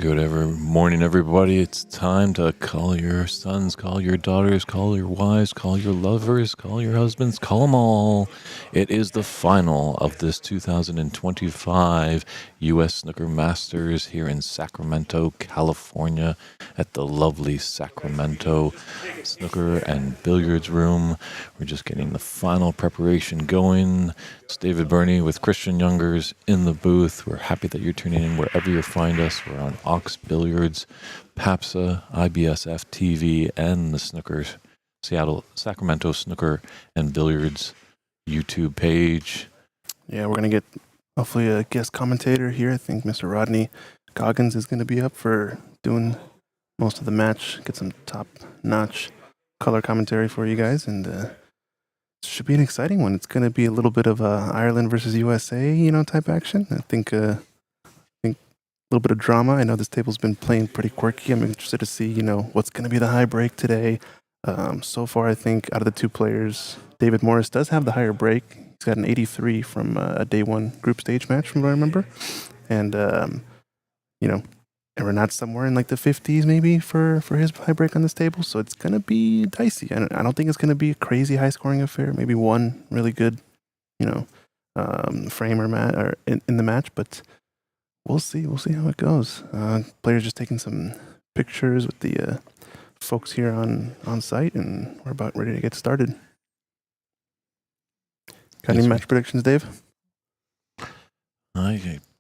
Morning, everybody. It's time to call your sons, call your daughters, call your wives, call your lovers, call your husbands, call them all. It is the final of this 2025 U.S. Snooker Masters here in Sacramento, California, at the lovely Sacramento Snooker and Billiards Room. We're just getting the final preparation going. It's David Burney with Christian Youngers in the booth. We're happy that you're tuning in wherever you find us. We're on Ox Billiards, PABSA, IBSF TV, and the Sacramento Snooker and Billiards YouTube page. Yeah, we're going to get hopefully a guest commentator here. I think Mr. Rodney Goggins is going to be up for doing most of the match. Get some top-notch color commentary for you guys, and it should be an exciting one. It's going to be a little bit of Ireland versus USA, type action. I think a little bit of drama. I know this table's been playing pretty quirky. I'm interested to see, what's going to be the high break today. So far, I think out of the two players, David Morris does have the higher break. He's got an 83 from a day one group stage match, from what I remember. And, Renat's somewhere in like the 50s maybe for his high break on this table. So it's going to be dicey. I don't think it's going to be a crazy high scoring affair. Maybe one really good, frame or in the match. But we'll see. We'll see how it goes. Players just taking some pictures with the folks here on site, and we're about ready to get started. Got any match predictions, Dave?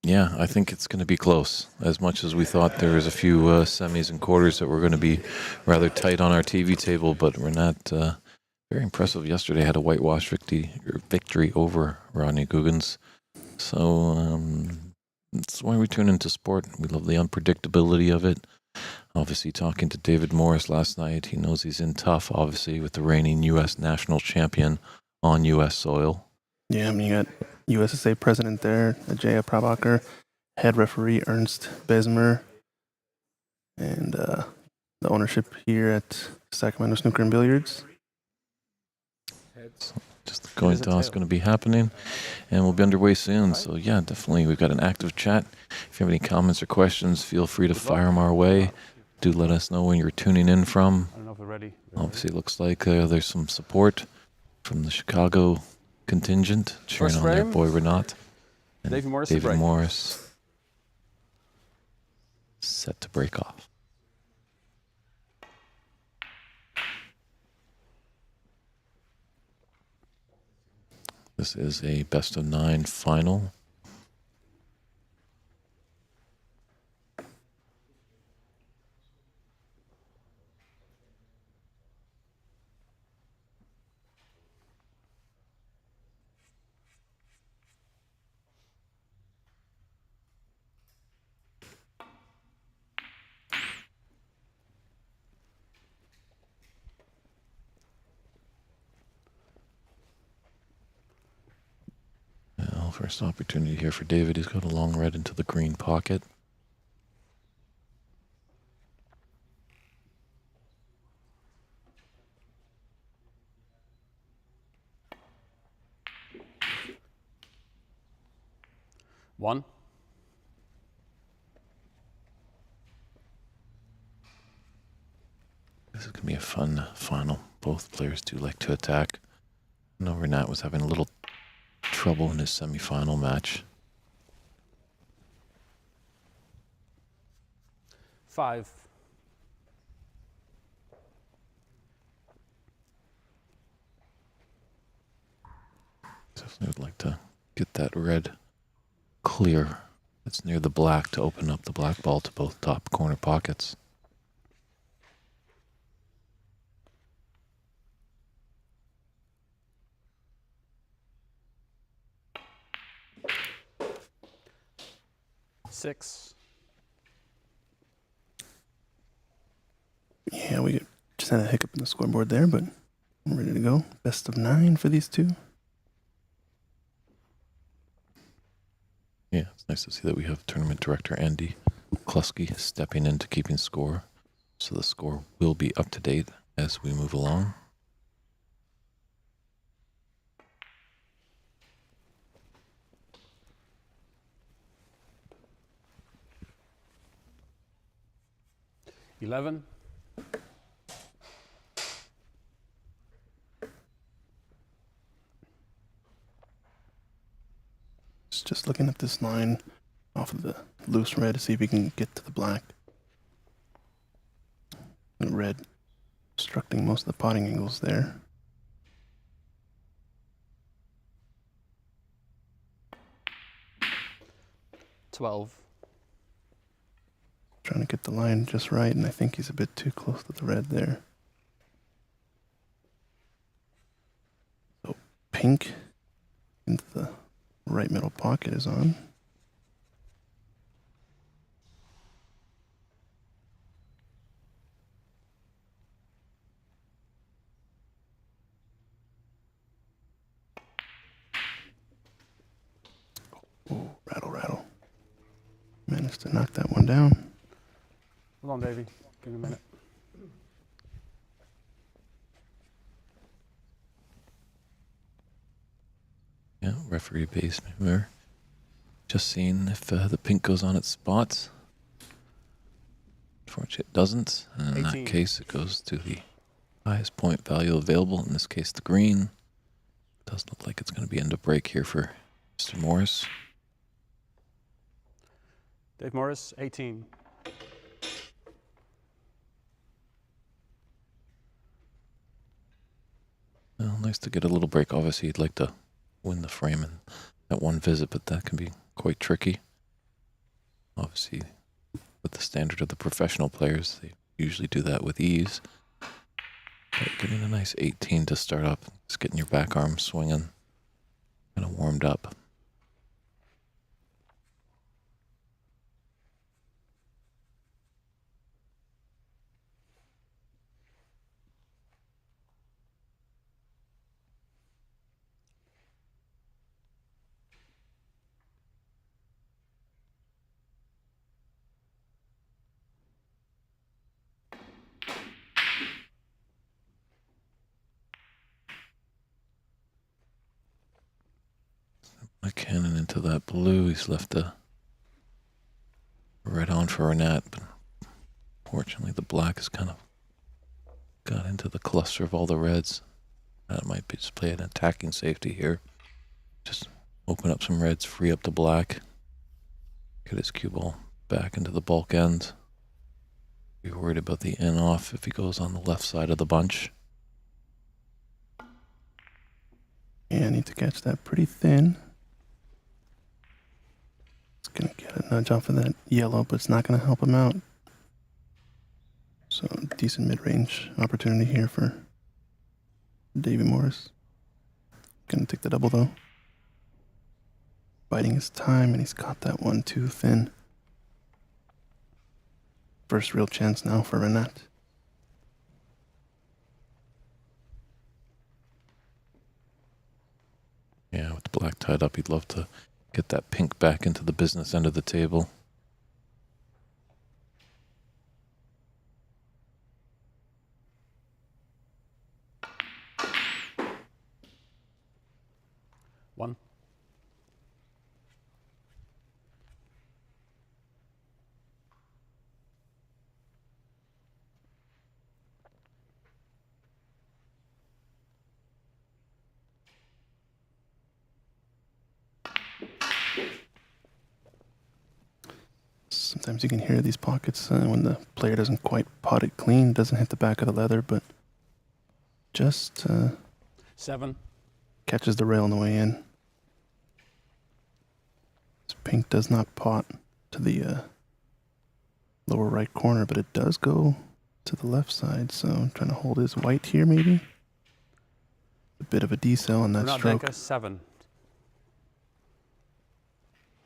Yeah, I think it's going to be close. As much as we thought there was a few semis and quarters that were going to be rather tight on our TV table, but Renat, very impressive yesterday, had a whitewash victory over Rodney Goggins. So that's why we tune into sport. We love the unpredictability of it. Obviously, talking to David Morris last night, he knows he's in tough, obviously, with the reigning U.S. national champion on U.S. soil. Yeah, you got USSA president there, Ajaya Prabhakar, head referee Ernst Besmer, and the ownership here at Sacramento Snooker and Billiards. Just the coin toss going to be happening, and we'll be underway soon. So yeah, definitely, we've got an active chat. If you have any comments or questions, feel free to fire them our way. Do let us know when you're tuning in from. I don't know if we're ready. Obviously, it looks like there's some support from the Chicago contingent cheering on their boy Renat. And David Morris set to break off. This is a best of 9 final. First opportunity here for David. He's got a long red into the green pocket. One. This is going to be a fun final. Both players do like to attack. I know Renat was having a little trouble in his semifinal match. 5. Definitely would like to get that red clear that's near the black to open up the black ball to both top corner pockets. Six. Yeah, we just had a hiccup in the scoreboard there, but I'm ready to go. Best of 9 for these two. Yeah, it's nice to see that we have tournament director Andy McCloskey stepping in to keeping score. So the score will be up to date as we move along. 11. Just looking at this line off of the loose red to see if we can get to the black. The red obstructing most of the potting angles there. $12. Trying to get the line just right, and I think he's a bit too close to the red there. So pink into the right middle pocket is on. Oh, rattle, rattle. Managed to knock that one down. Hold on, Davey. Give me a minute. Yeah, referee basement. We're just seeing if the pink goes on its spots. Unfortunately, it doesn't. And in 18. that case, it goes to the highest point value available. In this case, the green. Does look like it's going to be end of break here for Mr. Morris. Dave Morris, 18. Well, nice to get a little break. Obviously, you'd like to win the frame in that one visit, but that can be quite tricky. Obviously, with the standard of the professional players, they usually do that with ease. But getting a nice 18 to start up, just getting your back arm swinging, kind of warmed up. My cannon into that blue. He's left the red on for Renat, but fortunately the black has kind of got into the cluster of all the reds. That might be just play an attacking safety here. Just open up some reds, free up the black. Get his cue ball back into the bulk end. Be worried about the in off if he goes on the left side of the bunch. Yeah, I need to catch that pretty thin. It's going to get a nudge off of that yellow, but it's not going to help him out. So, decent mid-range opportunity here for Davey Morris. Going to take the double, though. Biding his time, and he's caught that one too thin. First real chance now for Renat. Yeah, with the black tied up, he'd love to get that pink back into the business end of the table. One. Sometimes you can hear these pockets when the player doesn't quite pot it clean, doesn't hit the back of the leather, but just 7. catches the rail on the way in. This pink does not pot to the lower right corner, but it does go to the left side, so I'm trying to hold his white here maybe. A bit of a decel on that Renat stroke. Denkha, 7.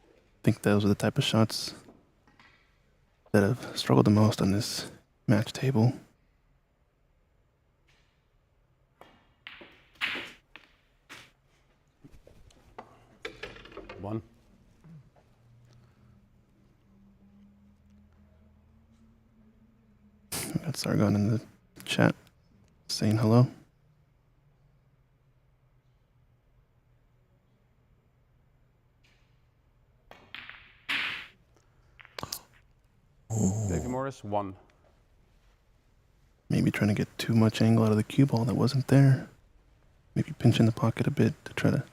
I think those are the type of shots that have struggled the most on this match table. One. We got Sargon in the chat saying hello. Davey Morris, 1. Maybe trying to get too much angle out of the cue ball that wasn't there. Maybe pinch in the pocket a bit to try to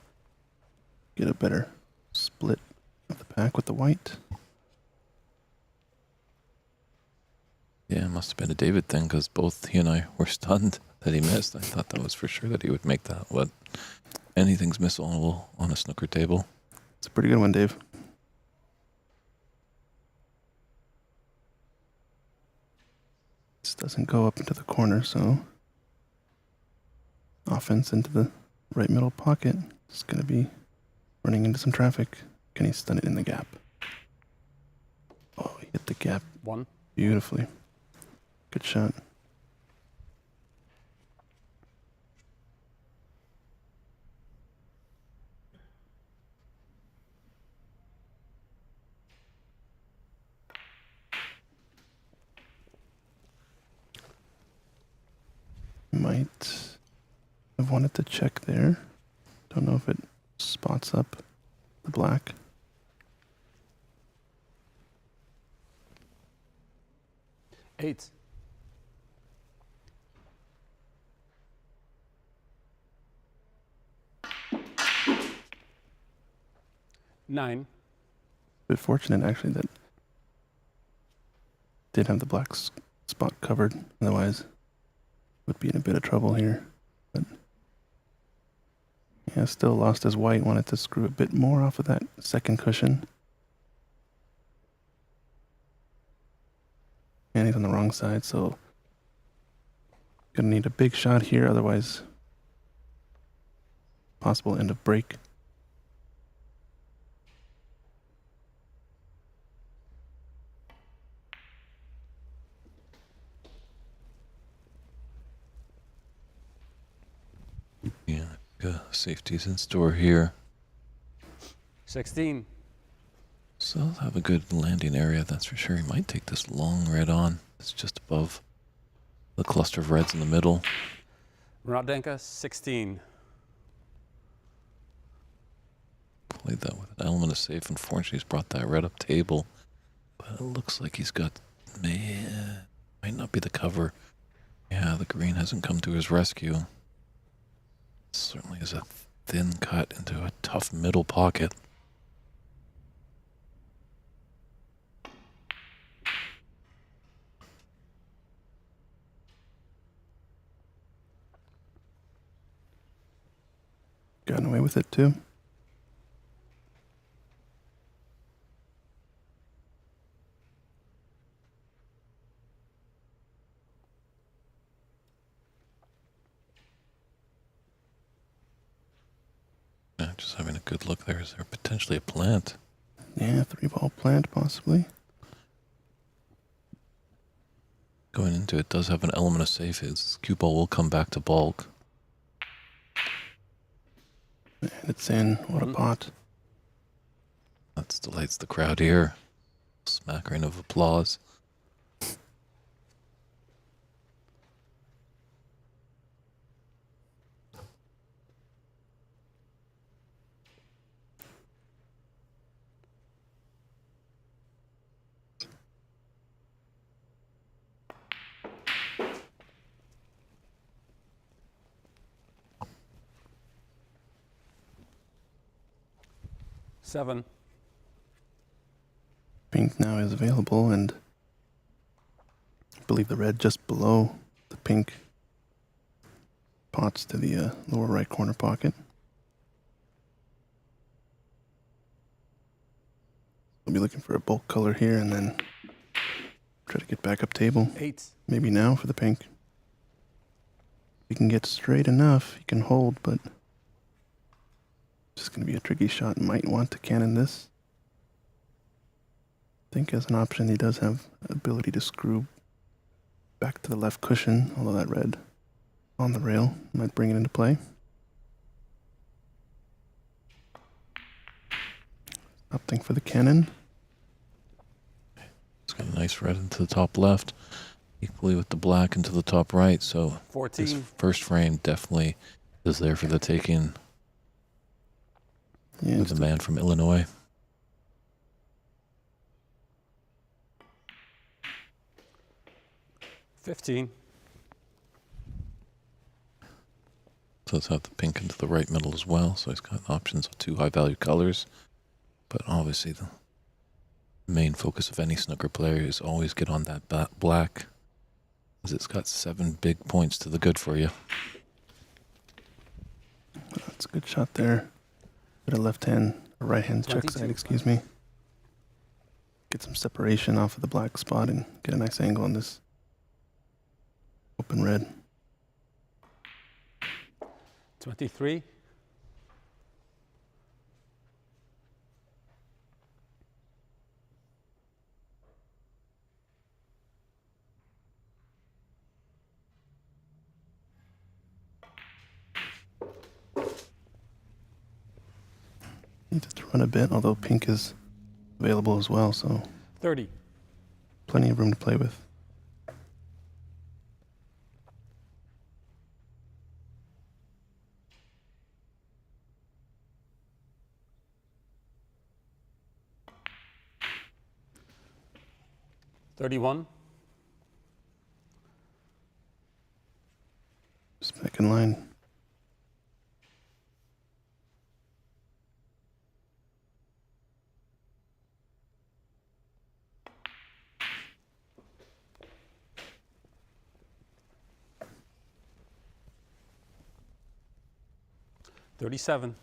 get a better split of the pack with the white. Yeah, it must have been a David thing because both he and I were stunned that he missed. I thought that was for sure that he would make that. But anything's missable on a snooker table. It's a pretty good one, Dave. This doesn't go up into the corner, so offense into the right middle pocket. It's going to be running into some traffic. Can he stun it in the gap? Oh, he hit the gap 1. beautifully. Good shot. Might have wanted to check there. Don't know if it spots up the black. Eight. Nine. Bit fortunate actually that did have the black spot covered. Otherwise, would be in a bit of trouble here. But yeah, still lost his white. Wanted to screw a bit more off of that second cushion. And he's on the wrong side, so gonna need a big shot here. Otherwise, possible end of break. Yeah, safety's in store here. 16. So they'll have a good landing area, that's for sure. He might take this long red on. It's just above the cluster of reds in the middle. Renat Denkha, 16. Played that with an element of safe. Unfortunately, he's brought that red up table. But it looks like he's got... might not be the cover. Yeah, the green hasn't come to his rescue. Certainly is a thin cut into a tough middle pocket. Gotten away with it too. Yeah, just having a good look there. Is there potentially a plant? Yeah, 3-ball plant possibly. Going into it does have an element of safe. His cue ball will come back to bulk. And it's in. What a pot. That delights the crowd here. Smattering of applause. Seven. Pink now is available, and I believe the red just below the pink pots to the lower right corner pocket. We'll be looking for a bulk color here and then try to get back up table. 8. Maybe now for the pink. If he can get straight enough, he can hold, but just going to be a tricky shot. Might want to cannon this. I think as an option, he does have ability to screw back to the left cushion, although that red on the rail might bring it into play. Opting for the cannon. It's got a nice red into the top left, equally with the black into the top right. So 14. this first frame definitely is there for the taking. Yeah, With the man from Illinois. $15. So let's have the pink into the right middle as well. So he's got options of 2 high-value colors. But obviously the main focus of any snooker player is always get on that black, because it's got 7 big points to the good for you. That's a good shot there. Bit of left hand, or right hand check 22. side, excuse me. Get some separation off of the black spot and get a nice angle on this open red. 23. Need to run a bit, although pink is available as well, so 30. plenty of room to play with. $31. Just back in line. $37.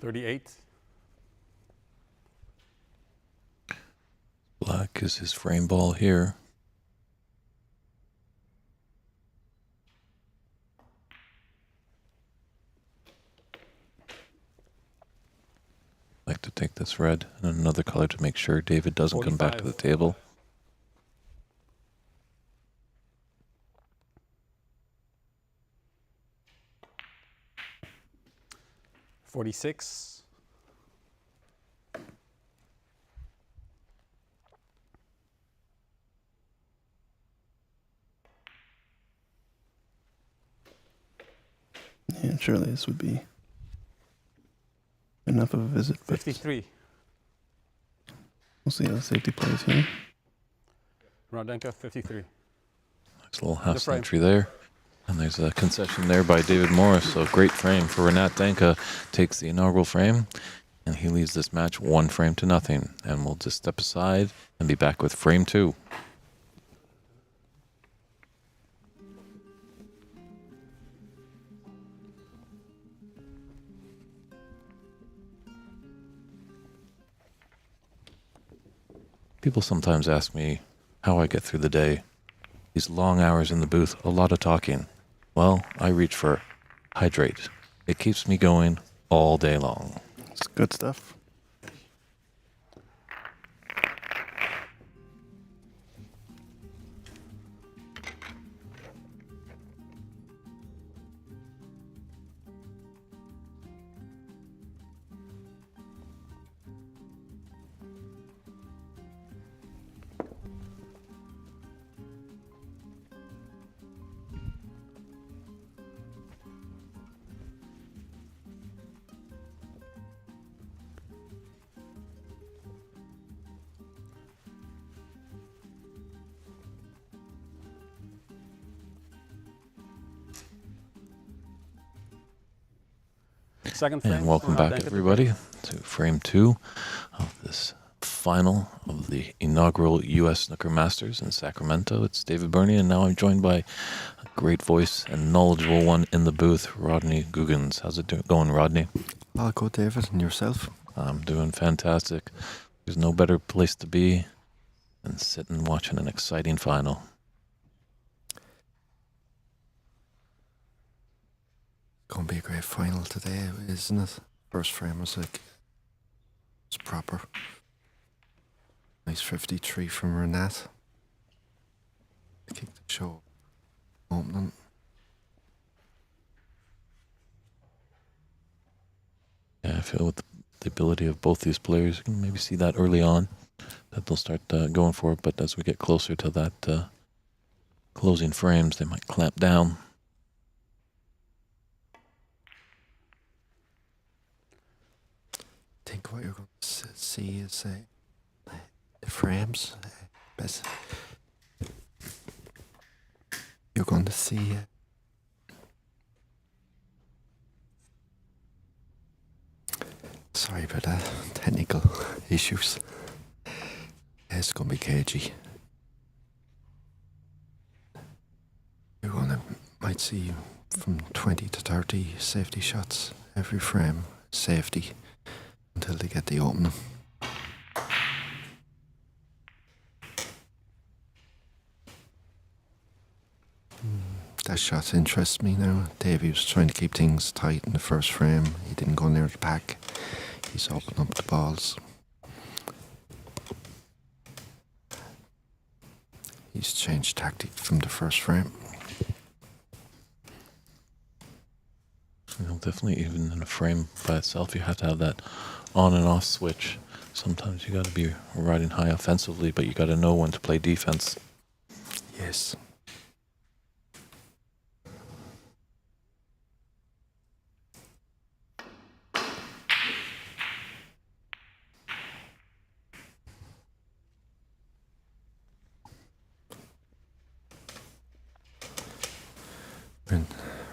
$38. Black is his frame ball here. Like to take this red and another color to make sure David doesn't come back to the 45. table. $46. Yeah, surely this would be enough of a visit, but 53. we'll see how the safety plays here. Renat Denkha, 53. Nice little half The frame. century there. And there's a concession there by David Morris. So great frame for Renat Denkha. Takes the inaugural frame, and he leads this match 1-0. And we'll just step aside and be back with frame 2. People sometimes ask me how I get through the day. These long hours in the booth, a lot of talking. Well, I reach for hydrate. It keeps me going all day long. It's good stuff. Second frame. And welcome Renat back, Denkha to everybody, to frame 2 of this final of the inaugural U.S. Snooker Masters in Sacramento. It's David Burney, and now I'm joined by a great voice and knowledgeable one in the booth, Rodney Googans. How's it going, Rodney? I'll go, David, and yourself. I'm doing fantastic. There's no better place to be than sitting watching an exciting final. Gonna be a great final today, isn't it? First frame was it's proper. Nice 53 from Renat. Kick the show opening. Yeah, I feel with the ability of both these players, you can maybe see that early on, that they'll start going for it. But as we get closer to that closing frames, they might clamp down. I think what you're going to see is the frames. Best. You're going to see sorry about that. Technical issues. It's going to be cagey. You're going to might see from 20 to 30 safety shots every frame. Safety until they get the opening. That shot interests me now. Davey was trying to keep things tight in the first frame. He didn't go near the pack. He's opened up the balls. He's changed tactic from the first frame. Definitely, even in a frame by itself, you have to have that on and off switch. Sometimes you got to be riding high offensively, but you got to know when to play defense. Yes.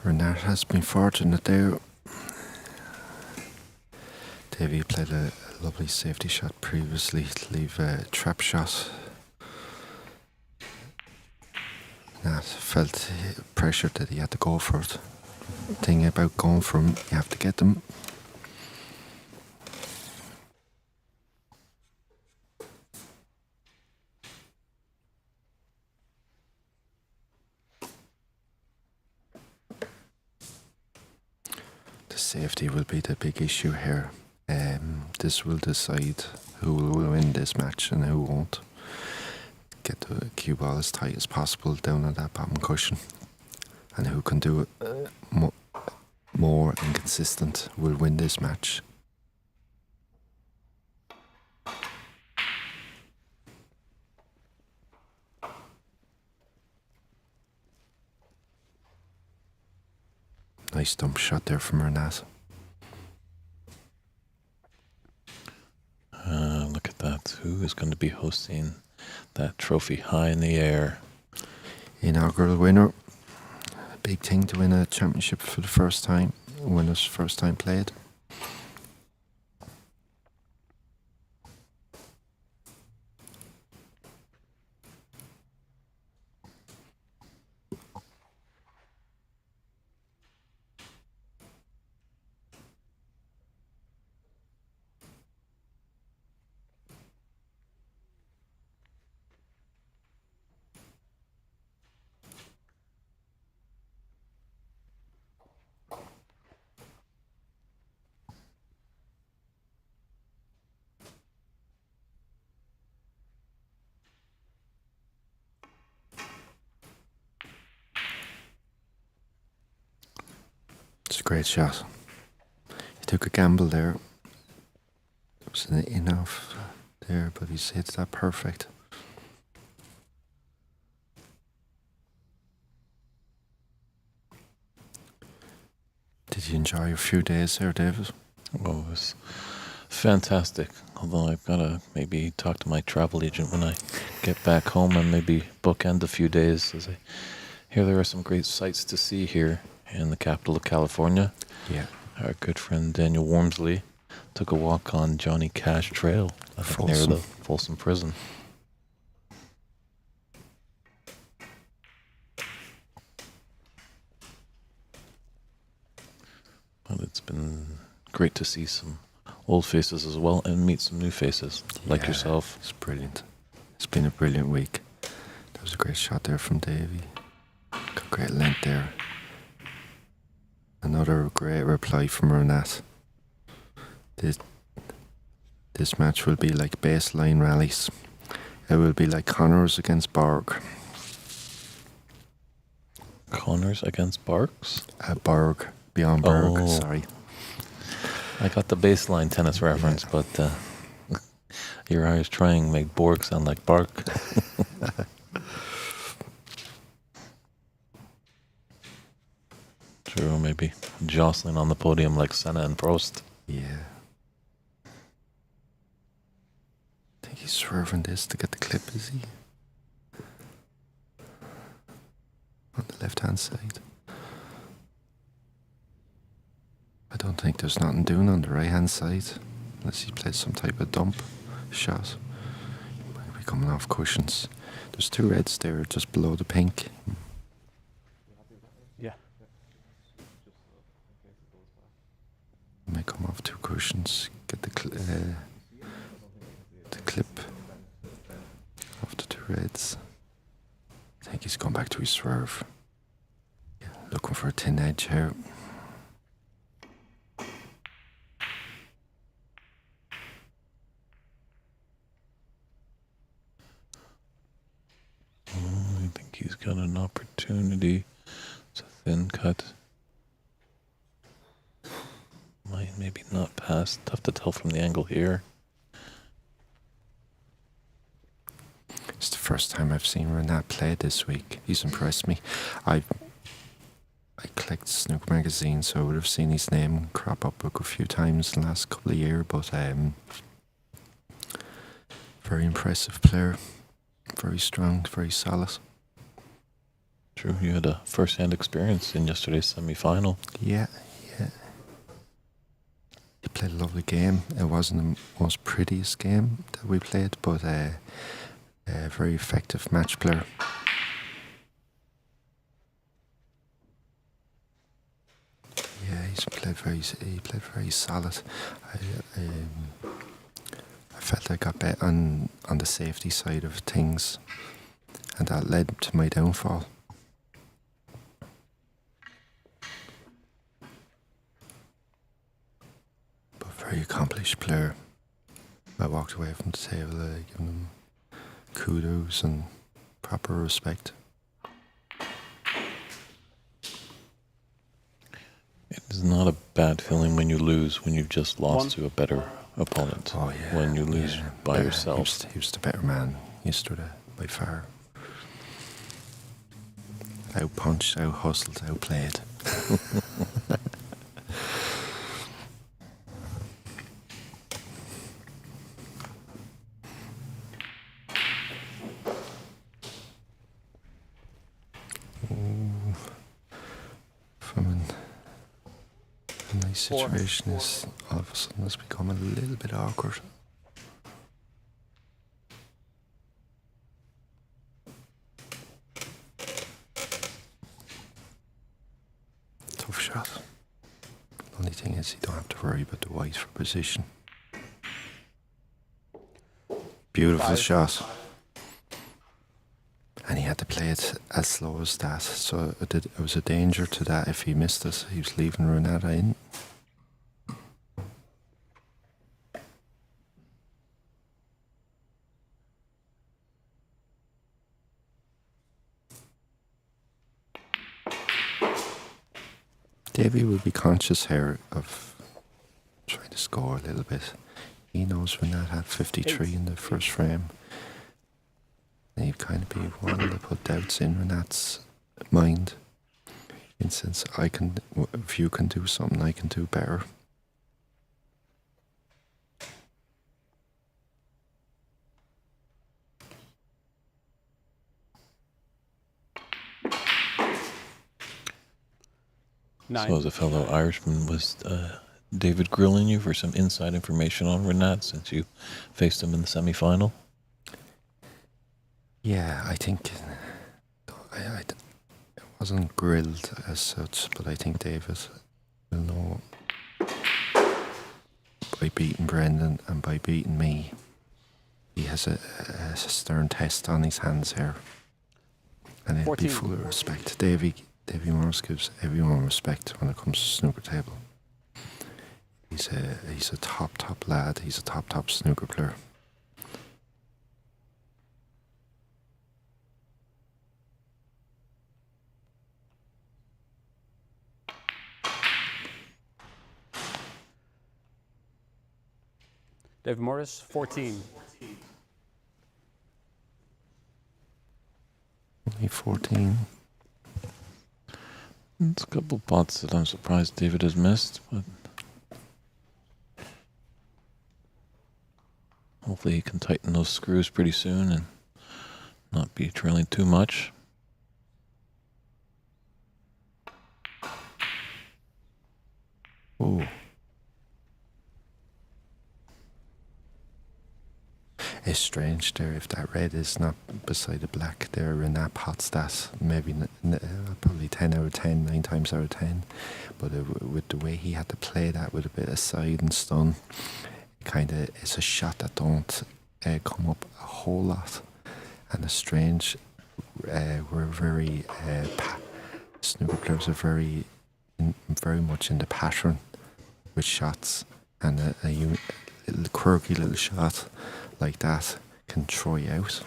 Renat has been fortunate there. Davey played a lovely safety shot previously to leave a trap shot. Nat felt pressure that he had to go for it. Thing about going for them, you have to get them. The safety will be the big issue here. This will decide who will win this match and who won't. Get the cue ball as tight as possible down on that bottom cushion, and who can do it more and consistent will win this match. Nice dump shot there from Renat. Look at that. Who is going to be hosting that trophy high in the air? Inaugural winner. A big thing to win a championship for the first time. Winner's first time played. It's a great shot. He took a gamble there. It was an in-off there, but he's hit that perfect. Did you enjoy your few days there, David? Oh, it was fantastic. Although I've got to maybe talk to my travel agent when I get back home and maybe bookend a few days, as I hear there are some great sights to see here in the capital of California. Yeah. Our good friend Daniel Wormsley took a walk on Johnny Cash Trail, I think near the Folsom Prison. Well, it's been great to see some old faces as well and meet some new faces like yourself. It's brilliant. It's been a brilliant week. That was a great shot there from Davey. Got great length there. Another great reply from Renat. This match will be like baseline rallies. It will be like Connors against Borg. Connors against Barks? Borg. Beyond Berg, Oh. sorry. I got the baseline tennis reference, but your eyes trying make Borg sound like Bark. True, maybe jostling on the podium like Senna and Prost. Yeah. I think he's swerving this to get the clip, is he? On the left-hand side. I don't think there's nothing doing on the right-hand side, unless he plays some type of dump shot. Might be coming off cushions. There's 2 reds there just below the pink. Yeah. Might come off 2 cushions. Get the clip off the 2 reds. I think he's gone back to his swerve. Yeah, looking for a thin edge here. I think he's got an opportunity. It's a thin cut. Might maybe not pass. Tough to tell from the angle here. It's the first time I've seen Renat play this week. He's impressed me. I collect Snooker magazine, so I would have seen his name crop up a good few times in the last couple of years, but very impressive player. Very strong, very solid. True, you had a first-hand experience in yesterday's semi-final. Yeah. He played a lovely game. It wasn't the most prettiest game that we played, but a very effective match player. Yeah, he played very solid. I felt I got bet on the safety side of things, and that led to my downfall. But very accomplished player. I walked away from the table giving him kudos and proper respect. It is not a bad feeling when you lose, when you've just lost to a better opponent. Oh yeah. When you lose by better. yourself. He was the better man yesterday, by far. Out punched, out hustled, out played. From a nice situation is all of a sudden it's become a little bit awkward. Tough shot. Only thing is you don't have to worry about the white for position. Beautiful shot. And he had to play it as slow as that, so it was a danger to that. If he missed it, he was leaving Renata in. Davey will be conscious here of trying to score a little bit. He knows Renat had 53 in the first frame. And he'd kind of be wanting to put doubts in Renat's mind. In sense, if you can do something, I can do better. Nine. So as a fellow Irishman, was David grilling you for some inside information on Renat since you faced him in the semi-final? Yeah, I think I wasn't grilled as such, but I think David will know by beating Brendan and by beating me, he has a stern test on his hands here. And it'll be 14. full of respect. Davy Morris gives everyone respect when it comes to snooker table. He's a top lad. He's a top snooker player. David Morris, 14. Only 14. It's a couple pots that I'm surprised David has missed, but Hopefully he can tighten those screws pretty soon and not be trailing too much. Ooh. It's strange there if that red is not beside the black there in that pot stat. Maybe probably 10 out of 10, 9 times out of 10. But with the way he had to play that with a bit of side and stun, kind of it's a shot that don't come up a whole lot. And it's strange. We're very snooker players are very much in the pattern with shots, and a little quirky little shot like that can throw you out.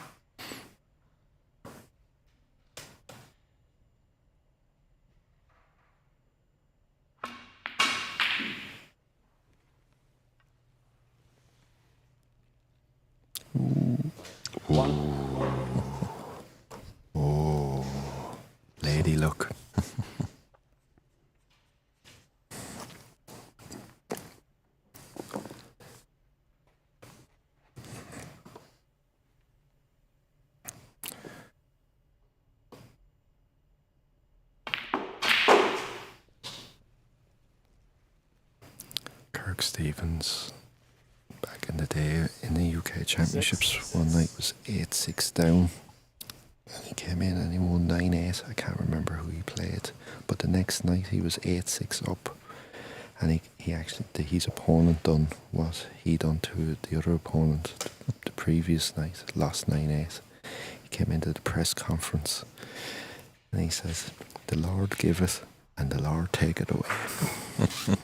Oh, lady luck. Kirk Stevens, back in the day in the UK Championships, one night was 8-6 down. And he came in and he won 9-8. I can't remember who he played. But the next night he was 8-6 up. And he actually, his opponent done what he done to the other opponent the previous night, lost 9-8. He came into the press conference and he says, "The Lord give it and the Lord take it away."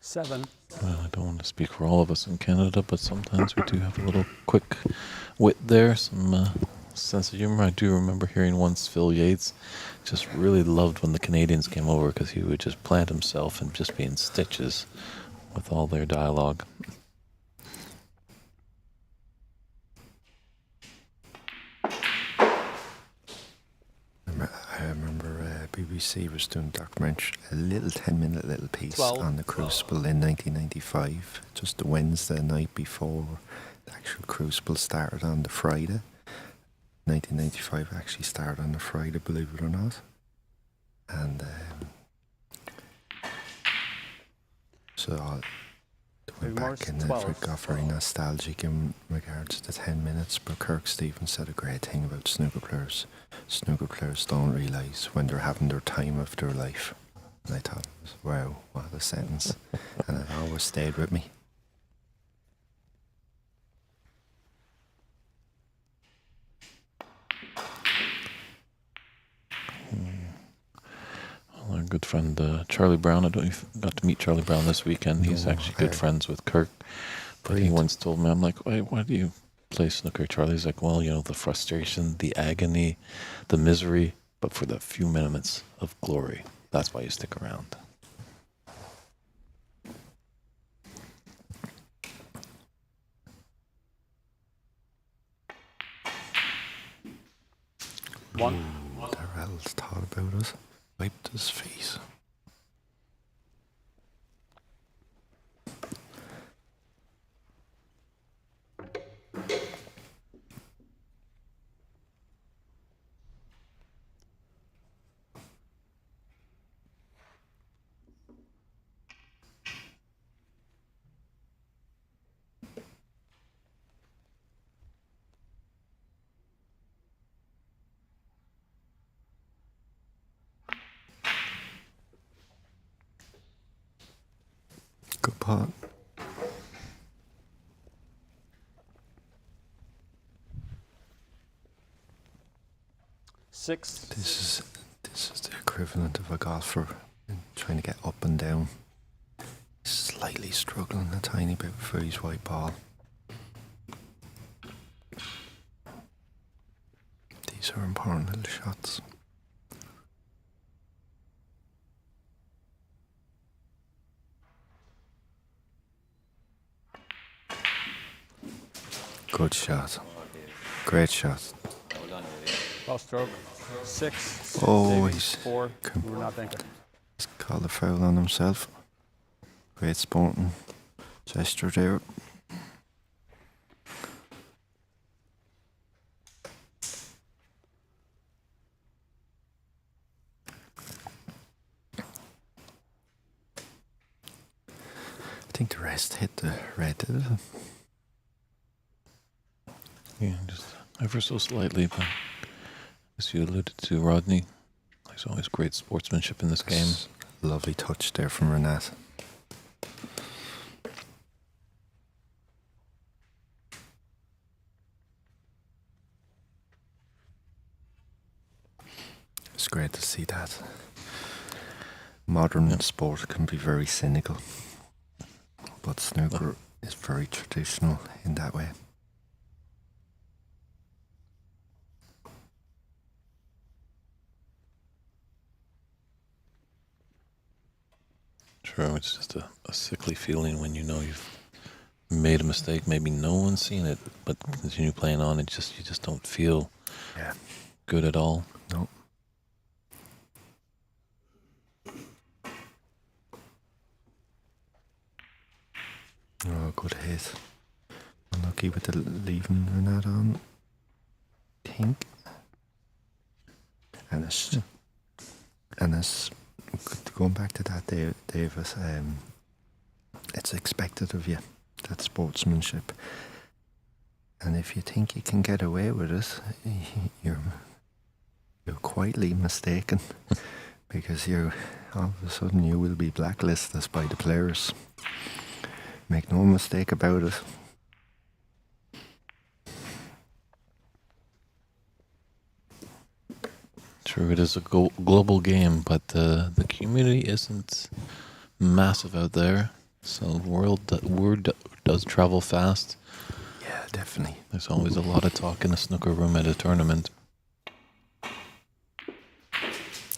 Seven. Well, I don't want to speak for all of us in Canada, but sometimes we do have a little quick wit there, some sense of humor. I do remember hearing once Phil Yates just really loved when the Canadians came over because he would just plant himself and just be in stitches with all their dialogue. I remember BBC was doing a documentary, a little 10-minute little piece 12. on the Crucible in 1995, just the Wednesday night before the actual Crucible started on the Friday. 1995 actually started on the Friday, believe it or not. And so I went back and it got very nostalgic in regards to 10 minutes, but Kirk Stevens said a great thing about snooker players. Snooker players don't realise when they're having their time of their life. And I thought, wow, what a sentence. And it always stayed with me. Well, our good friend Charlie Brown, I don't know if you got to meet Charlie Brown this weekend. He's No, actually good friends with Kirk. But he once told me, I'm like, why do you play snooker, Charlie's like, well, you know, the frustration, the agony, the misery, but for the few minutes of glory. That's why you stick around. One. Darrell's thought about it, wiped his face. Good pot. Six. This is the equivalent of a golfer trying to get up and down. Slightly struggling a tiny bit for his white ball. These are important little shots. Good shot. Great shot. Lost stroke. 6. Oh, Davy. he's 4. com- Renat Denkha. He's called a foul on himself. Great sporting gesture there. I think the rest hit the red, did it? Yeah, just ever so slightly, but as you alluded to, Rodney, there's always great sportsmanship in this game. That's a lovely touch there from Renat. It's great to see that. Modern sport can be very cynical, but snooker is very traditional in that way. True, it's just a sickly feeling when you know you've made a mistake. Maybe no one's seen it, but continue playing on. You just don't feel good at all. No. Oh, good hit. Unlucky with the leaving Renat on. I think. And it's going back to that, Davis. It's expected of you, that sportsmanship. And if you think you can get away with it, you're quietly mistaken, because you're all of a sudden you will be blacklisted by the players. Make no mistake about it. True, it is a global game, but the community isn't massive out there, so word does travel fast. Yeah, definitely. There's always a lot of talk in a snooker room at a tournament.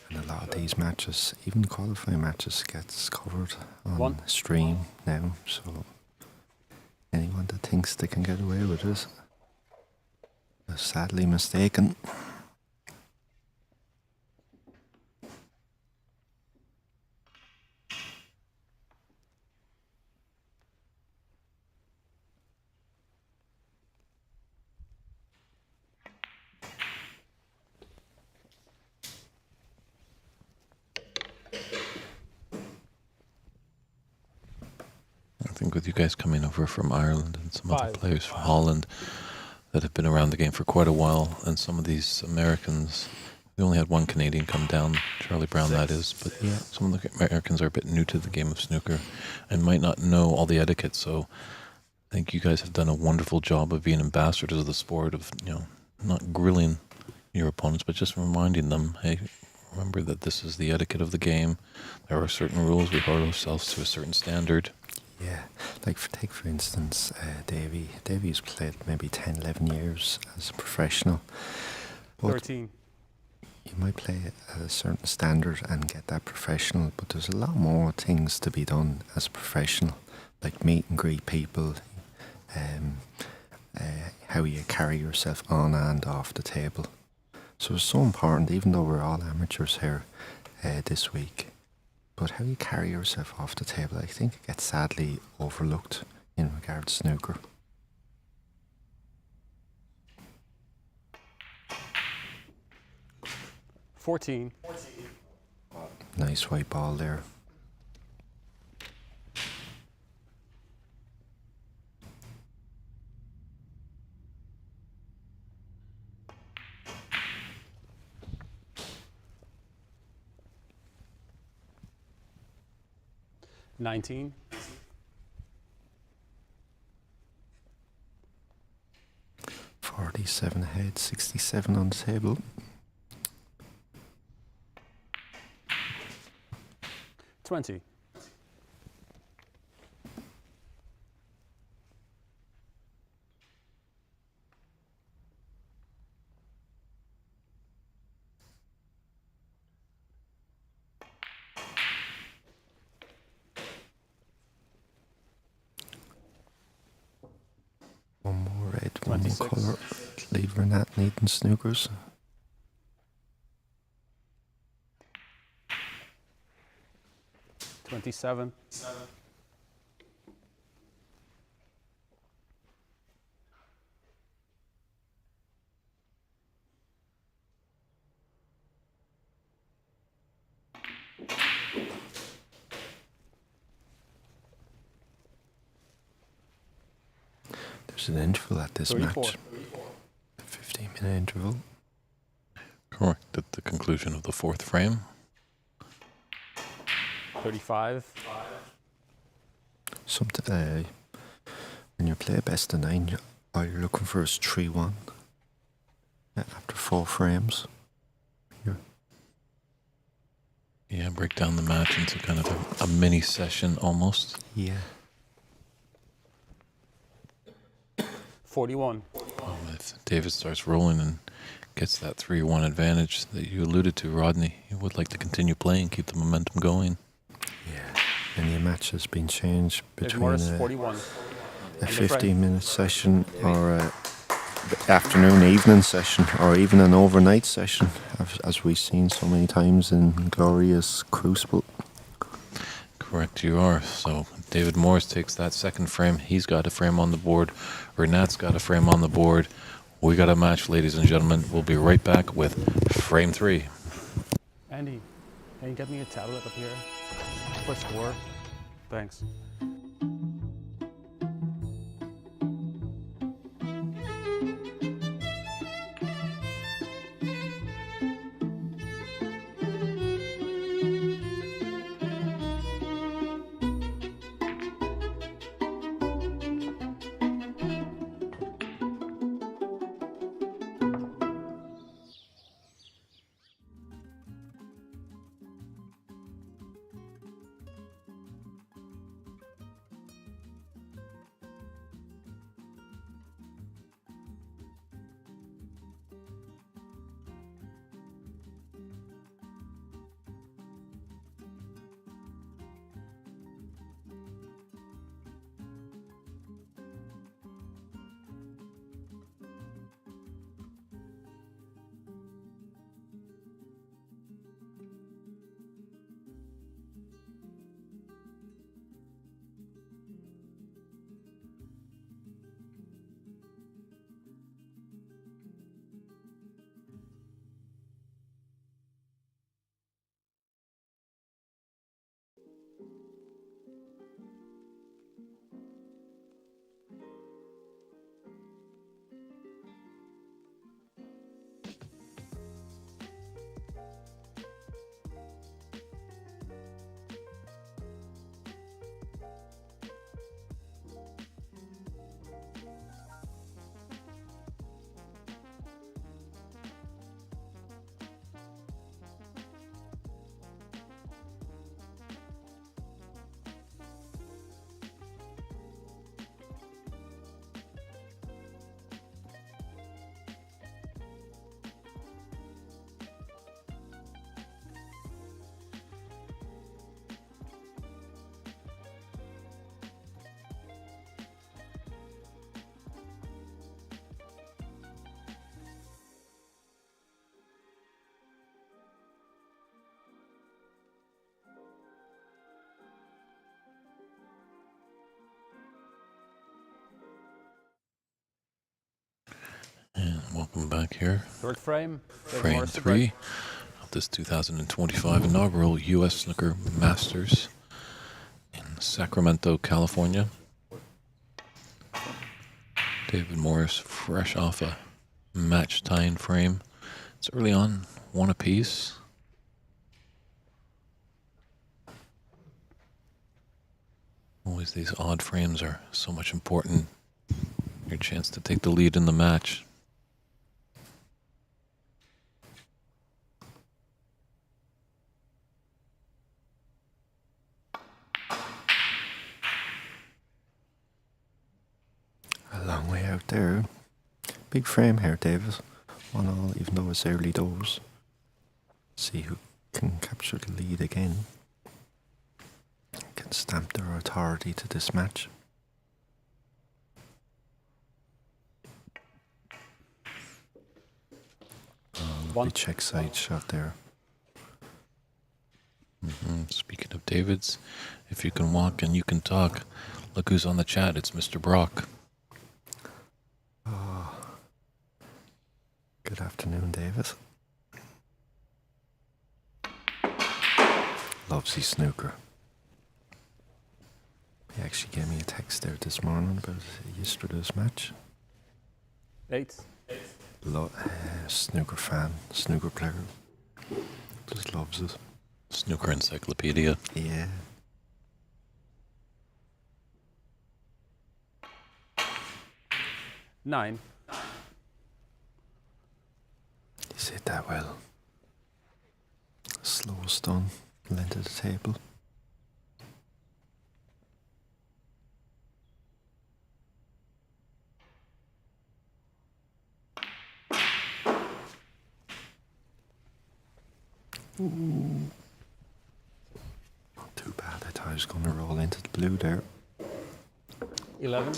And a lot of these matches, even qualifying matches, gets covered on One. stream now, so anyone that thinks they can get away with it is sadly mistaken. I think with you guys coming over from Ireland and some other 5. players from Holland that have been around the game for quite a while, and some of these Americans, we only had one Canadian come down, Charlie Brown that is, but some of the Americans are a bit new to the game of snooker and might not know all the etiquette, so I think you guys have done a wonderful job of being ambassadors of the sport, of, not grilling your opponents, but just reminding them, hey, remember that this is the etiquette of the game. There are certain rules. We hold ourselves to a certain standard. Yeah, like take for instance Davy's played maybe 10, 11 years as a professional. But 13. you might play at a certain standard and get that professional, but there's a lot more things to be done as a professional, like meet and greet people, how you carry yourself on and off the table. So it's so important, even though we're all amateurs here this week, but how you carry yourself off the table, I think it gets sadly overlooked in regard to snooker. $14. Nice white ball there. $19. 47 ahead, 67 on the table. $20. One more red. Get one more 26. colour. Leave Renat needing snookers. 27. There's an interval at this 34. match. A 15-minute interval. Correct. At the conclusion of the fourth frame. 35. Something, when you play best of 9, all you're looking for is 3-1. After 4 frames. Yeah, break down the match into kind of a mini session almost. Yeah. 41. If David starts rolling and gets that 3-1 advantage that you alluded to, Rodney, you would like to continue playing, keep the momentum going. Yeah. And the match has been changed Dave between Morris, a 41. 15-minute session or a afternoon, evening session, or even an overnight session, as we've seen so many times in glorious Crucible. Correct, you are. So David Morris takes that second frame. He's got a frame on the board. Renat's got a frame on the board. We got a match, ladies and gentlemen. We'll be right back with frame 3. Andy, can you get me a tablet up here for score? Thanks. And welcome back here. Third frame. Dave Frame Morris to 3 break. of this 2025 inaugural U.S. Snooker Masters in Sacramento, California. David Morris fresh off a match tying frame. It's early on, 1 apiece. Always these odd frames are so much important. Your chance to take the lead in the match. A long way out there. Big frame here, Davis. 1-1, even though it's early doors. See who can capture the lead again. Can stamp their authority to this match. Lovely check side shot there. Speaking of Davids, if you can walk and you can talk, look who's on the chat. It's Mr. Brock. Oh. Good afternoon, David. Loves his snooker. He actually gave me a text there this morning about yesterday's match. 8. Snooker fan, snooker player. Just loves it. Snooker encyclopedia. Yeah. Nine. He's hit that well. Slow stun, length of the table. Ooh. Not too bad. I thought I was going to roll into the blue there. 11.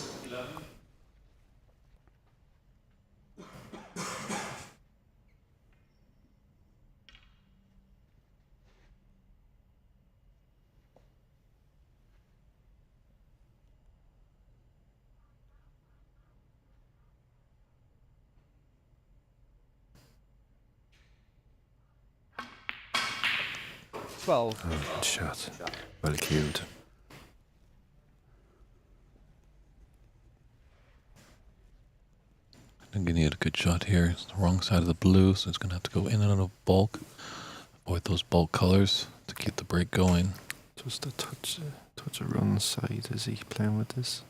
Oh, good shot. Well cued. I think he had a good shot here. It's the wrong side of the blue, so it's going to have to go in and out of bulk. Avoid those bulk colors to keep the break going. Just a touch of run side. Is he playing with this?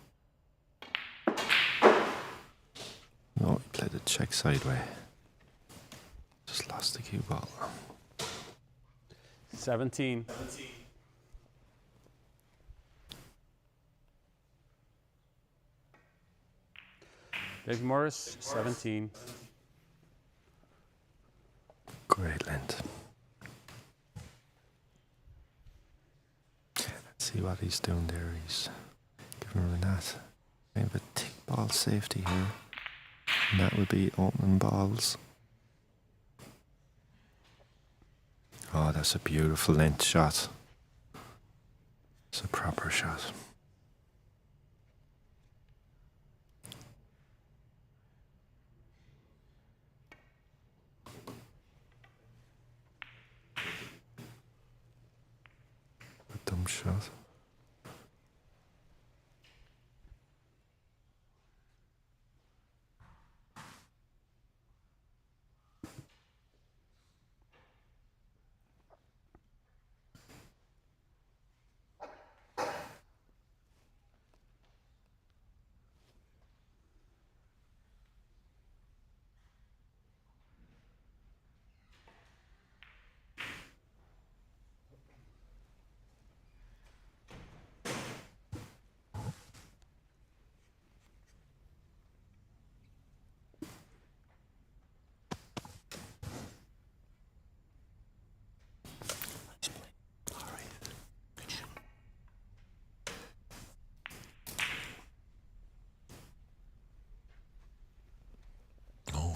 No, he played a check sideway. Just lost the cue ball. 17. Dave Morris, 17. Great length. Let's see what he's doing there. He's giving Renat kind of a tick ball safety here. And that would be opening balls. Oh, that's a beautiful length shot. It's a proper shot. A dumb shot.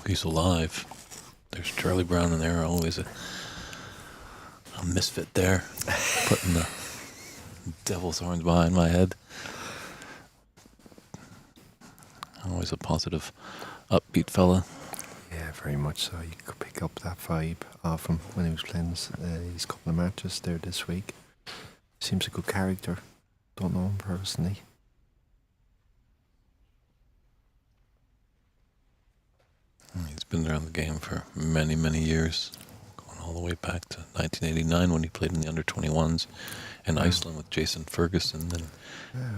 He's alive. There's Charlie Brown in there, always a misfit there, putting the devil's horns behind my head. Always a positive, upbeat fella. Yeah, very much so. You could pick up that vibe off him when he was playing his couple of matches there this week. Seems a good character. Don't know him personally. He's been around the game for many, many years, going all the way back to 1989 when he played in the under-21s in Iceland with Jason Ferguson and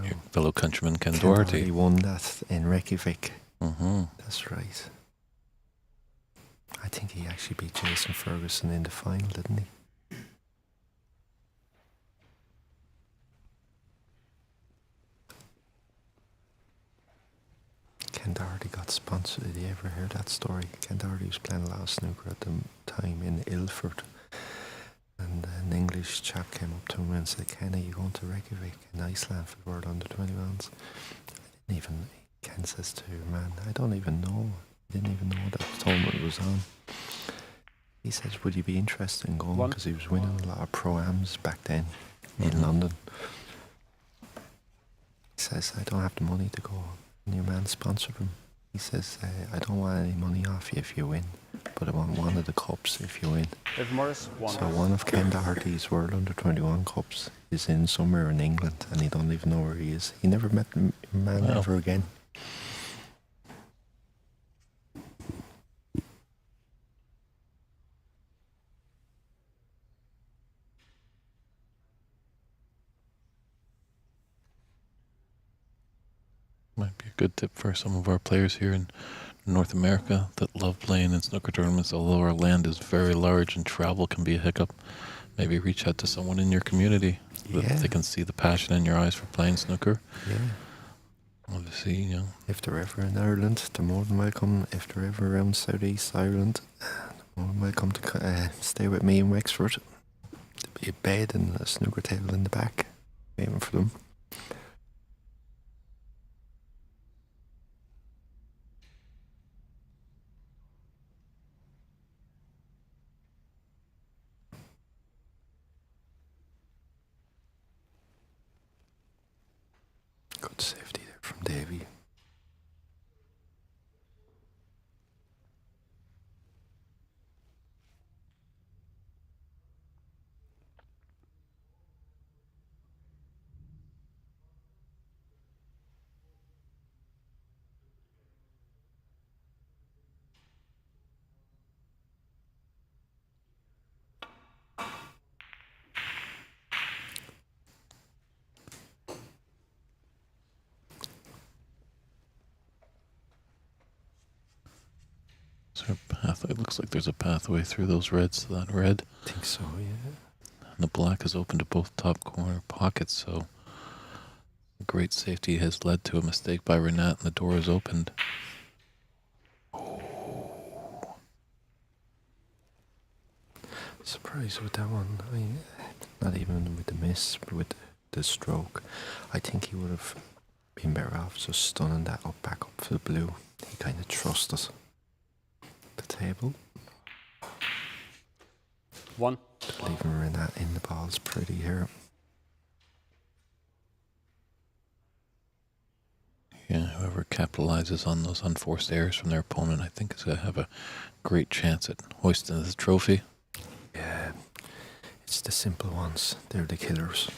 your fellow countryman Ken Doherty. He won that in Reykjavik. Mm-hmm. That's right. I think he actually beat Jason Ferguson in the final, didn't he? Ken Doherty got sponsored. Did you ever hear that story? Ken Doherty was playing a lot of snooker at the time in Ilford. And an English chap came up to him and said, Ken, are you going to Reykjavik in Iceland for the World Under-21s? Ken says to her, man, I don't even know. I didn't even know that tournament was on. He says, would you be interested in going? One. Because he was winning a lot of pro-ams back then in Mhm. London. He says, I don't have the money to go. And your man sponsored him. He says, I don't want any money off you if you win, but I want one of the cups if you win. David Morris, 1. So one of Ken Doherty's World Under-21 Cups is in somewhere in England, and he don't even know where he is. He never met the man Wow. ever again. Might be a good tip for some of our players here in North America that love playing in snooker tournaments. Although our land is very large and travel can be a hiccup, maybe reach out to someone in your community that Yeah. they can see the passion in your eyes for playing snooker. Yeah. Obviously, you know, If they're ever in Ireland, they're more than welcome. If they're ever around Southeast Ireland, they're more than welcome to stay with me in Wexford. There'll be a bed and a snooker table in the back, waiting for them. Good safety there from Davy. is there a pathway? It looks like there's a pathway through those reds to that red. I think so, yeah. And the black is open to both top corner pockets, so great safety has led to a mistake by Renat, and the door is opened. Surprised with that one. I mean, not even with the miss, but with the stroke. I think he would have been better off just stunning that up back up for the blue. He kind of trusted the table. 1. Leaving Renat in the ball is pretty here. Yeah, whoever capitalizes on those unforced errors from their opponent, I think is going to have a great chance at hoisting the trophy. Yeah, it's the simple ones. They're the killers.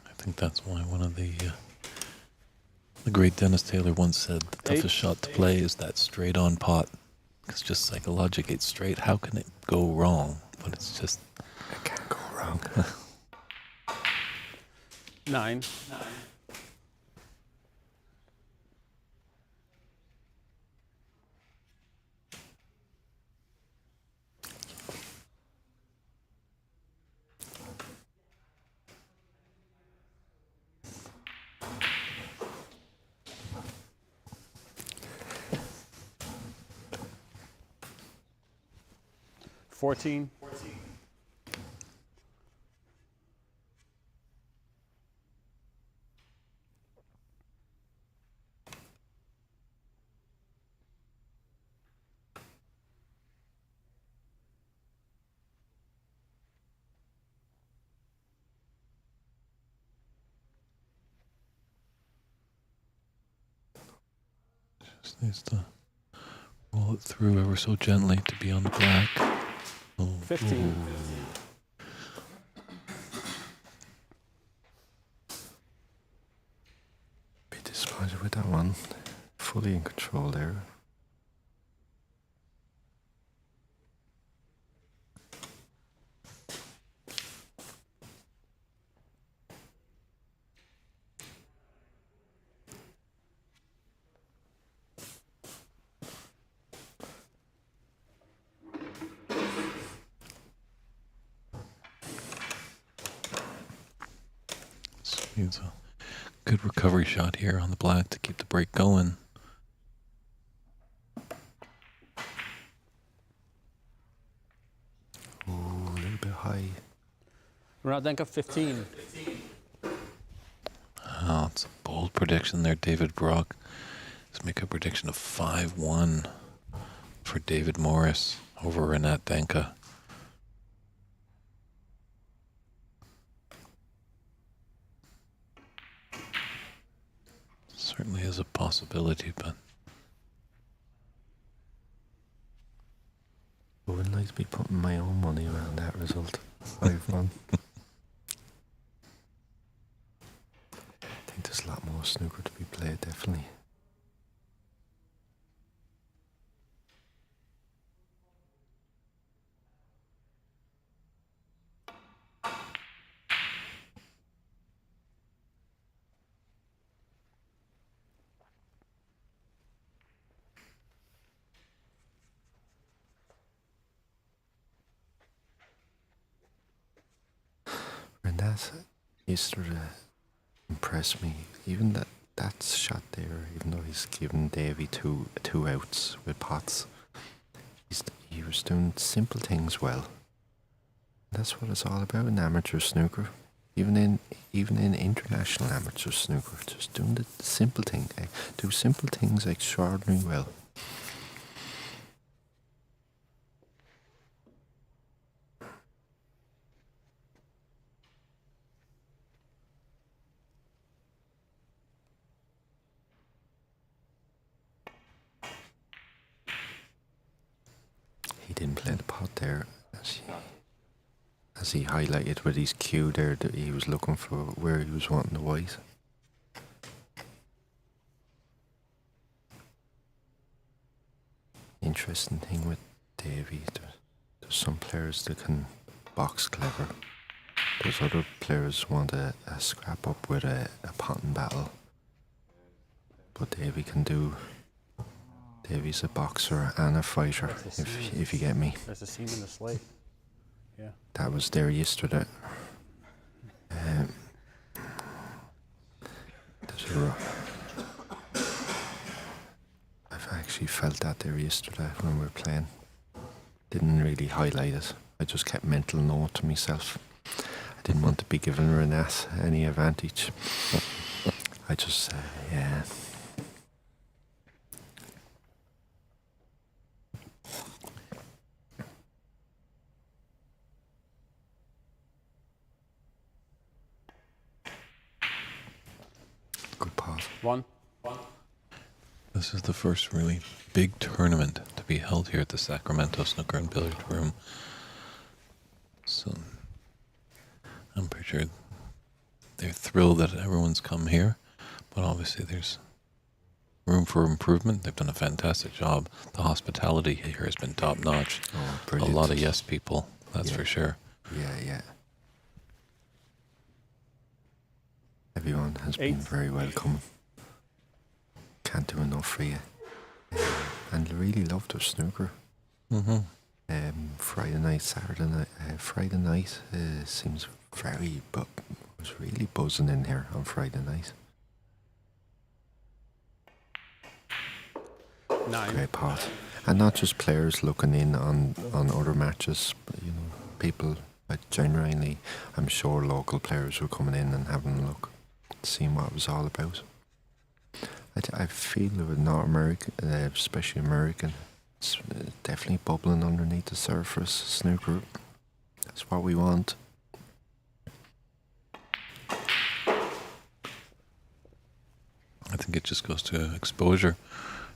I think that's why one of the great Dennis Taylor once said the toughest shot to play is that straight on pot. It's just psychological. It's straight. How can it go wrong? But it's just It can't go wrong. 9. 14. just needs to roll it through ever so gently to be on the black. Oh, 15. Be disappointed with that one. Fully in control there. Needs a good recovery shot here on the black to keep the break going. Oh, a little bit high. Renat Denkha 15. Oh, it's a bold prediction there, David Brock. Let's make a prediction of 5-1 for David Morris over Renat Denkha. Certainly is a possibility, but I wouldn't like to be putting my own money around that result. 5-1. I think there's a lot more snooker to be played, definitely. Renat yesterday impressed me. Even that shot there, even though he's given Davy two outs with pots, he was doing simple things well. That's what it's all about in amateur snooker. Even in international amateur snooker, just doing the simple thing. Do simple things extraordinarily well. He didn't play the pot there, as he highlighted with his cue there, that he was looking for where he was wanting the white. Interesting thing with Davy, there's some players that can box clever. There's other players want a scrap up with a potting battle. But Davy can do. Davy's a boxer and a fighter, if you get me. There's a seam in the slate. Yeah. That was there yesterday. I've actually felt that there yesterday when we were playing. Didn't really highlight it. I just kept mental note to myself. I didn't want to be giving Renat any advantage. I just, yeah. Good pause. 1. this is the first really big tournament to be held here at the Sacramento Snooker and Billiard Room. So I'm pretty sure they're thrilled that everyone's come here, but obviously there's room for improvement. They've done a fantastic job. The hospitality here has been top notch. Oh, A brilliant. lot of yes people, that's for sure. Yeah. Everyone has been very welcoming. Can't do enough for you. And I really love their snooker. Mm-hmm. Friday night seems very, but was really buzzing in here on Friday night. 9. Great part. And not just players looking in on other matches, but, people, genuinely, I'm sure local players were coming in and having a look, seeing what it was all about. I feel with North America, especially American, it's definitely bubbling underneath the surface. Snooker, that's what we want. I think it just goes to exposure,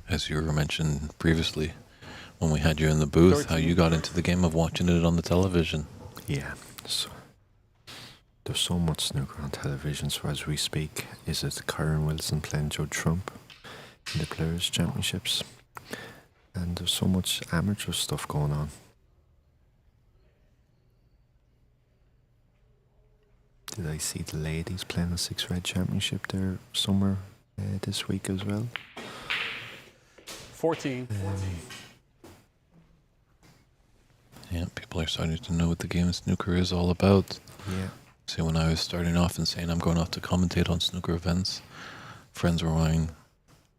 as you were mentioned previously when we had you in the booth, how you got into the game of watching it on the television. Yeah, so there's so much snooker on television. So as we speak, is it Kyron Wilson playing Judd Trump in the Players' Championships? And there's so much amateur stuff going on. Did I see the ladies playing a 6-Red Championship there somewhere this week as well? 14. Yeah, people are starting to know what the game of snooker is all about. Yeah. See, when I was starting off and saying I'm going off to commentate on snooker events, friends were going,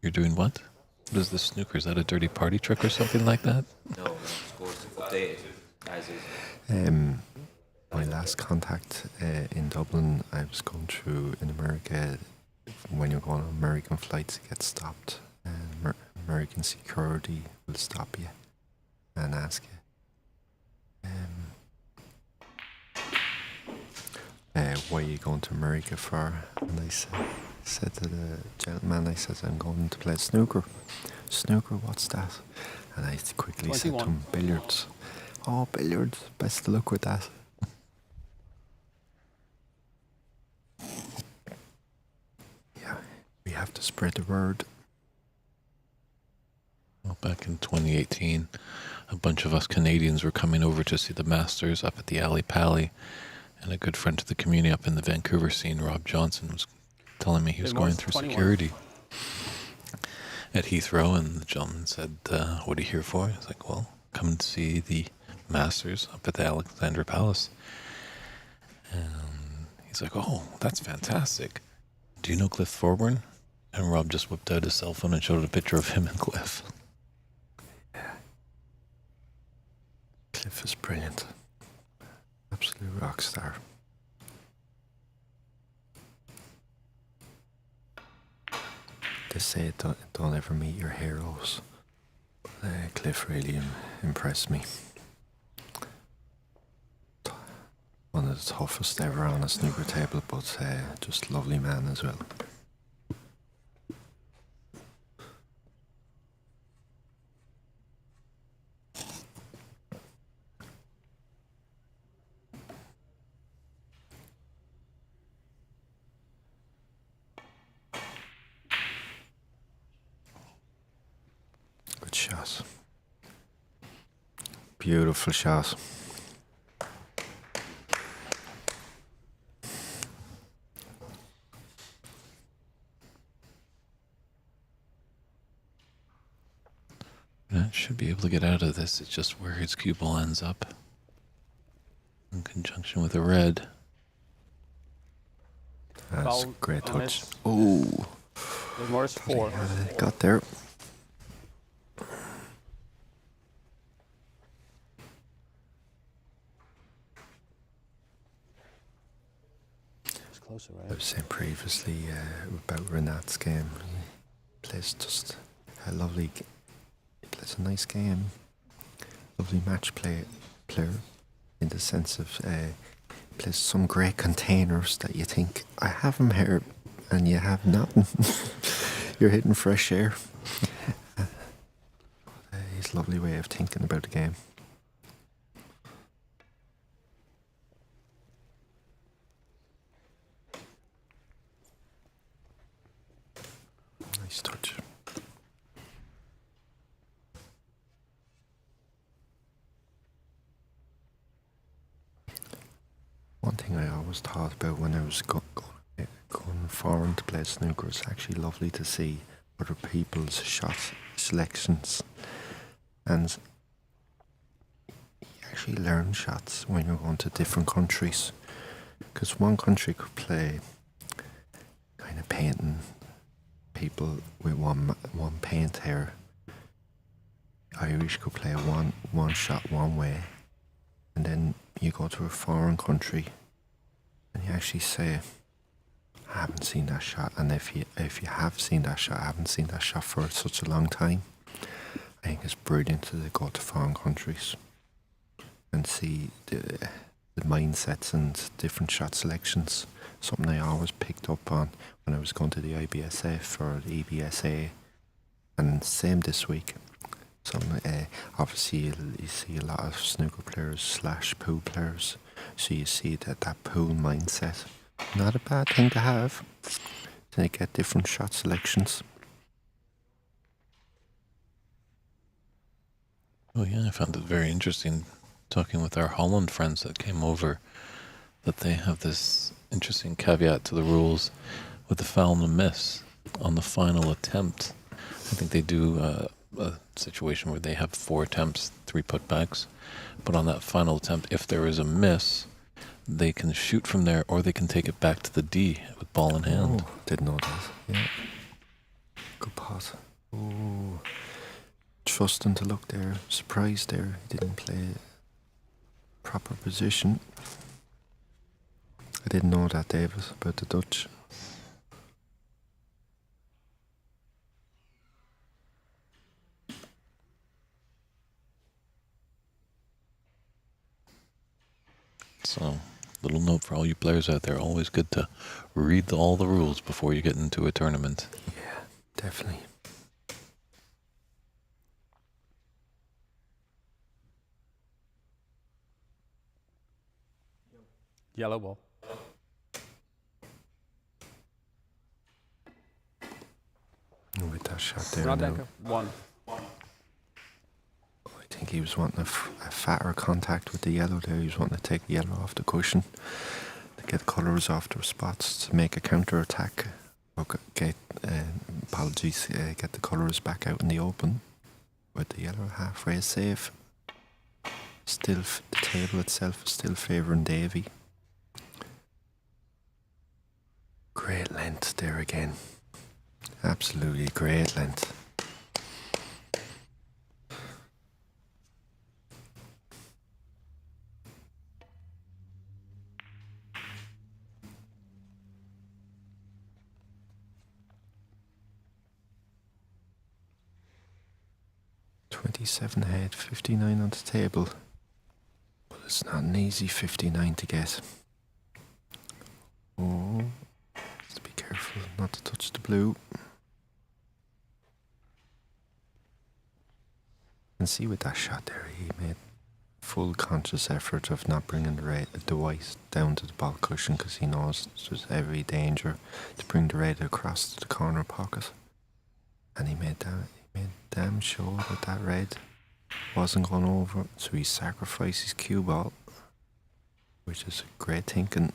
"You're doing what? What is this snooker? Is that a dirty party trick or something like that?" No, scores updated as is. My last contact in Dublin, I was going through in America. When you're going on American flights, you get stopped, and American security will stop you and ask you, "Why are you going to America for?" And I said to the gentleman, I said, "I'm going to play snooker." "Snooker, what's that?" And I quickly said to 21. him, "Billiards." "Oh, billiards. Best of luck with that." Yeah, we have to spread the word. Well, back in 2018, a bunch of us Canadians were coming over to see the Masters up at the Alley Pally, and a good friend to the community up in the Vancouver scene, Rob Johnson, was telling me he was It going was through 21. security at Heathrow, and the gentleman said, "What are you here for?" He's like, "Well, come and see the Masters up at the Alexandra Palace." And he's like, "Oh, that's fantastic. Do you know Cliff Thorburn?" And Rob just whipped out his cell phone and showed a picture of him and Cliff. Cliff is brilliant. Absolute rock star. They say don't ever meet your heroes. Cliff really impressed me. One of the toughest ever on a snooker table, but just lovely man as well. Good shot. Beautiful shot. That should be able to get out of this. It's just where his cue ball ends up in conjunction with a red. That's a Foul great on touch. this. Oh, There's Morris 4. got there. It's closer, I right? was saying previously about Renat's game. He plays just a lovely. He plays a nice game. Lovely match player in the sense of plays some great containers that you think I have him here, and you have nothing. You're hitting fresh air. His lovely way of thinking about the game. Nice touch. One thing I always thought about when I was going foreign to play snooker, it's actually lovely to see other people's shot selections, and you actually learn shots when you're going to different countries, because one country could play kind of painting people with one paint here. Irish could play one shot one way, and then you go to a foreign country and you actually say, "I haven't seen that shot," and if you have seen that shot, I haven't seen that shot for such a long time. I think it's brilliant to go to foreign countries and see the mindsets and different shot selections. Something I always picked up on when I was going to the IBSF or the EBSA, and same this week. Some obviously you see a lot of snooker players / pool players, so you see that pool mindset. Not a bad thing to have. They get different shot selections. Oh yeah, I found it very interesting talking with our Holland friends that came over, that they have this interesting caveat to the rules with the foul and the miss on the final attempt. I think they do a situation where they have 4 attempts, 3 putbacks, but on that final attempt, if there is a miss, they can shoot from there, or they can take it back to the D with ball in hand. Oh, didn't know that. Yeah. Good pot. Oh. Trusting to look there. Surprised there. He didn't play proper position. I didn't know that, David, about the Dutch. So, little note for all you players out there, always good to read all the rules before you get into a tournament. Yeah, definitely. Yellow ball. With that shot there. Renat now. Denkha, 1. I think he was wanting a fatter contact with the yellow there. He was wanting to take the yellow off the cushion to get colours off their spots to make a counter attack. Or get get the colours back out in the open. With the yellow halfway safe. Still, the table itself is still favouring Davy. Great length there again. Absolutely great length. $27 ahead, 59 on the table. But it's not an easy 59 to get. Oh, just be careful not to touch the blue. And see with that shot there, he made full conscious effort of not bringing the white down to the ball cushion because he knows there's every danger to bring the red across to the corner pocket. And he made damn sure that red wasn't going over, so he sacrificed his cue ball, which is great thinking.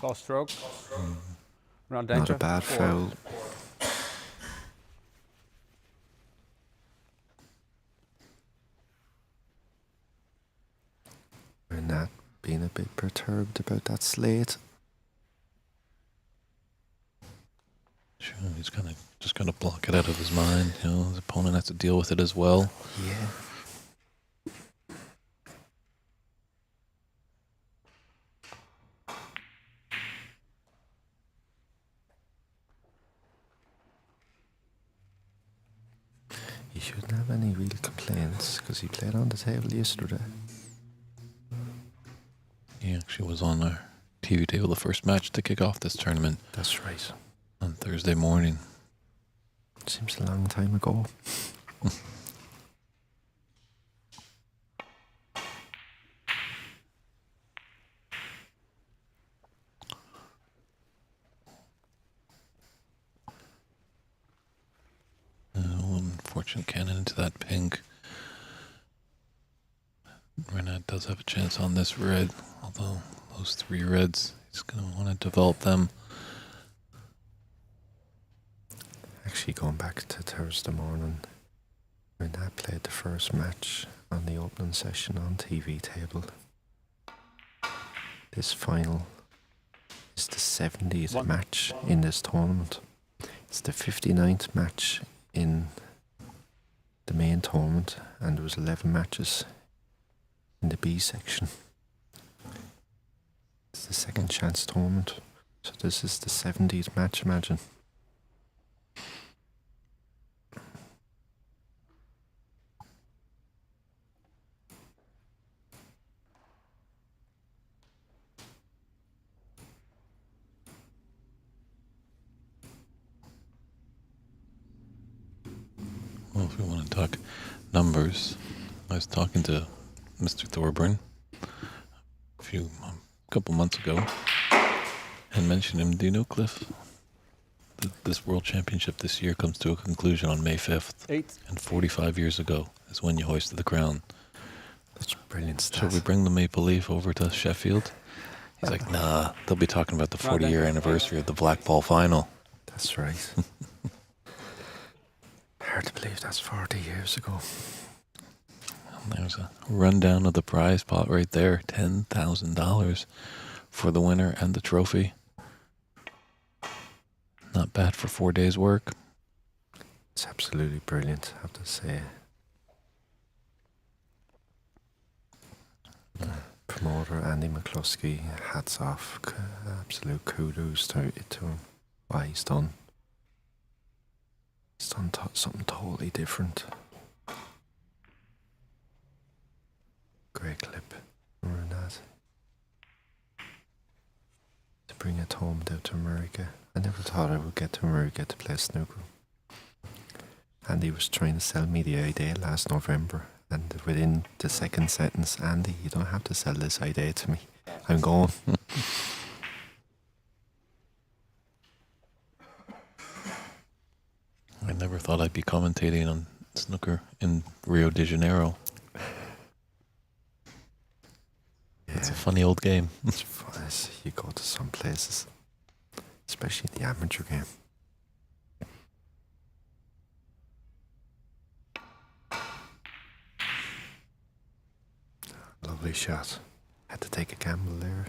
Lost stroke. Renat Denkha, Not a bad 4. foul. Renat being a bit perturbed about that slate. Sure, he's just gonna block it out of his mind. You know, his opponent has to deal with it as well. Yeah. He shouldn't have any real complaints because he played on the table yesterday. He actually was on our TV table the first match to kick off this tournament That's right. on Thursday morning. Seems a long time ago. Unfortunate cannon into that pink. Renat does have a chance on this red, although those 3 reds, he's going to want to develop them. Actually, going back to Thursday morning, Renat played the first match on the opening session on TV table. This final is the 70th match in this tournament. It's the 59th match in the main tournament, and there was 11 matches in the B section. It's the second chance tournament, so this is the 70th match, imagine. Well, if we want to talk numbers, I was talking to Mr. Thorburn a couple months ago and mentioned him. Do you know, Cliff, that this World Championship this year comes to a conclusion on May 5th? 8. And 45 years ago is when you hoisted the crown. That's brilliant stuff. Shall we bring the Maple Leaf over to Sheffield He's like, nah, they'll be talking about the Renat 40-year Denkha. anniversary of the black ball final. That's right. Hard to believe that's 40 years ago. And there's a rundown of the prize pot right there. $10,000 for the winner and the trophy. Not bad for 4 days' work. It's absolutely brilliant, I have to say. Promoter Andy McCloskey, hats off. Absolute kudos to him. What he's done. He's done something totally different. Great clip from Renat. To bring it home down to America. I never thought I would get to America to play snooker. Andy was trying to sell me the idea last November, and within the second sentence, Andy, you don't have to sell this idea to me. I'm going. I never thought I'd be commentating on snooker in Rio de Janeiro. It's a funny old game. It's fun as you go to some places, especially the amateur game. Lovely shot. Had to take a gamble there.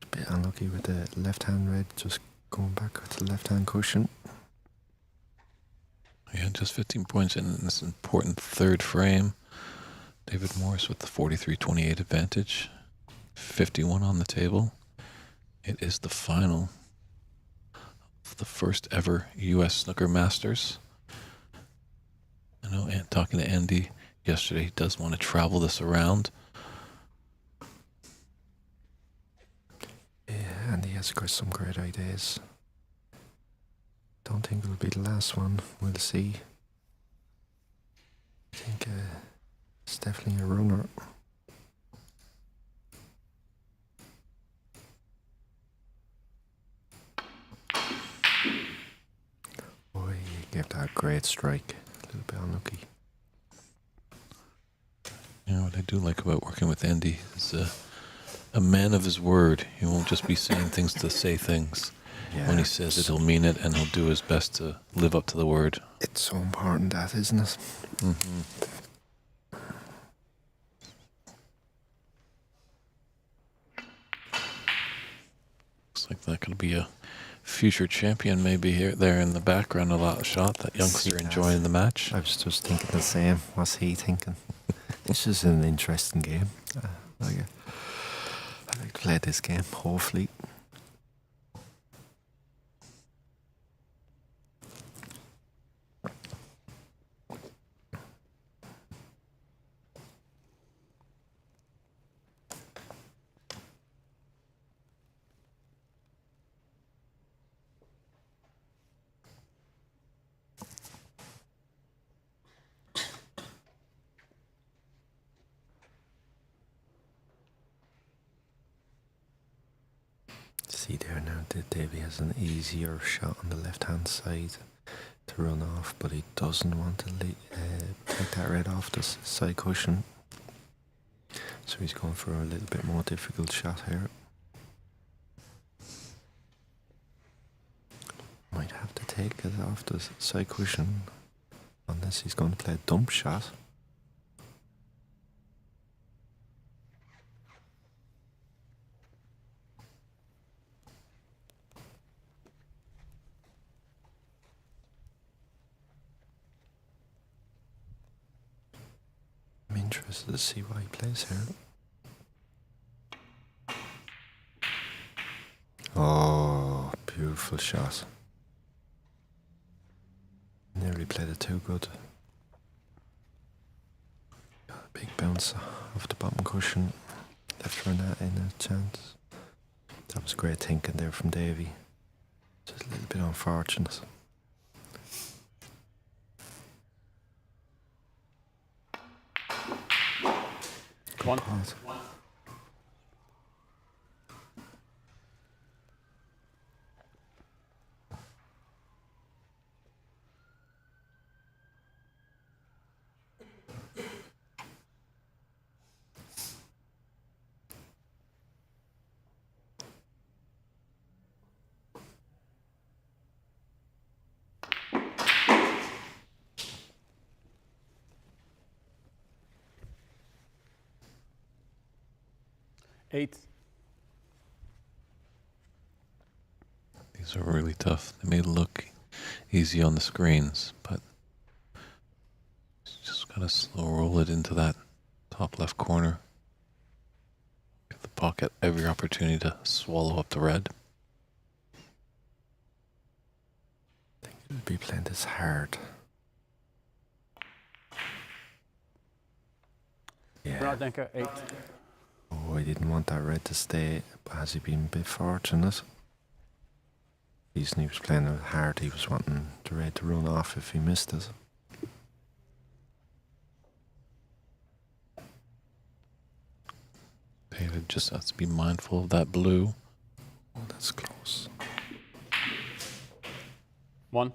A bit unlucky with the left hand red, just going back with the left hand cushion. Yeah, just 15 points in this important third frame. David Morris with the 43-28 advantage. 51 on the table. It is the final of the first ever U.S. Snooker Masters. I know, talking to Andy yesterday, he does want to travel this around. Yeah, and he has got some great ideas. Don't think it'll be the last one. We'll see. I think it's definitely a runner. Boy, he gave that a great strike. A little bit unlucky. You know what I do like about working with Andy is a man of his word. He won't just be saying things to say things. Yeah, When he says it, he'll mean it, and he'll do his best to live up to the word. it's so important, that, isn't it? Mm-hmm. Looks like that could be a future champion maybe here there in the background. A lot of shot, that youngster enjoying the match. I was just thinking the same. What's he thinking? This is an interesting game. I like to play this game, hopefully. See there now that Davey has an easier shot on the left hand side to run off, but he doesn't want to take that red off the side cushion. So he's going for a little bit more difficult shot here. Might have to take it off the side cushion unless he's going to play a dump shot. I'm interested to see what he plays here. Oh, beautiful shot. Nearly played it too good. Got a big bounce off the bottom cushion. Left Renat in a chance. That was great thinking there from Davey. Just a little bit unfortunate. One. Pot. 8. These are really tough. They may look easy on the screens, but just gotta slow roll it into that top left corner. Give the pocket every opportunity to swallow up the red. I think it'll be playing this hard. Yeah. Renat Denkha, 8. Oh, I didn't want that red to stay, but has he been a bit fortunate? The reason he was playing it hard, he was wanting the red to run off if he missed it. David just has to be mindful of that blue. Oh, that's close. 1.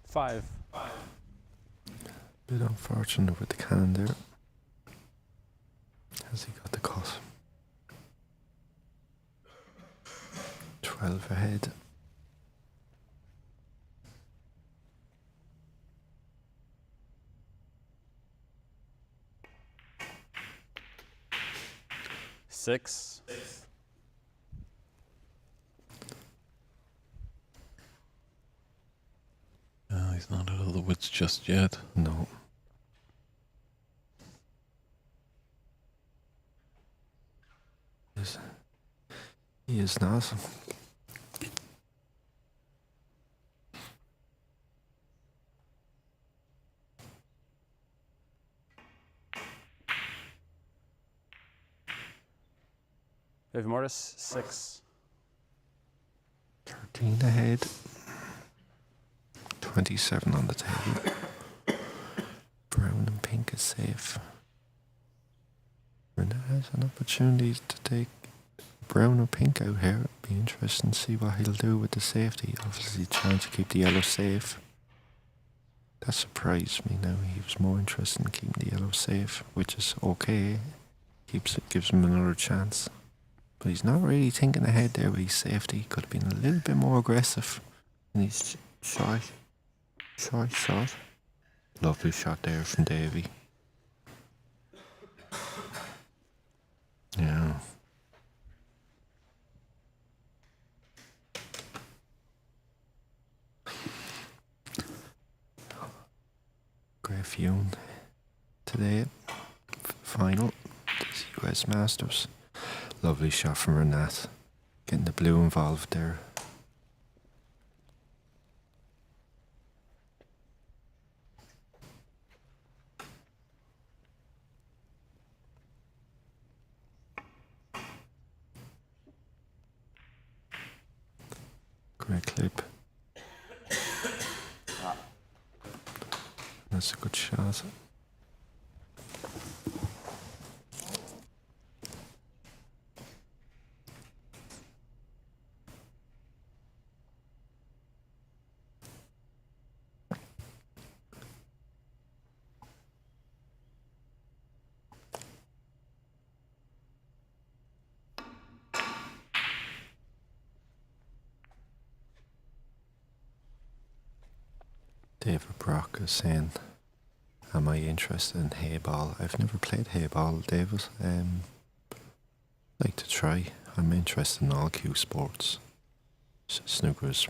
Five. Bit unfortunate with the cannon there. Has he got the cut? 12 ahead. Six. No, he's not out of the woods just yet. No. He is not. David Morris, 6. 13 ahead. 27 on the table. Brown and pink is safe. Renat has an opportunity to take brown or pink out here. It'll be interesting to see what he'll do with the safety. Obviously trying to keep the yellow safe. That surprised me now. He was more interested in keeping the yellow safe, which is okay. Gives him another chance. But he's not really thinking ahead there with his safety. Could have been a little bit more aggressive in his shot. Lovely shot there from Davey. Yeah. Great viewing today. Final. This US Masters. Lovely shot from Renat. Getting the blue involved there. Great clip. That's a good shot. David Brock is saying, am I interested in hayball? I've never played hayball, David. Like to try. I'm interested in all cue sports. Snooker is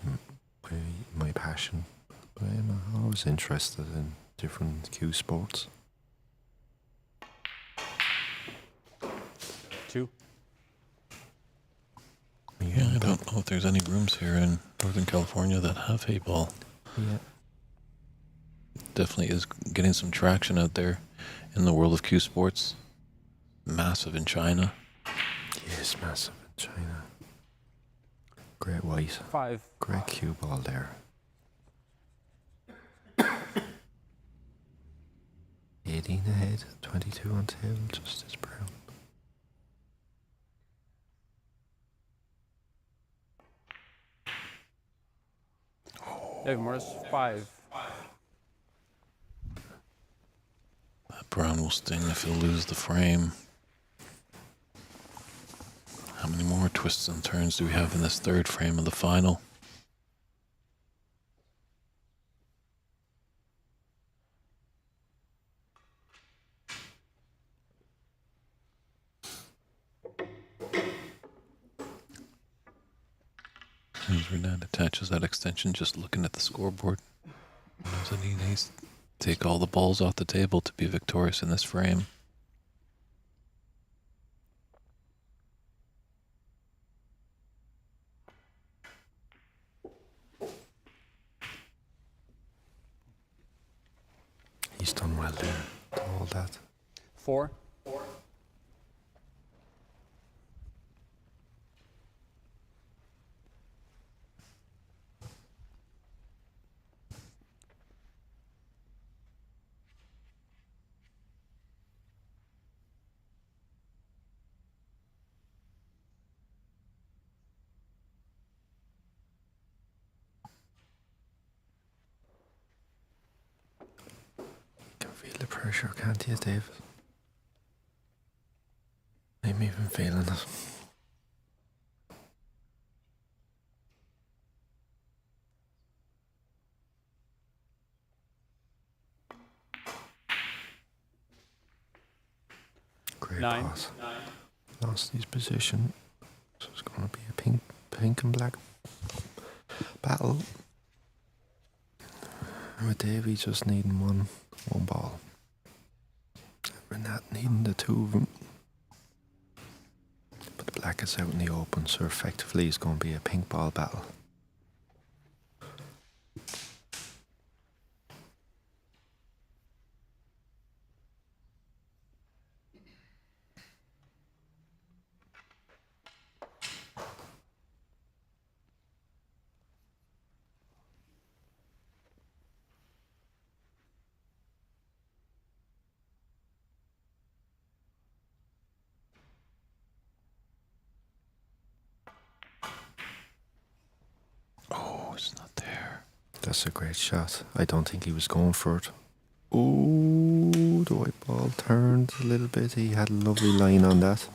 my passion, but I'm always interested in different cue sports. 2. Yeah, I don't know if there's any rooms here in Northern California that have hayball. Yeah. Definitely is getting some traction out there in the world of cue sports. Massive in China. Yes, massive in China. Great white. 5. Great cue ball there. 18 ahead, 22 on table, just as brown. David Morris, 5. That brown will sting if he'll lose the frame. How many more twists and turns do we have in this third frame of the final? As Renat attaches that extension, just looking at the scoreboard. Knows that he needs to take all the balls off the table to be victorious in this frame. He's done well there. All that. 4. Can feel the pressure, can't you, Dave? I'm even feeling it. Great 9. pass. Lost his position. So it's going to be a pink and black battle. With Davey just needing one ball. Renat needing the 2 of them. But the black is out in the open, so effectively it's going to be a pink ball battle. Oh, it's not there. That's a great shot. I don't think he was going for it. Oh, the white ball turned a little bit. He had a lovely line on that.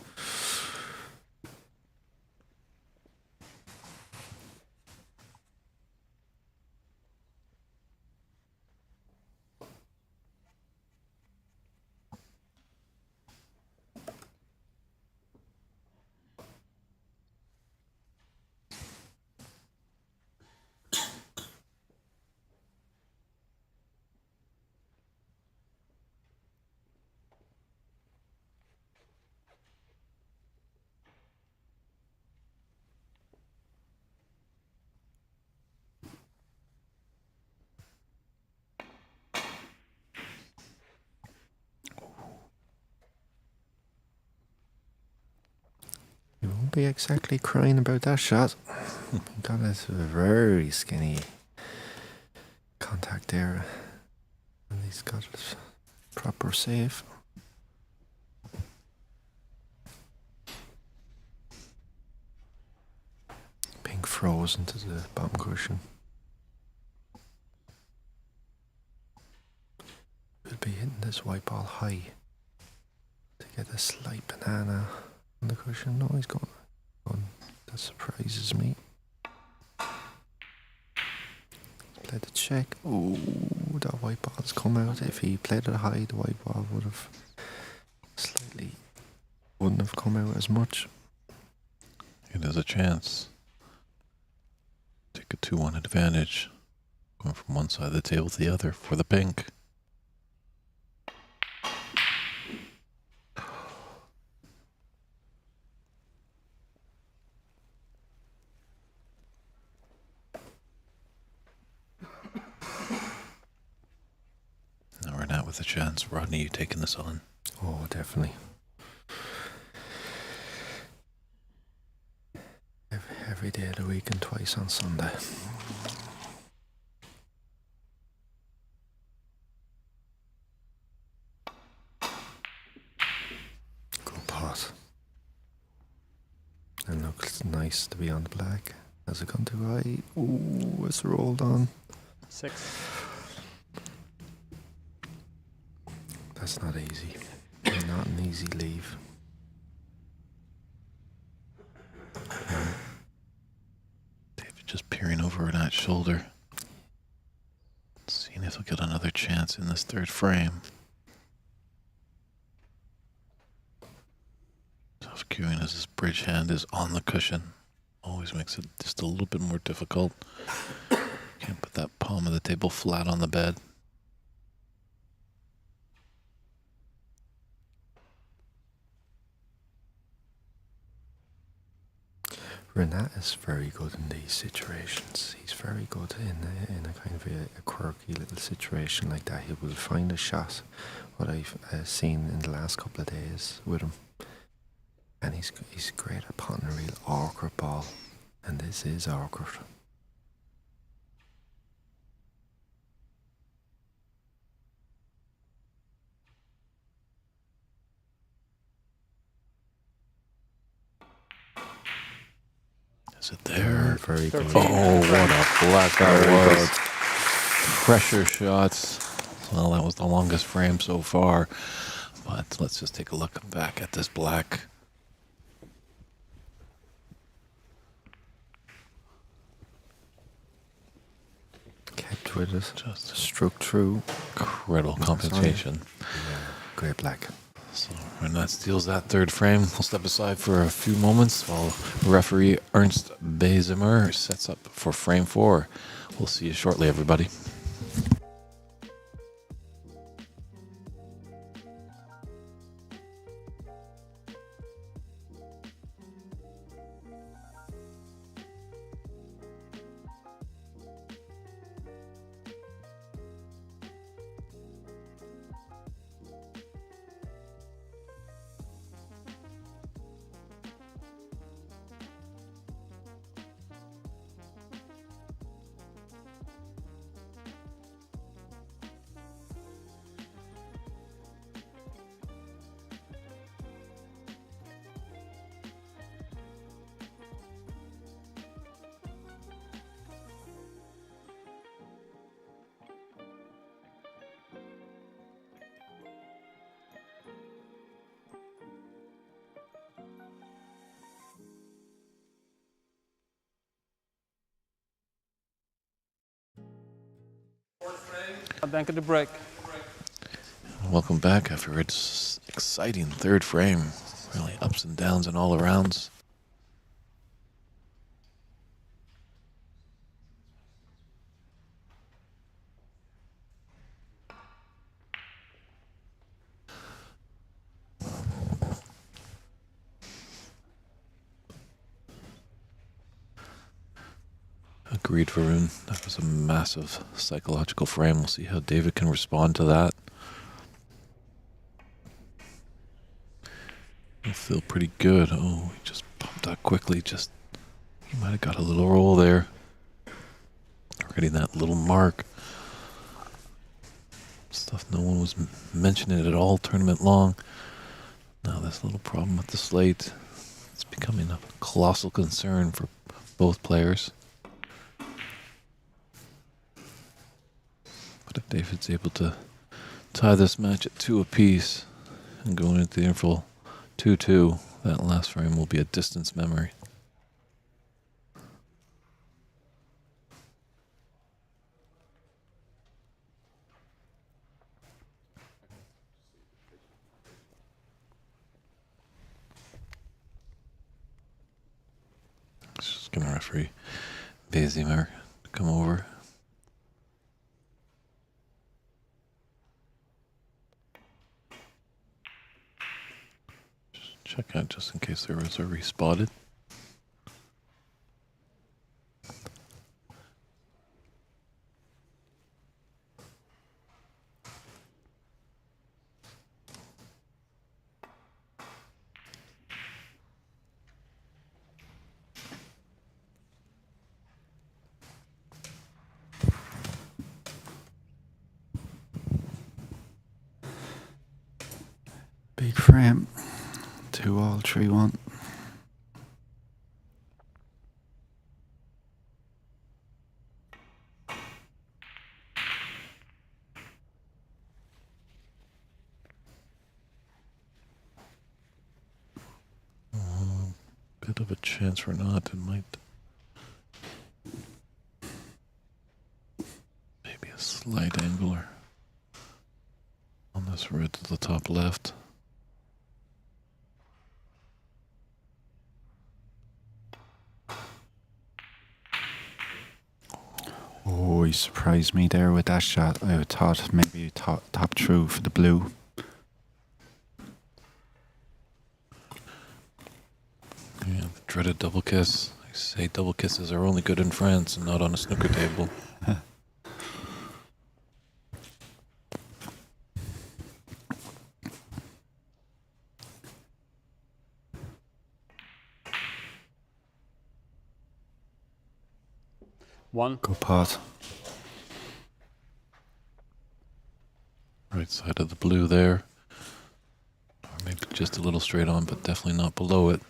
You won't be exactly crying about that shot. Got a very skinny contact there. And he's got it proper save. Pink froze into the bottom cushion. We'll be hitting this white ball high to get a slight banana on the cushion. No, he's gone. That surprises me. Played the check. Oh, that white ball's come out. If he played it high, the white ball would have wouldn't have come out as much. It has a chance. Take a 2-1 advantage. Going from one side of the table to the other for the pink. Now we're not with a chance. Rodney, you taking this on? Oh, definitely. Every day of the week and twice on Sunday. Good pot. And looks nice to be on the black. Has it gone too high? Ooh, it's rolled on. 6. That's not easy. Not an easy leave. David just peering over Renat's shoulder. Seeing if he'll get another chance in this third frame. Tough cueing as his bridge hand is on the cushion. Always makes it just a little bit more difficult. Can't put that palm of the table flat on the bed. Renat is very good in these situations. He's very good in a kind of a quirky little situation like that. He will find a shot, what I've seen in the last couple of days with him. And he's great at potting a real awkward ball. And this is awkward. Is it there? Very good. Oh, what a black that was. Pressure shots. Well, that was the longest frame so far. But let's just take a look back at this black. Kept with it. Just Struck through. incredible compensation. Yeah, great black. So Renat steals that third frame. We'll step aside for a few moments while referee Ernst Bezimmer sets up for frame 4. We'll see you shortly, everybody. Denkha to break. Welcome back after its exciting third frame. Really ups and downs and all arounds. Agreed, Varun. That was a massive psychological frame. We'll see how David can respond to that. He'll feel pretty good. Oh, he just pumped that quickly. He might have got a little roll there. Already that little mark. Stuff no one was mentioning at all tournament long. Now this little problem with the slate. It's becoming a colossal concern for both players. But if David's able to tie this match at 2 apiece and going into the interval 2-2, that last frame will be a distance memory. Just gonna referee Bezimmer to come over. Check out just in case there was a respotted. Big frame. 2-all, 3-1. bit of a chance for not. It might. Maybe a slight angler on this red to the top left. Oh, he surprised me there with that shot. I thought maybe he top through for the blue. Yeah, the dreaded double kiss. I say double kisses are only good in France and not on a snooker table. One. Good pot. Right side of the blue there. Or maybe just a little straight on, but definitely not below it.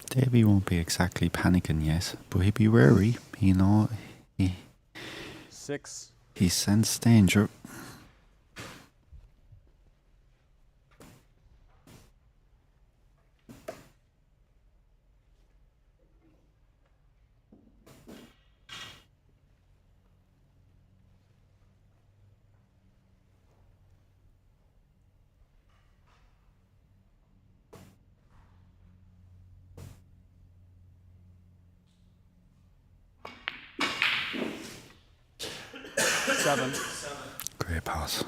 Davey won't be exactly panicking yet, but he'd be wary. You know, he 6. sensed danger. Seven. Great pass.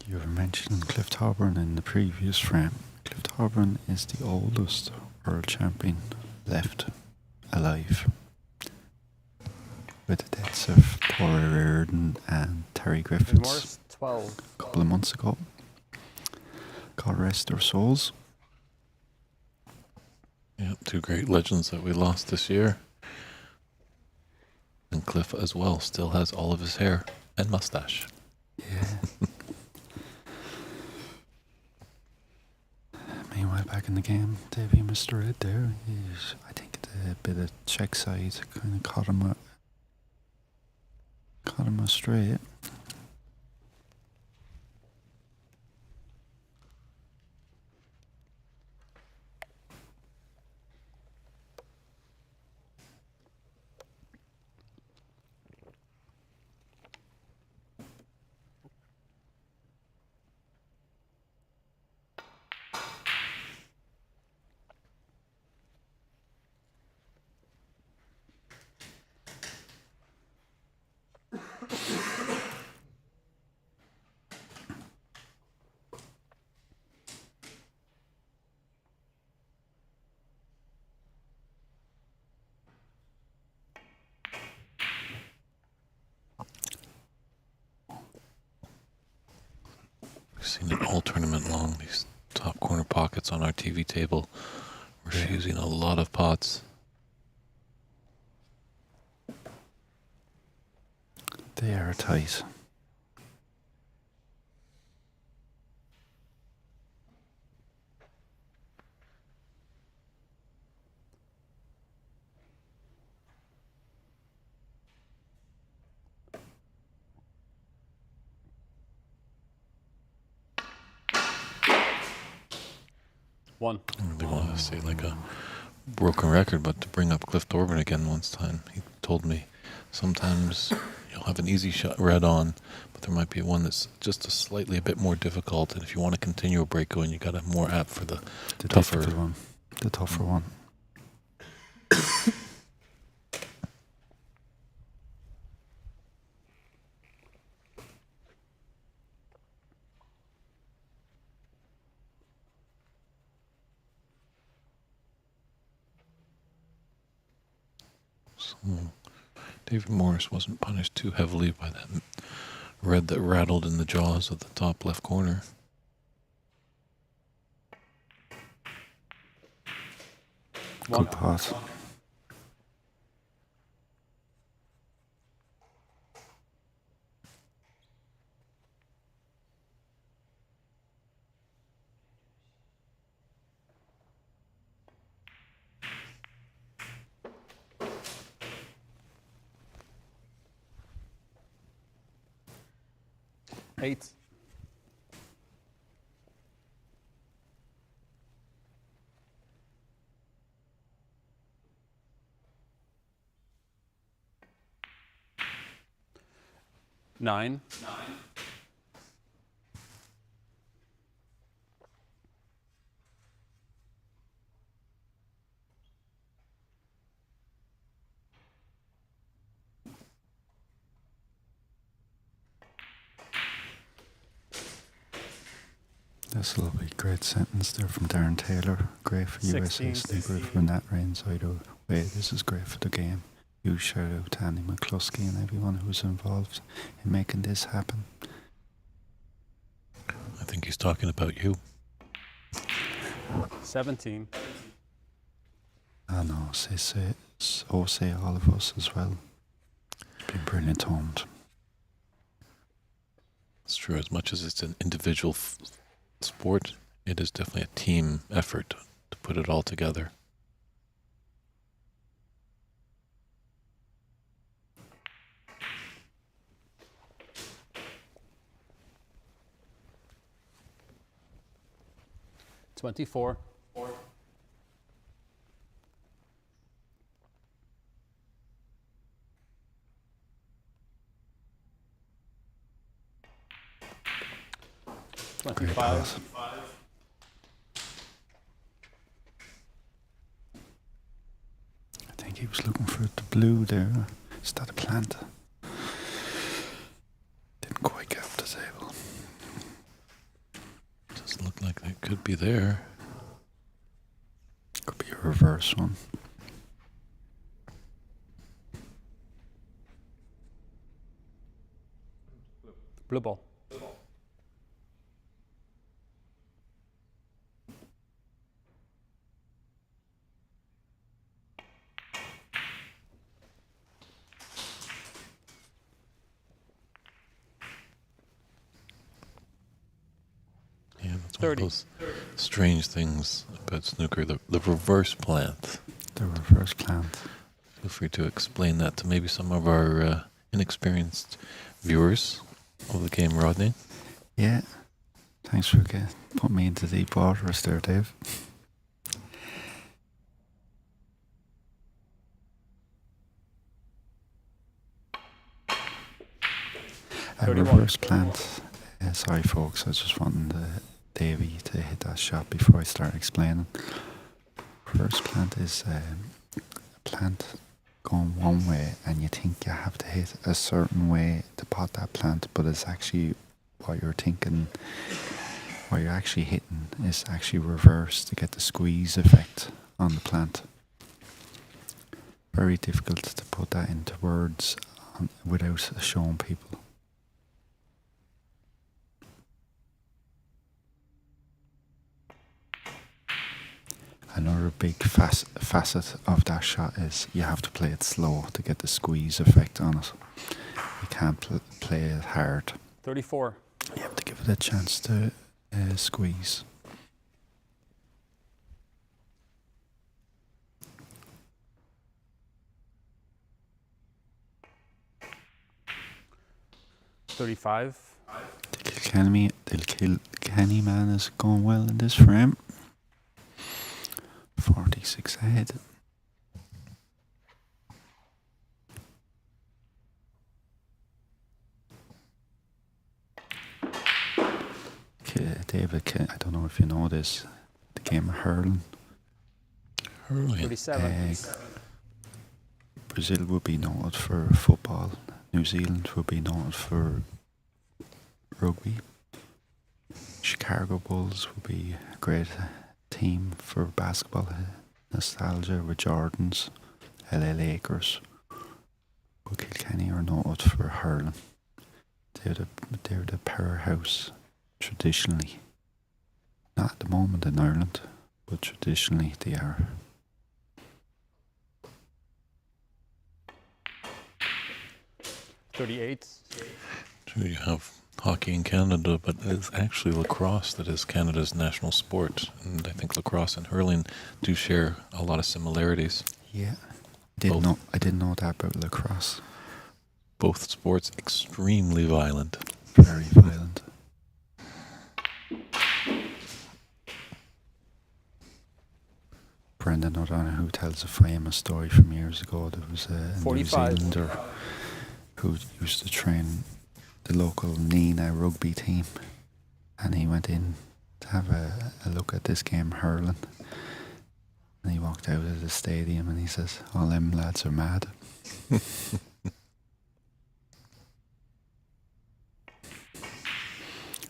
You were mentioning Cliff Tauburn in the previous frame. Cliff Tauburn is the oldest world champion left alive, with the deaths of Paul Reardon and Terry Griffiths Morris, 12. a couple of months ago. God rest their souls. Yeah, two great legends that we lost this year. And Cliff as well still has all of his hair and mustache. Yeah. Meanwhile, back in the game, Davey Mr. Ed there, I think the bit of check side kind of caught him astray. We've seen it all tournament long, these top corner pockets on our TV table. We're using a lot of pots. They are tight. One. I really want to say like a broken record, but to bring up Cliff Thorburn again once time, he told me sometimes you'll have an easy shot red on, but there might be one that's just a bit more difficult, and if you want to continue a break going, you got a more app for the tougher difficult one. The tougher one. David Morris wasn't punished too heavily by that red that rattled in the jaws of the top left corner. Good pass. Eight. Nine. This will be a great sentence there from Darren Taylor. Great for USA 16. Snooker from that range either way. This is great for the game. Huge shout out to Andy McCloskey and everyone who's involved in making this happen. I think he's talking about you. 17. I know, so say all of us as well. Been brilliant toned. It's true. As much as it's an individual sport, it is definitely a team effort to put it all together. Twenty-four. Great 25. pass. I think he was looking for the blue there. Is that a plant? Didn't quite get off the table. Doesn't look like it could be there. Could be a reverse one. Blue ball. Yeah, that's 30. one of those strange things about snooker. The reverse plant. The reverse plant. Feel free to explain that to maybe some of our inexperienced viewers of the game, Rodney. Yeah. Thanks for putting me into deep waters there, Dave. A 31. reverse plant. Sorry, folks. I was just wanting Davey to hit that shot before I start explaining. Reverse plant is a plant going one way, and you think you have to hit a certain way to pot that plant, but it's actually what you're thinking. What you're actually hitting is actually reversed to get the squeeze effect on the plant. Very difficult to put that into words without showing people. Another big facet of that shot is you have to play it slow to get the squeeze effect on it. You can't play it hard. 34. You have to give it a chance to squeeze. $35. The Kilkenny man is going well in this frame. 46 ahead. David, I don't know if you know this, the game of hurling. Hurling. 37. Brazil would be noted for football. New Zealand would be noted for rugby. Chicago Bulls would be a great team for basketball. Nostalgia with Jordans. LA Lakers. But Kilkenny are noted for hurling. They're the powerhouse traditionally. Not at the moment in Ireland, but traditionally they are. $38. So you have hockey in Canada, but it's actually lacrosse that is Canada's national sport. And I think lacrosse and hurling do share a lot of similarities. Yeah. Both. I didn't know that about lacrosse. Both sports extremely violent. Very violent. Brendan O'Donoghue tells a famous story from years ago. There was a New 45. Zealander who used to train the local Nina rugby team, and he went in to have a look at this game hurling, and he walked out of the stadium and he says, all them lads are mad.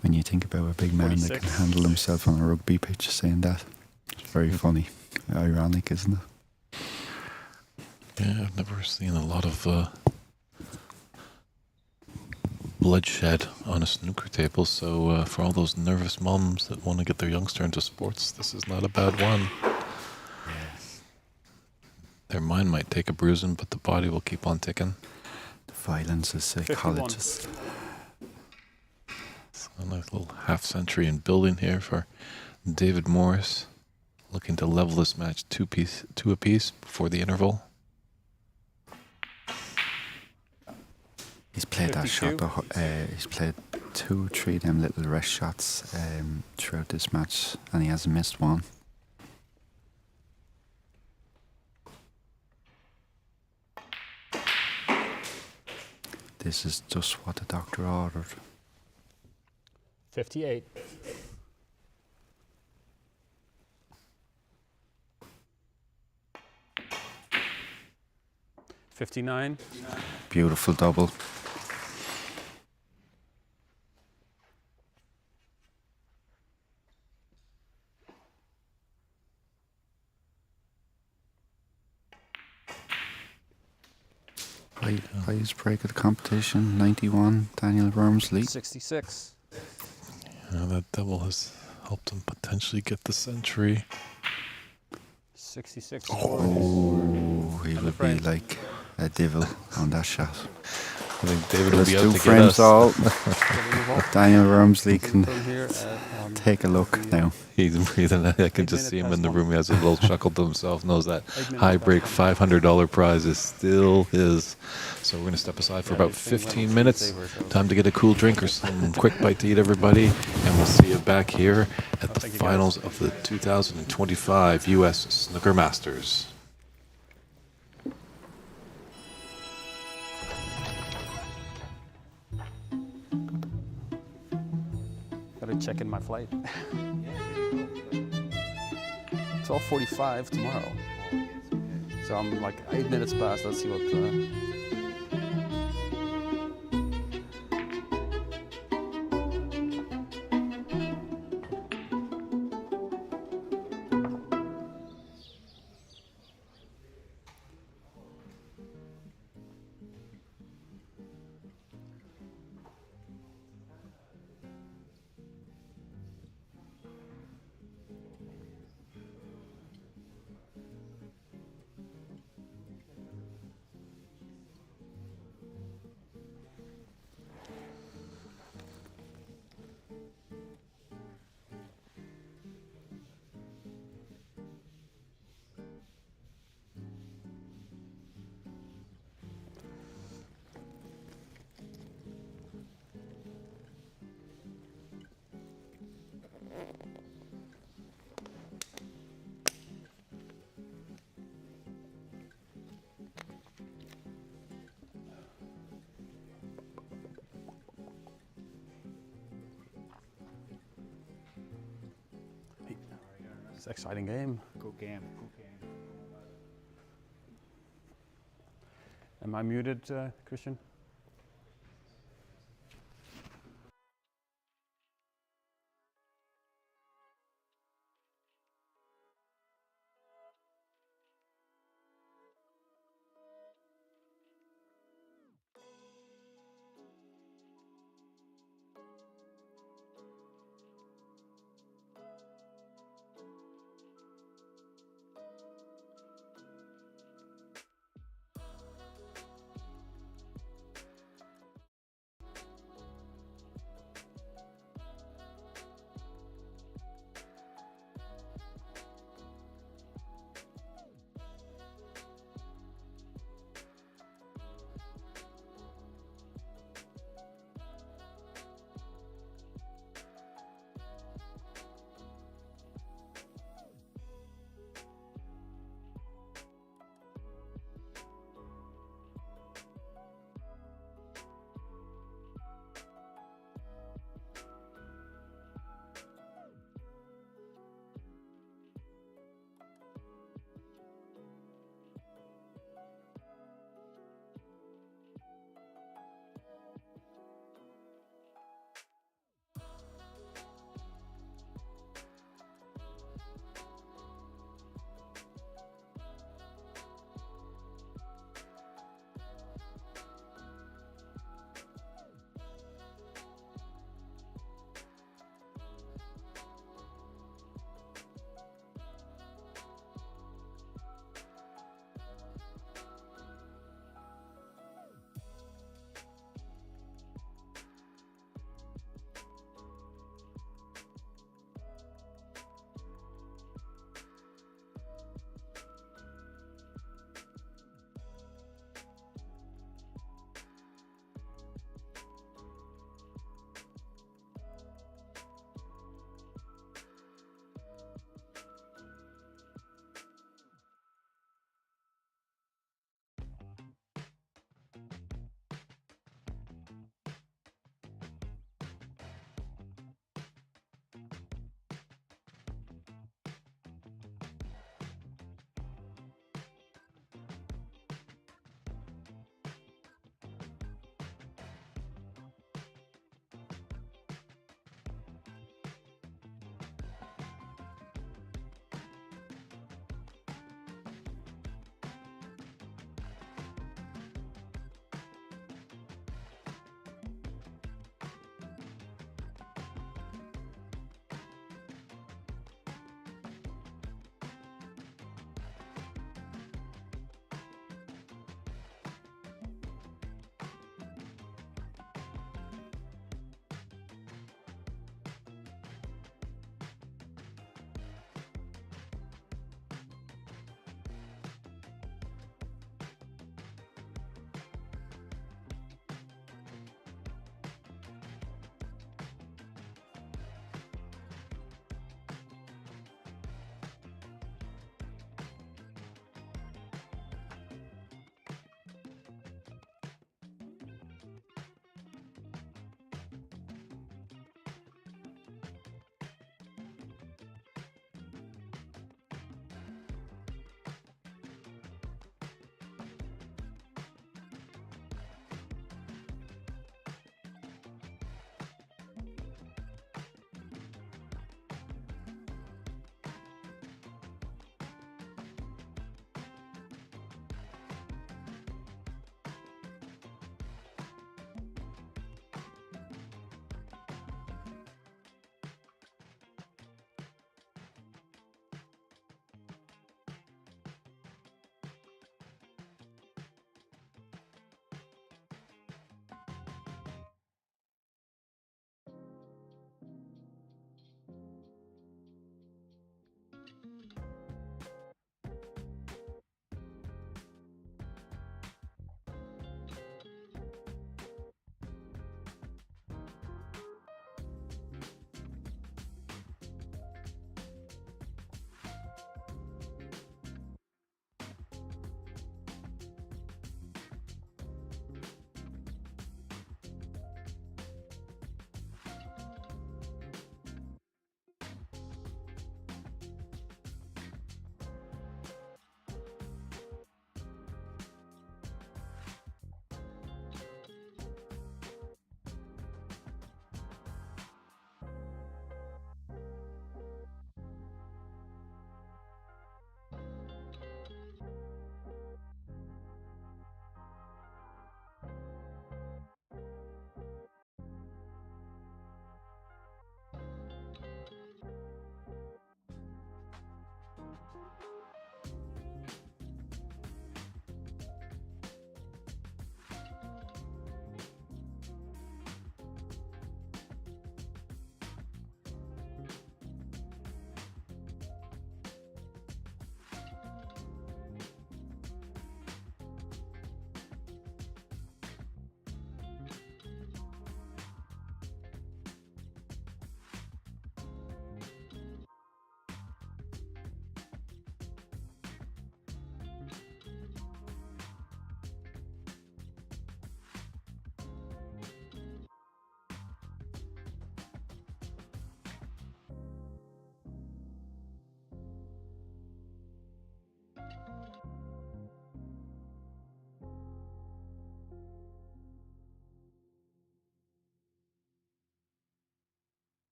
When you think about a big man that can 46. handle himself on a rugby pitch saying that, it's very funny. Ironic, isn't it? Yeah, I've never seen a lot of bloodshed on a snooker table, so for all those nervous mums that want to get their youngster into sports, this is not a bad one. Their mind might take a bruising, but the body will keep on ticking. The violence is psychologist. So a nice little half century in building here for David Morris, looking to level this match two apiece before the interval. He's played that 52. shot. He's played 2-3 of them little rest shots throughout this match, and he hasn't missed one. This is just what the doctor ordered. 58. $59. Beautiful double. Highest break of the competition, 91, Daniel Wormsley. 66. That double has helped him potentially get the century. 66. Oh, he And the would be frame. like a devil on that shot. I think David will Let's be out do to get frames us. all. Shall we move on? Daniel Wormsley can From here, take a look now. He's breathing. I can 8 just see him minutes in the past room. He has a little chuckle to himself, knows that 8 minutes high past break one. $500 prize is still his. So we're going to step aside for about 15 minutes. Time to get a cool drink or some quick bite to eat, everybody. And we'll see you back here at the thank you, finals of the 2025 U.S. Snooker Masters. Gotta check in my flight. 12:45 tomorrow. So I'm like 8 minutes past. Let's see what. It's an exciting game. Good game. Good game. Am I muted, Christian?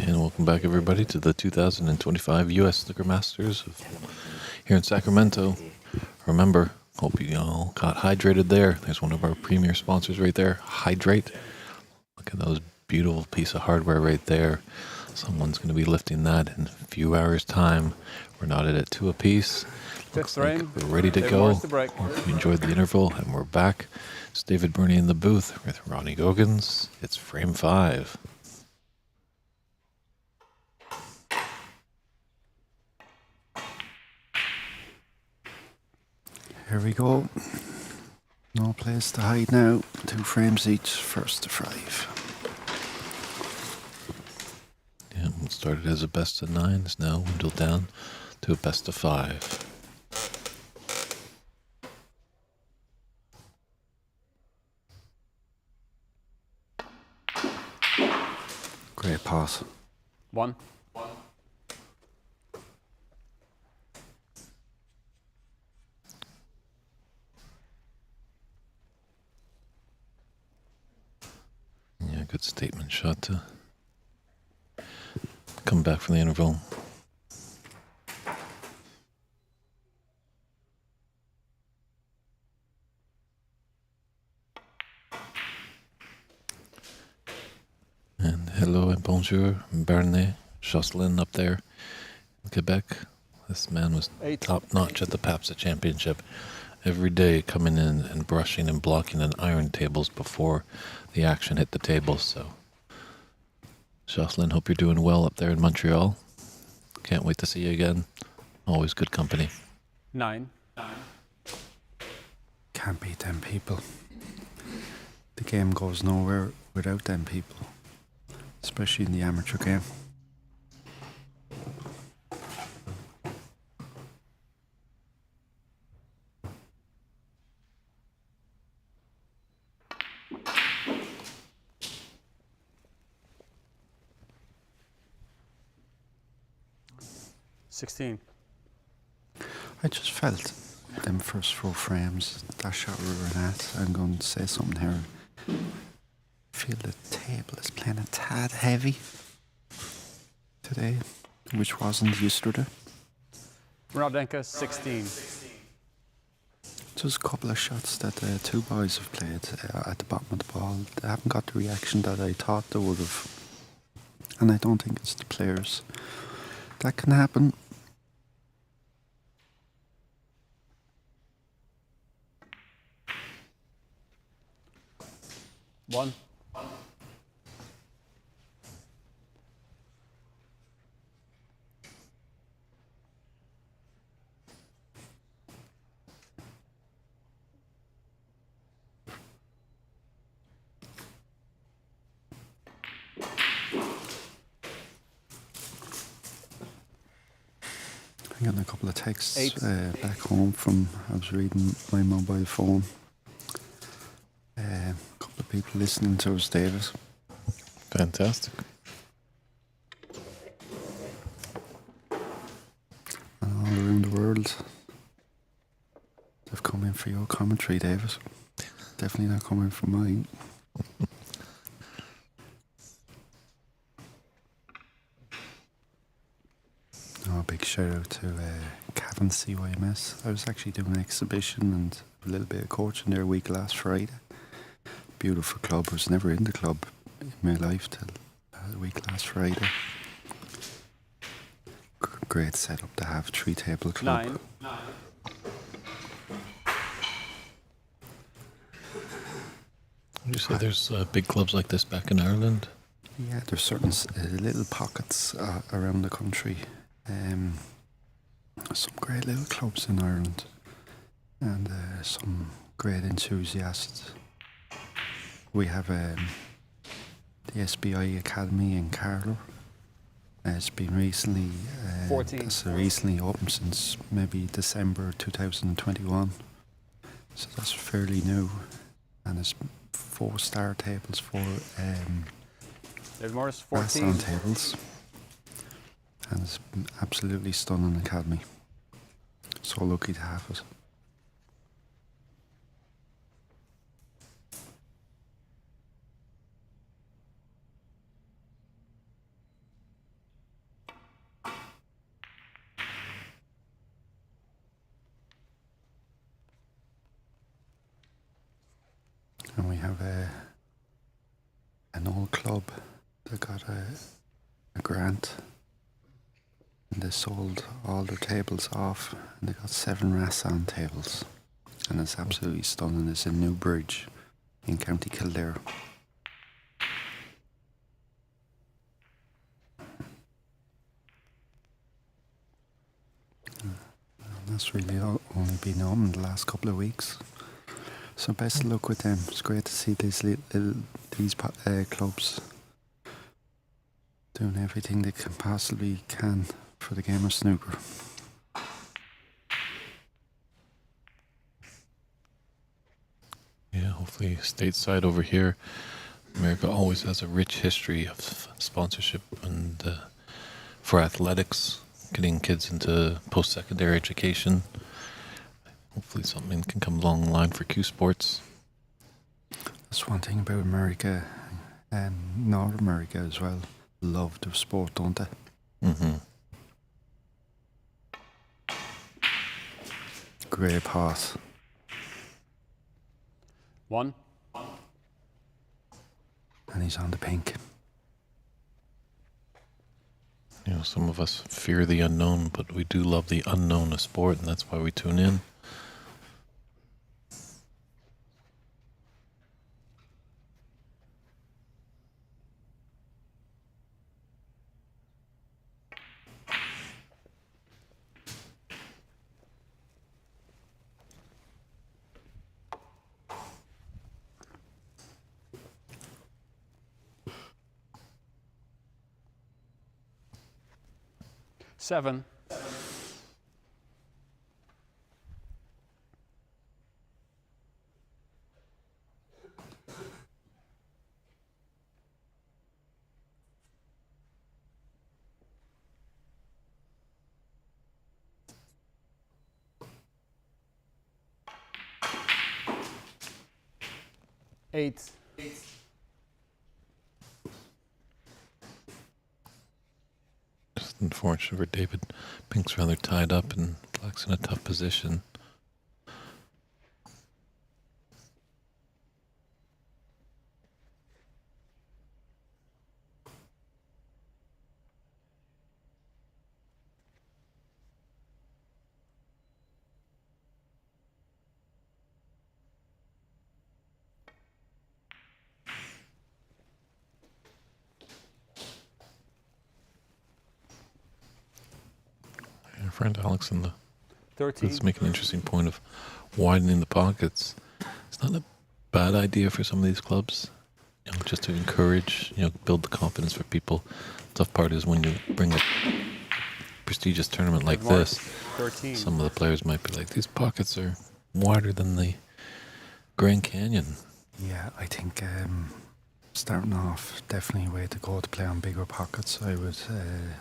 And welcome back, everybody, to the 2025 U.S. Snooker Masters here in Sacramento. Remember, hope you all got hydrated there. There's one of our premier sponsors right there, Hydrate. Look at those beautiful piece of hardware right there. Someone's going to be lifting that in a few hours' time. We're knotted at 2 apiece. Looks like we're ready to go. Hope you enjoyed the interval, and we're back. It's David Burney in the booth with Ronnie Goggins. It's frame 5. Here we go. No place to hide now. 2 frames each, first to 5. Yeah, it started as a best of 9. It's now dwindled down to a best of 5. Great pass. 1. Yeah, good statement shot to come back from the interval. And hello and bonjour, Burney, Jocelyn up there in Quebec. This man was top notch at the PABSA championship. Every day coming in and brushing and blocking and iron tables before the action hit the tables. So, Jocelyn, hope you're doing well up there in Montreal. Can't wait to see you again. Always good company. 9. Can't beat them people. The game goes nowhere without them people. Especially in the amateur game. $16. I just felt them first 4 frames, that shot with Renat. I'm going to say something here. Feel the table is playing a tad heavy today, which wasn't yesterday. Renat Denkha, 16. Just a couple of shots that the 2 boys have played at the bottom of the ball. They haven't got the reaction that I thought they would have. And I don't think it's the players. That can happen. One. I got a couple of texts back home from, I was reading my mobile phone. A couple of people listening to us, David. Fantastic. And all around the world. They've come in for your commentary, David. Definitely not coming for mine. Oh, big shout out to Cavan CYMS. I was actually doing an exhibition and a little bit of coaching there week last Friday. Beautiful club. I was never in the club in my life till the week last Friday. Great setup to have, 3 table club. 9. Would you say there's big clubs like this back in Ireland? Yeah, there's certain little pockets around the country. Some great little clubs in Ireland, and some great enthusiasts. We have the SBI Academy in Carlow. It's been recently 14. It's recently open since maybe December 2021. So that's fairly new, and it's 4-star tables for There's more. brass 14. on tables. And it's an absolutely stunning academy. So lucky to have it. have an old club that got a grant, and they sold all their tables off, and they got 7 Rassan tables, and it's absolutely stunning. It's in Newbridge in County Kildare. That's really only been on in the last couple of weeks. So best of luck with them. It's great to see these clubs doing everything they can possibly can for the game of snooker. Yeah, hopefully stateside over here, America always has a rich history of sponsorship and for athletics, getting kids into post-secondary education. Hopefully something can come along the line for Q Sports. That's one thing about America and North America as well. Love their sport, don't they? Mm-hmm. Great pass. 1. And he's on the pink. You know, some of us fear the unknown, but we do love the unknown of sport, and that's why we tune in. Seven. Eight. Just unfortunate for David. Pink's rather tied up and Black's in a tough position. Our friend Alex in the 13. let's make an interesting point of widening the pockets. It's not a bad idea for some of these clubs, you know, just to encourage, you know, build the confidence for people. Tough part is when you bring a prestigious tournament like Good mark. this, 13. some of the players might be like, these pockets are wider than the Grand Canyon. Yeah, I think starting off, definitely a way to go to play on bigger pockets. I would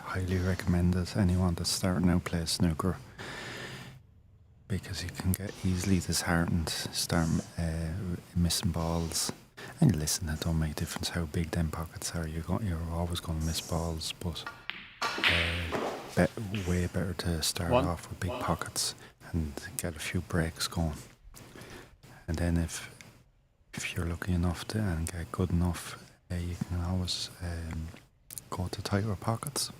highly recommend it. Anyone that's starting out play snooker, because you can get easily disheartened, start missing balls. And listen, it don't make a difference how big them pockets are. You're always going to miss balls, but way better to start off with big pockets and get a few breaks going. And then if you're lucky enough to and get good enough, you can always go to tighter pockets.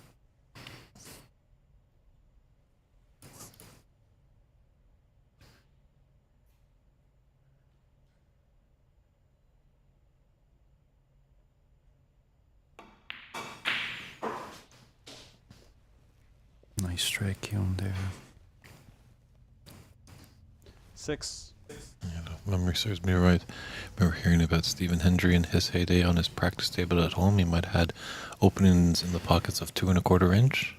Nice straight cue there. 6. Yeah, if memory serves me right. I remember hearing about Stephen Hendry in his heyday on his practice table at home. He might have had openings in the pockets of 2 1/4 inch.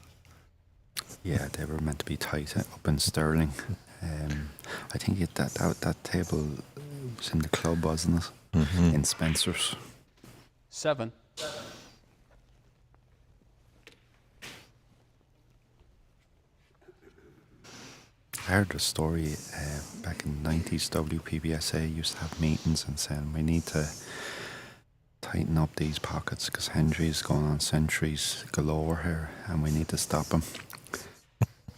Yeah, they were meant to be tight up in Sterling. I think that table was in the club, wasn't it? Mm-hmm. In Spencer's. 7. I heard a story back in the 90s. WPBSA used to have meetings and saying we need to tighten up these pockets because Hendry's going on centuries galore here and we need to stop him.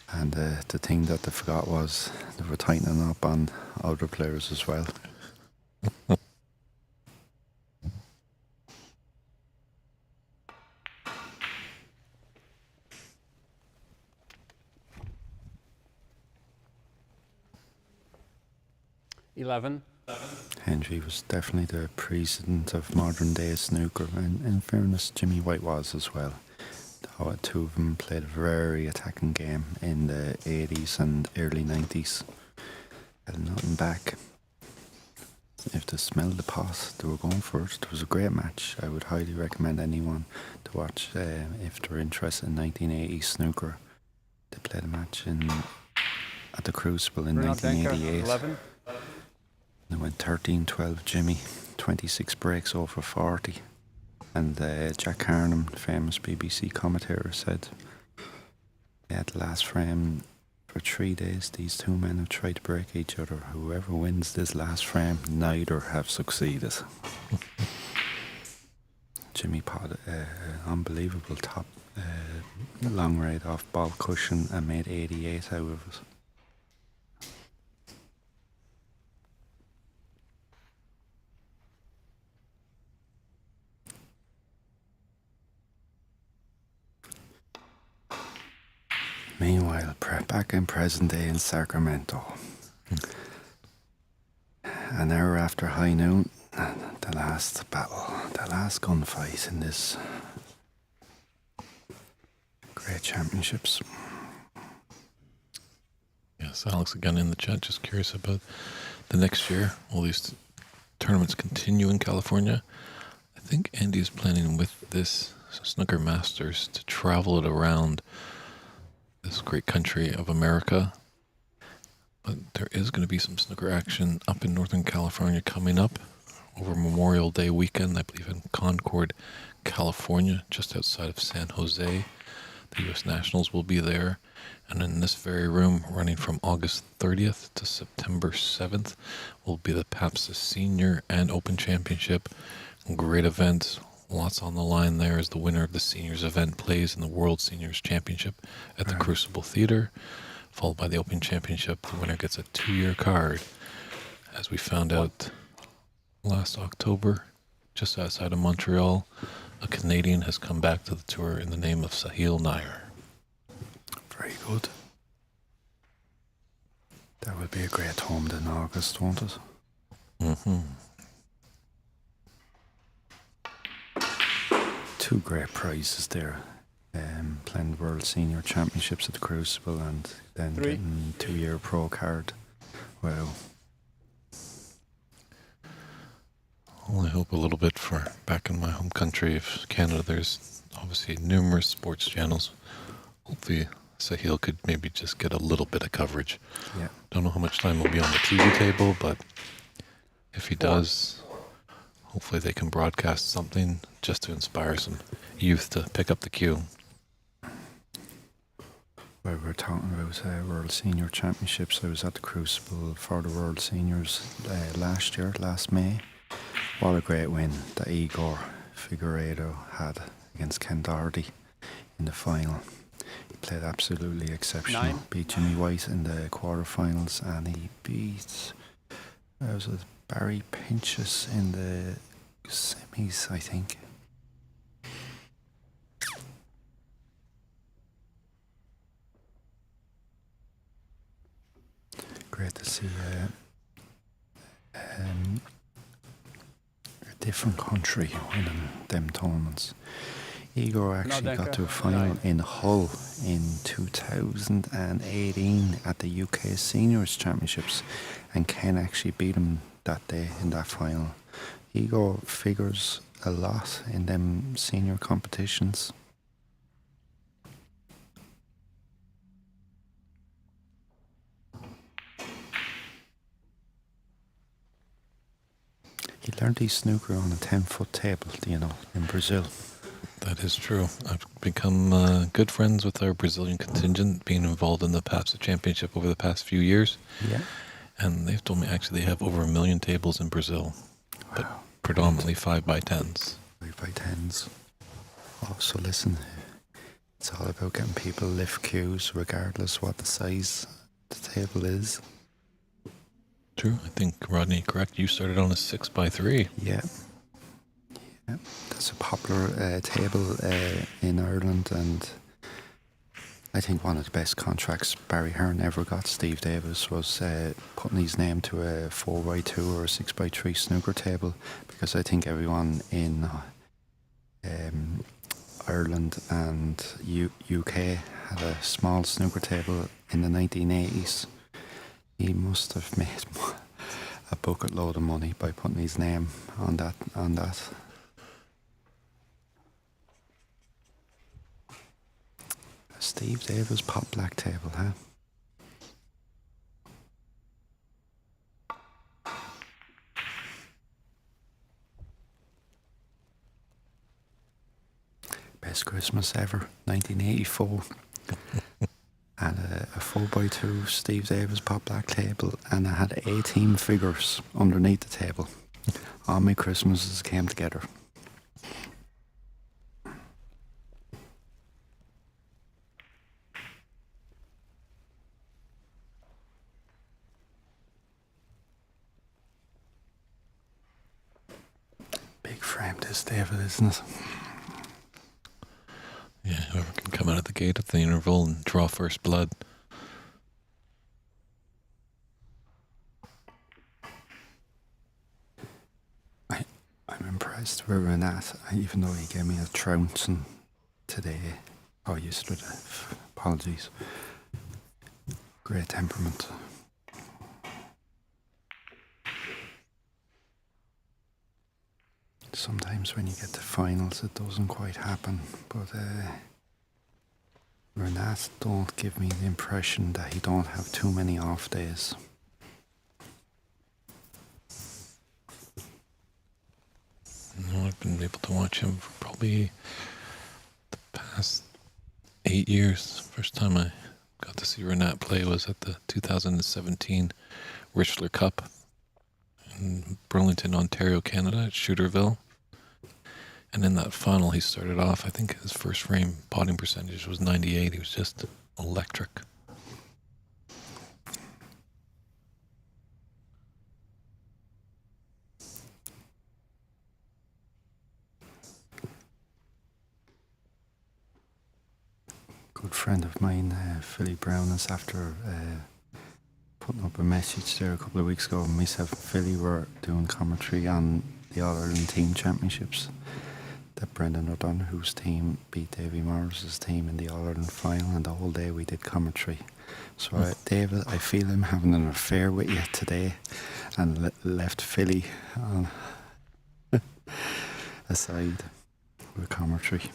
And the thing that they forgot was they were tightening up on other players as well. 11. Henry was definitely the precedent of modern day snooker, and in fairness, Jimmy White was as well. The two of them played a very attacking game in the 80s and early 90s. Had nothing back. If they smelled the pot, they were going for it. It was a great match. I would highly recommend anyone to watch if they're interested in 1980s snooker. They played a match at the Crucible in Renat Denkha, 1988. 11. They went 13-12 Jimmy, 26 breaks over 40. And Jack Carnham, the famous BBC commentator, said they had the last frame for 3 days. These two men have tried to break each other. Whoever wins this last frame, neither have succeeded. Jimmy potted unbelievable top long raid off ball cushion and made 88 out of it. Meanwhile, back in present day in Sacramento, an hour after high noon, the last battle, the last gunfight in this great championships. Yes, Alex again in the chat, just curious about the next year. Will these tournaments continue in California? I think Andy's planning with this Snooker Masters to travel it around this great country of America. But there is going to be some snooker action up in Northern California coming up over Memorial Day weekend, I believe in Concord, California, just outside of San Jose. The U.S. Nationals will be there. And in this very room, running from August 30th to September 7th, will be the PABSA Senior and Open Championship. Great event. Lots on the line there as the winner of the Seniors event plays in the World Seniors Championship at the Crucible Theater, followed by the Open Championship. The winner gets a 2-year card. As we found out last October, just outside of Montreal, a Canadian has come back to the tour in the name of Sahil Nair. Very good. That will be a great home in August, won't it? Mm-hmm. Two great prizes there. Playing the World Senior Championships at the Crucible and then 3. getting 2-year pro card. Wow. Well, I hope a little bit for back in my home country of Canada. There's obviously numerous sports channels. Hopefully Sahil could maybe just get a little bit of coverage. Yeah. Don't know how much time will be on the TV table, but if he does, hopefully they can broadcast something just to inspire some youth to pick up the cue. Well, we're talking about World Senior Championships. I was at the Crucible for the World Seniors last May. What a great win that Igor Figueiredo had against Ken Doherty in the final. He played absolutely exceptional. 9. Beat Jimmy White in the quarterfinals, and he beat Barry Pinchas in the semis, I think. Great to see a different country winning them tournaments. Igor actually got to a final in Hull in 2018 at the UK Seniors Championships, and Ken actually beat him that day in that final. Igor figures a lot in them senior competitions. He learned his snooker on a 10-foot table, in Brazil. That is true. I've become good friends with our Brazilian contingent, being involved in the PABSA Championship over the past few years. Yeah. And they've told me actually they have over 1 million tables in Brazil, but predominantly 5x10s. 5x10s. Oh, so listen, it's all about getting people to lift cues regardless what the size the table is. True. I think, Rodney, correct? You started on a 6x3. Yeah. That's a popular table in Ireland, and I think one of the best contracts Barry Hearn ever got, Steve Davis, was putting his name to a 4x2 or a 6x3 snooker table, because I think everyone in Ireland and UK had a small snooker table in the 1980s. He must have made a bucket load of money by putting his name on that. Steve Davis Pop Black table, huh? Best Christmas ever, 1984. And a 4x2 Steve Davis Pop Black table, and I had 18 figures underneath the table. All my Christmases came together. Big frame this, David, isn't it? Yeah, whoever can come out of the gate at the interval and draw first blood. I'm impressed with Renat, even though he gave me a trouncing today, or yesterday. Apologies. Great temperament. Sometimes when you get to finals it doesn't quite happen, but Renat don't give me the impression that he don't have too many off days. No, I've been able to watch him for probably the past 8 years. First time I got to see Renat play was at the 2017 Richler Cup in Burlington, Ontario, Canada, at Shooterville. And in that final, he started off, I think his first frame potting percentage was 98. He was just electric. Good friend of mine, Philly Brown, is after putting up a message there a couple of weeks ago. Myself and Philly were doing commentary on the All-Ireland Team Championships, that Brendan O'Donoghue's team beat Davy Morris's team in the All-Ireland final, and the whole day we did commentary. So David, I feel I'm having an affair with you today, and left Philly aside with commentary.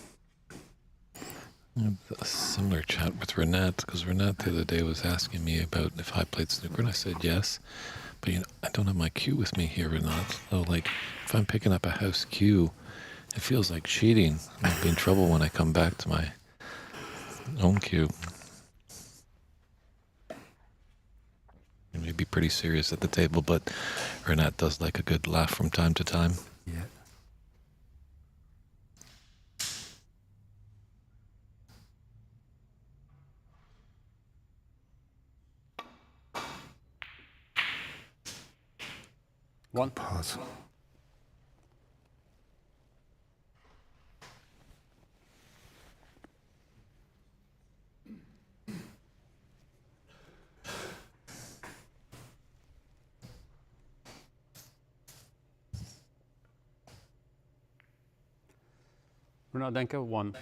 A similar chat with Renat, because Renat the other day was asking me about if I played snooker, and I said yes. But I don't have my cue with me here, Renat. So, like, if I'm picking up a house cue, it feels like cheating. I'll be in trouble when I come back to my own cue. It may be pretty serious at the table, but Renat does like a good laugh from time to time. Yeah. One. Pause. Renat Denkha, one.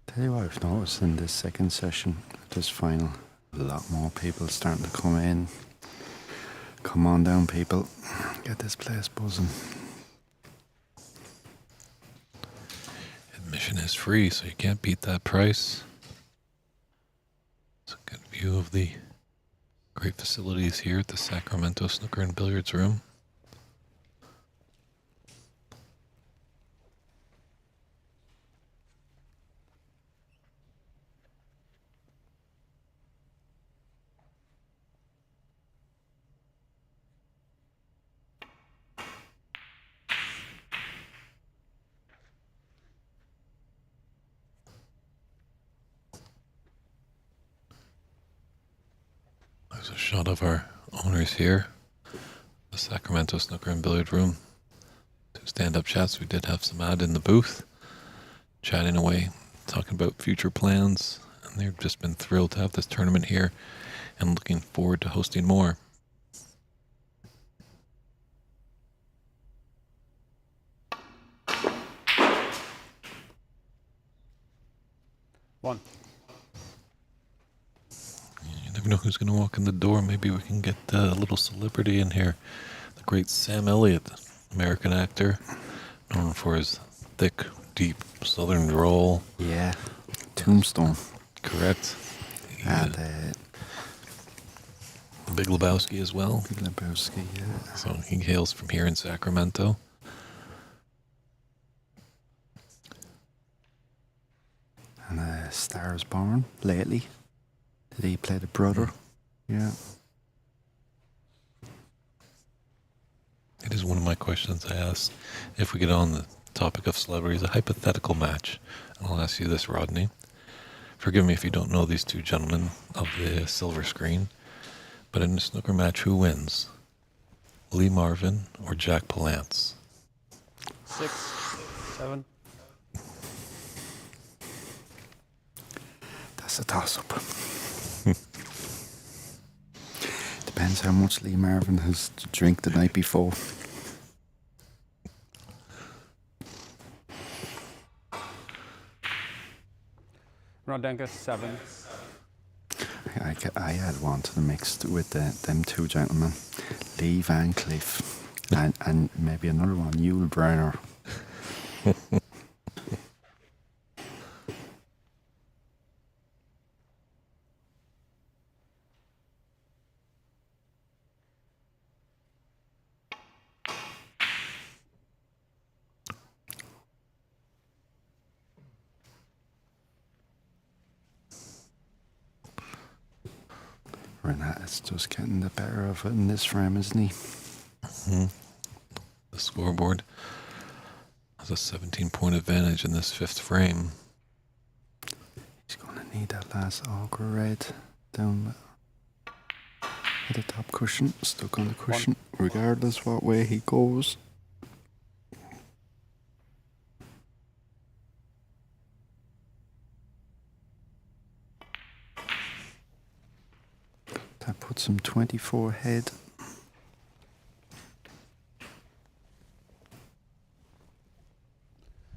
Tell you what I've noticed in this second session, this final, a lot more people starting to come in. Come on down, people. Get this place buzzing. Admission is free, so you can't beat that price. It's a good view of the great facilities here at the Sacramento Snooker and Billiards Room. There's a shot of our owners here, the Sacramento Snooker and Billiard Room. 2 stand-up chats. We did have some ad in the booth, chatting away, talking about future plans, and they've just been thrilled to have this tournament here and looking forward to hosting more. One. You never know who's going to walk in the door. Maybe we can get a little celebrity in here. The great Sam Elliott, American actor, known for his thick, deep southern drawl. Yeah. Tombstone. Correct. And Big Lebowski as well. Big Lebowski, yeah. So he hails from here in Sacramento. And Star is Born lately. Did he play the brother? Yeah. It is one of my questions I ask if we get on the topic of celebrities, a hypothetical match. And I'll ask you this, Rodney. Forgive me if you don't know these 2 gentlemen of the silver screen, but in a snooker match, who wins? Lee Marvin or Jack Palance? 6, 7. That's a toss-up. Depends how much Lee Marvin has to drink the night before. Renat Denkha, 7. I add one to the mix with them 2 gentlemen, Lee Van Cleef, and maybe another one, Yul Brynner. Renat is just getting the better of it in this frame, isn't he? The scoreboard has a 17-point advantage in this 5th frame. He's going to need that last ochre red down at the top cushion, stuck on the cushion, regardless what way he goes. That puts him 24 ahead.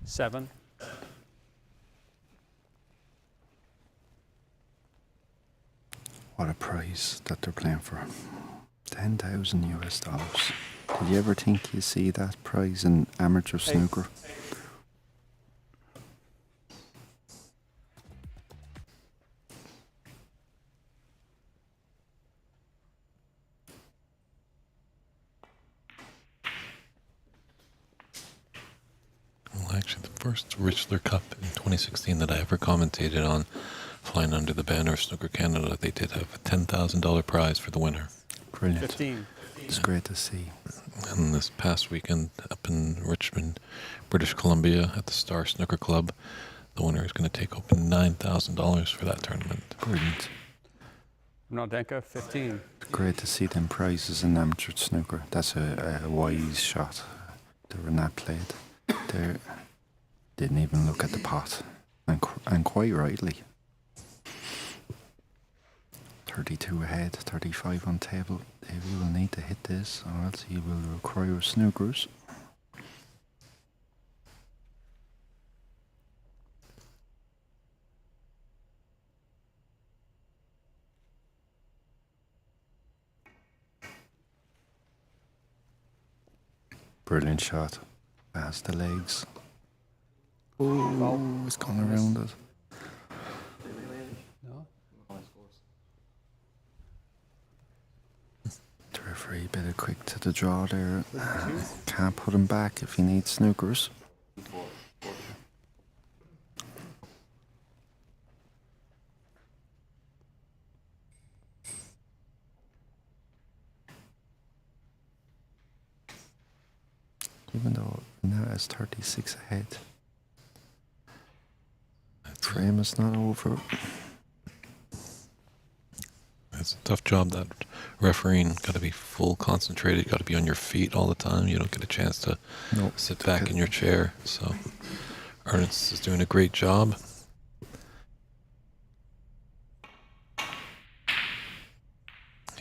$7. What a prize that they're playing for. $10,000 US. Did you ever think you see that prize in amateur snooker? Well, actually, the first Richler Cup in 2016 that I ever commentated on, flying under the banner of Snooker Canada, they did have a $10,000 prize for the winner. Brilliant. 15. It's great to see. And this past weekend up in Richmond, British Columbia at the Star Snooker Club, the winner is going to take home $9,000 for that tournament. Brilliant. Renat Denkha, 15. It's great to see them prizes in amateur snooker. That's a wise shot that Renat played. They didn't even look at the pot, and quite rightly. 32 ahead, 35 on table. Davey will need to hit this, or else he will require snookers. Brilliant shot. Past the legs. Oh, it's gone around it. No? The referee better quick to the draw there. Can't put him back if he needs snookers. Even though now it's 36 ahead. Frame is not over. It's a tough job, that refereeing. Got to be full concentrated. Got to be on your feet all the time. You don't get a chance to No, sit back in your chair. So Ernest is doing a great job.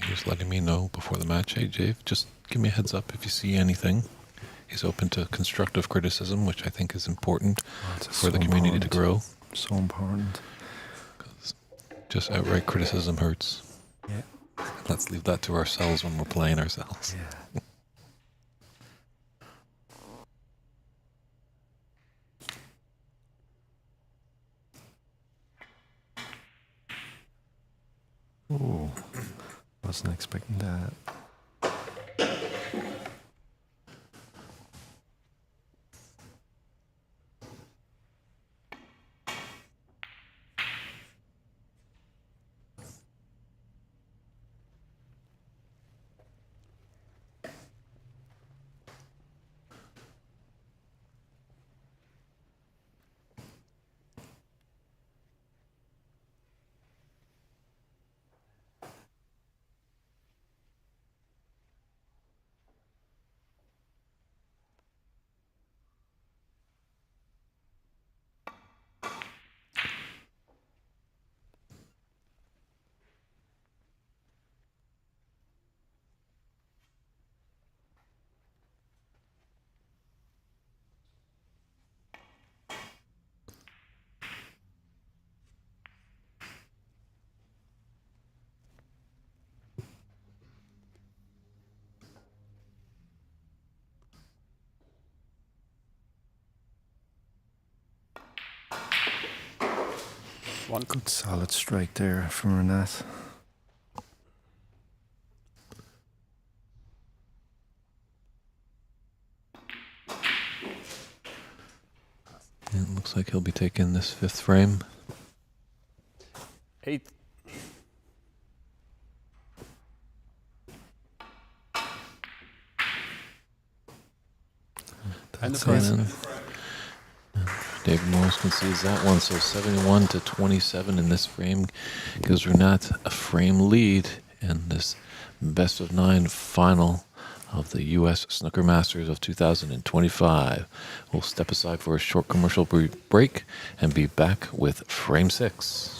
He was letting me know before the match, hey, Dave, just give me a heads up if you see anything. He's open to constructive criticism, which I think is important for the community to grow. So important. Because just outright criticism hurts. Yeah. Let's leave that to ourselves when we're playing ourselves. Yeah. Oh, wasn't expecting that. One. Good solid strike there from Renat. It looks like he'll be taking this fifth frame. 8th. And the That's frame. it. David Morris concedes that one, so 71-27 in this frame gives Renat a frame lead in this best of 9 final of the U.S. Snooker Masters of 2025. We'll step aside for a short commercial break and be back with frame 6.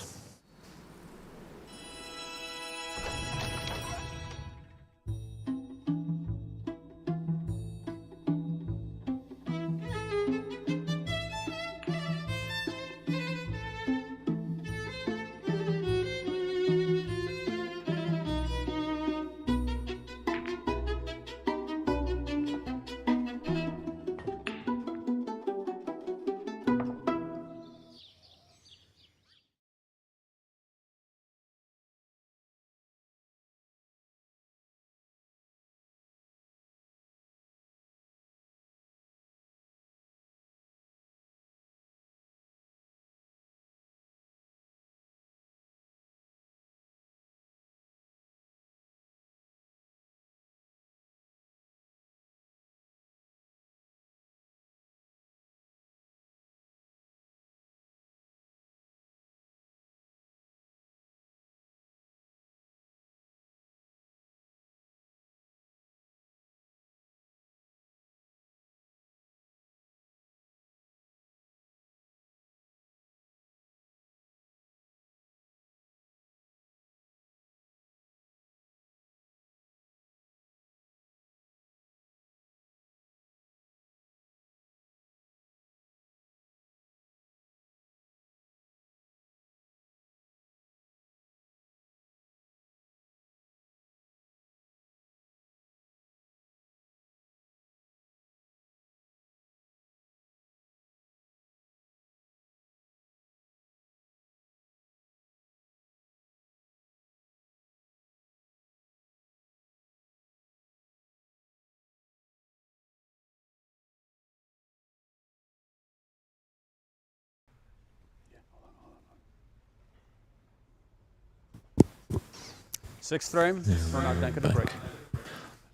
Sixth frame. Renat Denkha to break.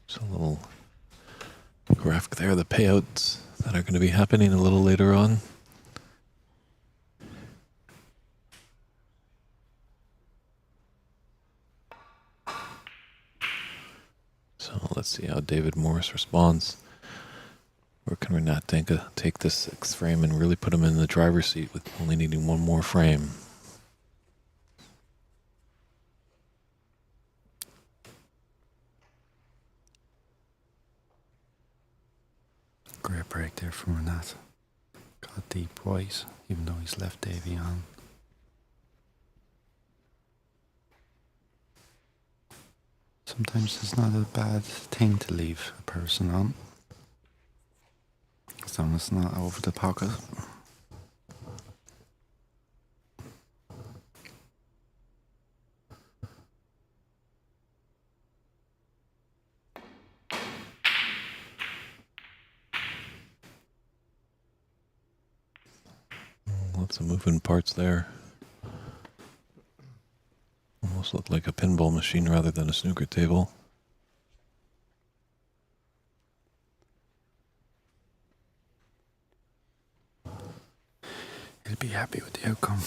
Just a little graphic there, the payouts that are going to be happening a little later on. Well, let's see how David Morris responds. Or can Renat Denkha take this sixth frame and really put him in the driver's seat with only needing one more frame? Great break there from Renat. Got deep white, even though he's left Davy on. Sometimes it's not a bad thing to leave a person on, as long as it's not over the pocket. Lots of moving parts there. Almost looked like a pinball machine rather than a snooker table. He'll be happy with the outcome.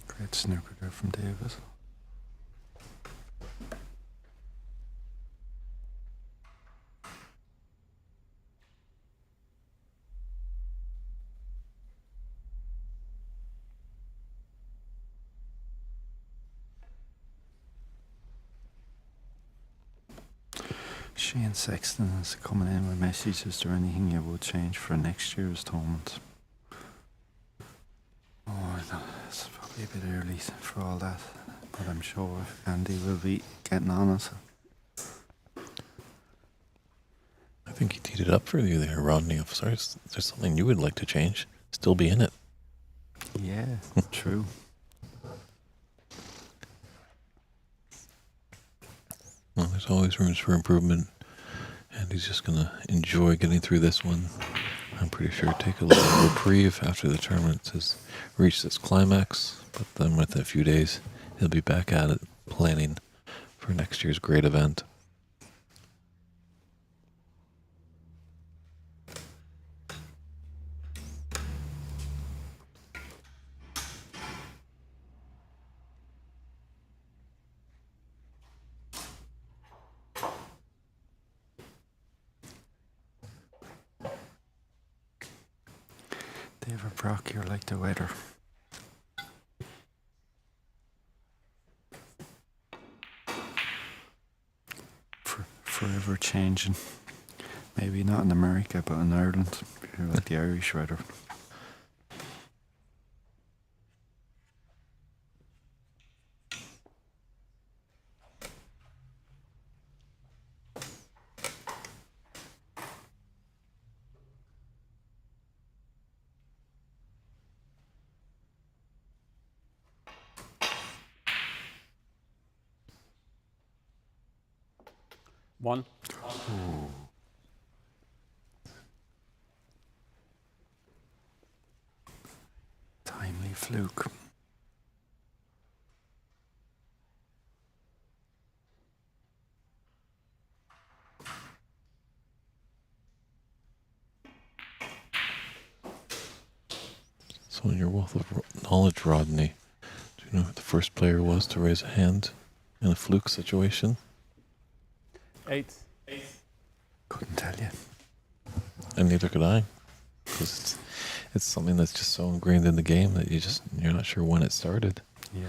Great snooker there from David. Shane Sexton is coming in with messages. Is there anything you would change for next year's tournament? Oh, I know it's probably a bit early for all that, but I'm sure Andy will be getting on it. I think you teed it up for you there, Rodney. I'm sorry, is there something you would like to change? Still be in it. Yeah, true. Well, there's always rooms for improvement, and he's just going to enjoy getting through this one. I'm pretty sure take a little reprieve after the tournament has reached its climax, but then within a few days, he'll be back at it, planning for next year's great event. David Brock, you're like the weather. Forever changing. Maybe not in America, but in Ireland. You're like the Irish weather. One. Ooh. Timely fluke. So in your wealth of knowledge, Rodney, do you know who the first player was to raise a hand in a fluke situation? 8. Couldn't tell you. And neither could I, because it's something that's just so ingrained in the game that you're not sure when it started. Yeah.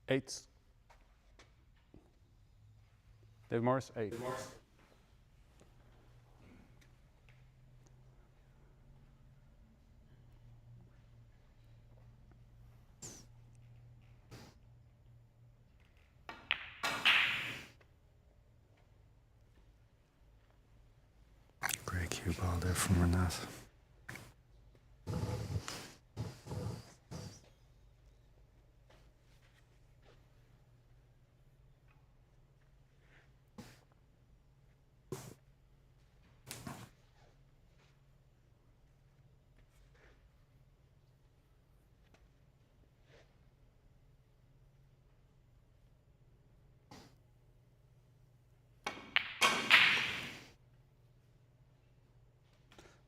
Eight. David Morris, 8. Great cue ball there from Renat.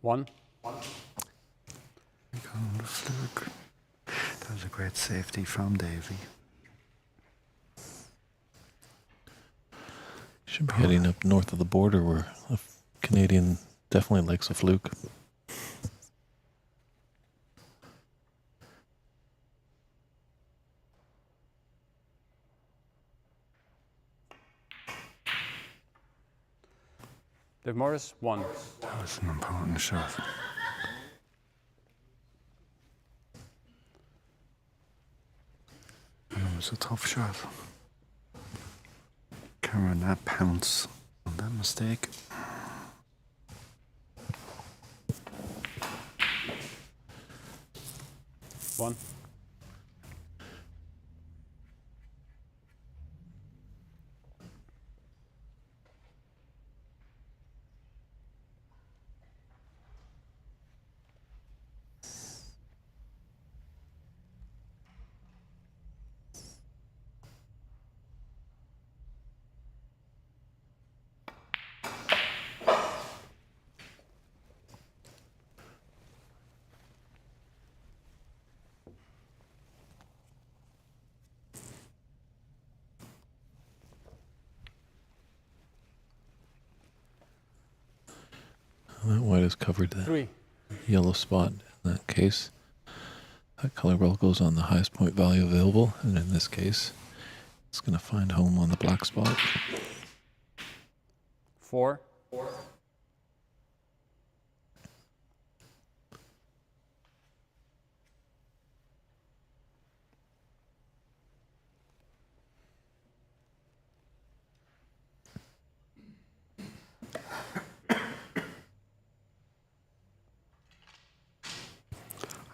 1. We got on the fluke. That was a great safety from Davy. Should be heading up north of the border where a Canadian definitely likes a fluke. Dave Morris, 1. That was an important shot. And it was a tough shot. Can Renat pounce on that mistake? One. That white has covered the 3. yellow spot in that case. That color ball goes on the highest point value available, and in this case, it's going to find home on the black spot. 4.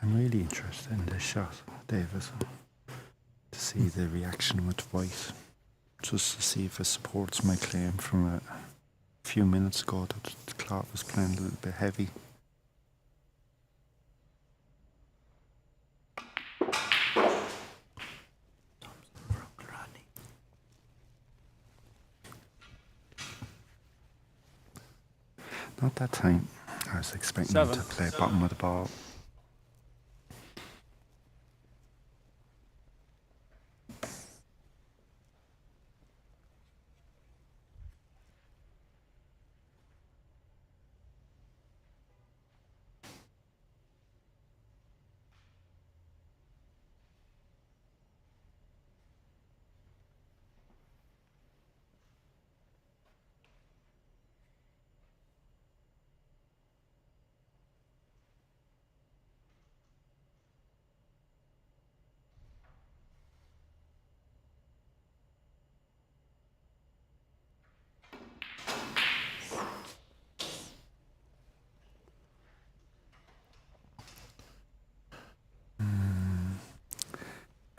I'm really interested in this shot, Davis, to see the reaction with white, just to see if it supports my claim from a few minutes ago that the cloth was playing a little bit heavy. Not that time. I was expecting him 7. to play bottom of the ball.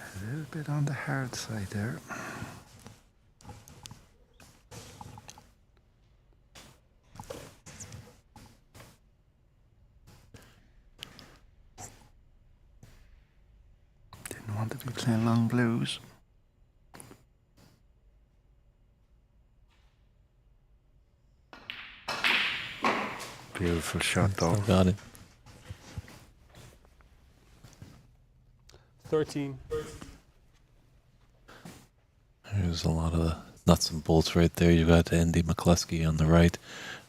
A little bit on the hard side there. Didn't want to be playing long blues. Beautiful shot though. Still got it. 13. There's a lot of the nuts and bolts right there. You've got Andy McCloskey on the right,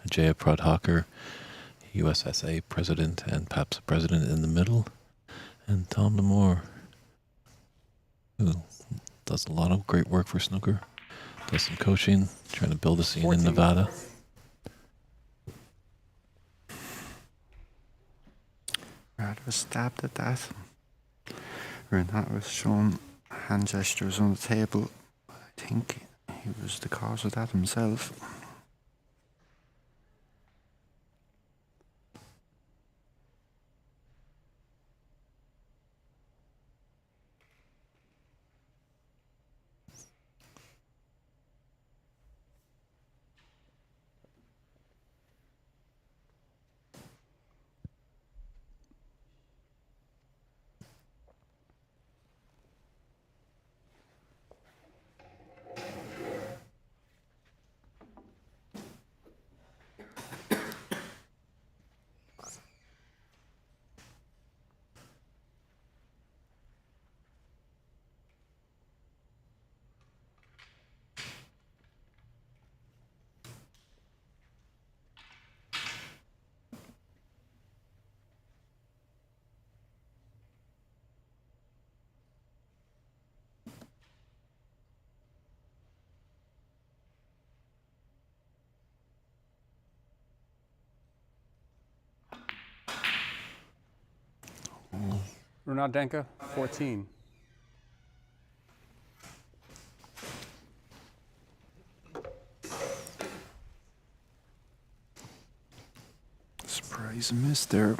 Jaya Pradhakar, USSA president and PABSA president in the middle, and Tom Demore, who does a lot of great work for snooker, does some coaching, trying to build a scene 14. in Nevada. Rather stabbed at that. Renat was showing hand gestures on the table. I think he was the cause of that himself. Renat Denkha, 14. Surprise miss there.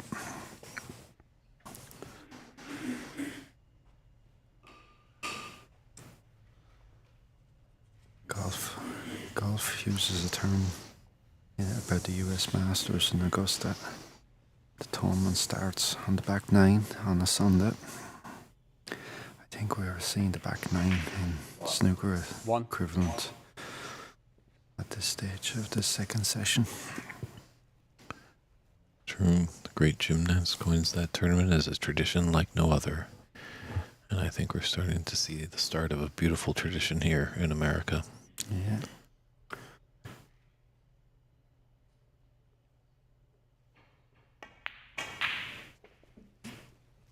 Golf uses a term about the US Masters in Augusta. The tournament starts on the back nine on a Sunday. I think we are seeing the back nine in snooker equivalent at this stage of the second session. True. The great gymnast coins that tournament as a tradition like no other. And I think we're starting to see the start of a beautiful tradition here in America. Yeah.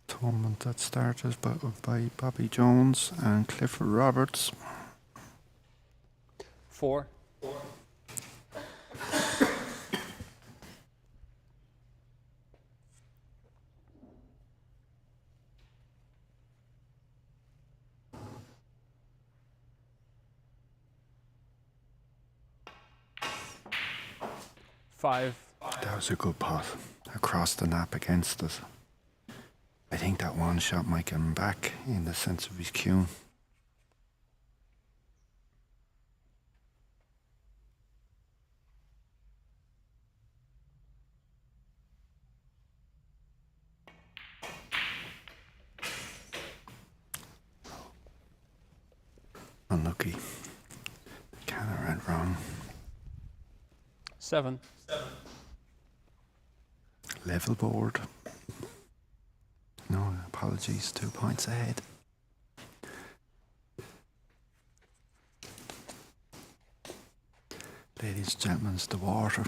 Tournament that started by Bobby Jones and Clifford Roberts. 4. Five. That was a good pot. Across the nap against us. I think that one shot might get him back in the sense of his cue. Unlucky. Kinda went wrong. 7. Level board. No, apologies, 2 points ahead. Ladies and gentlemen, it's the water.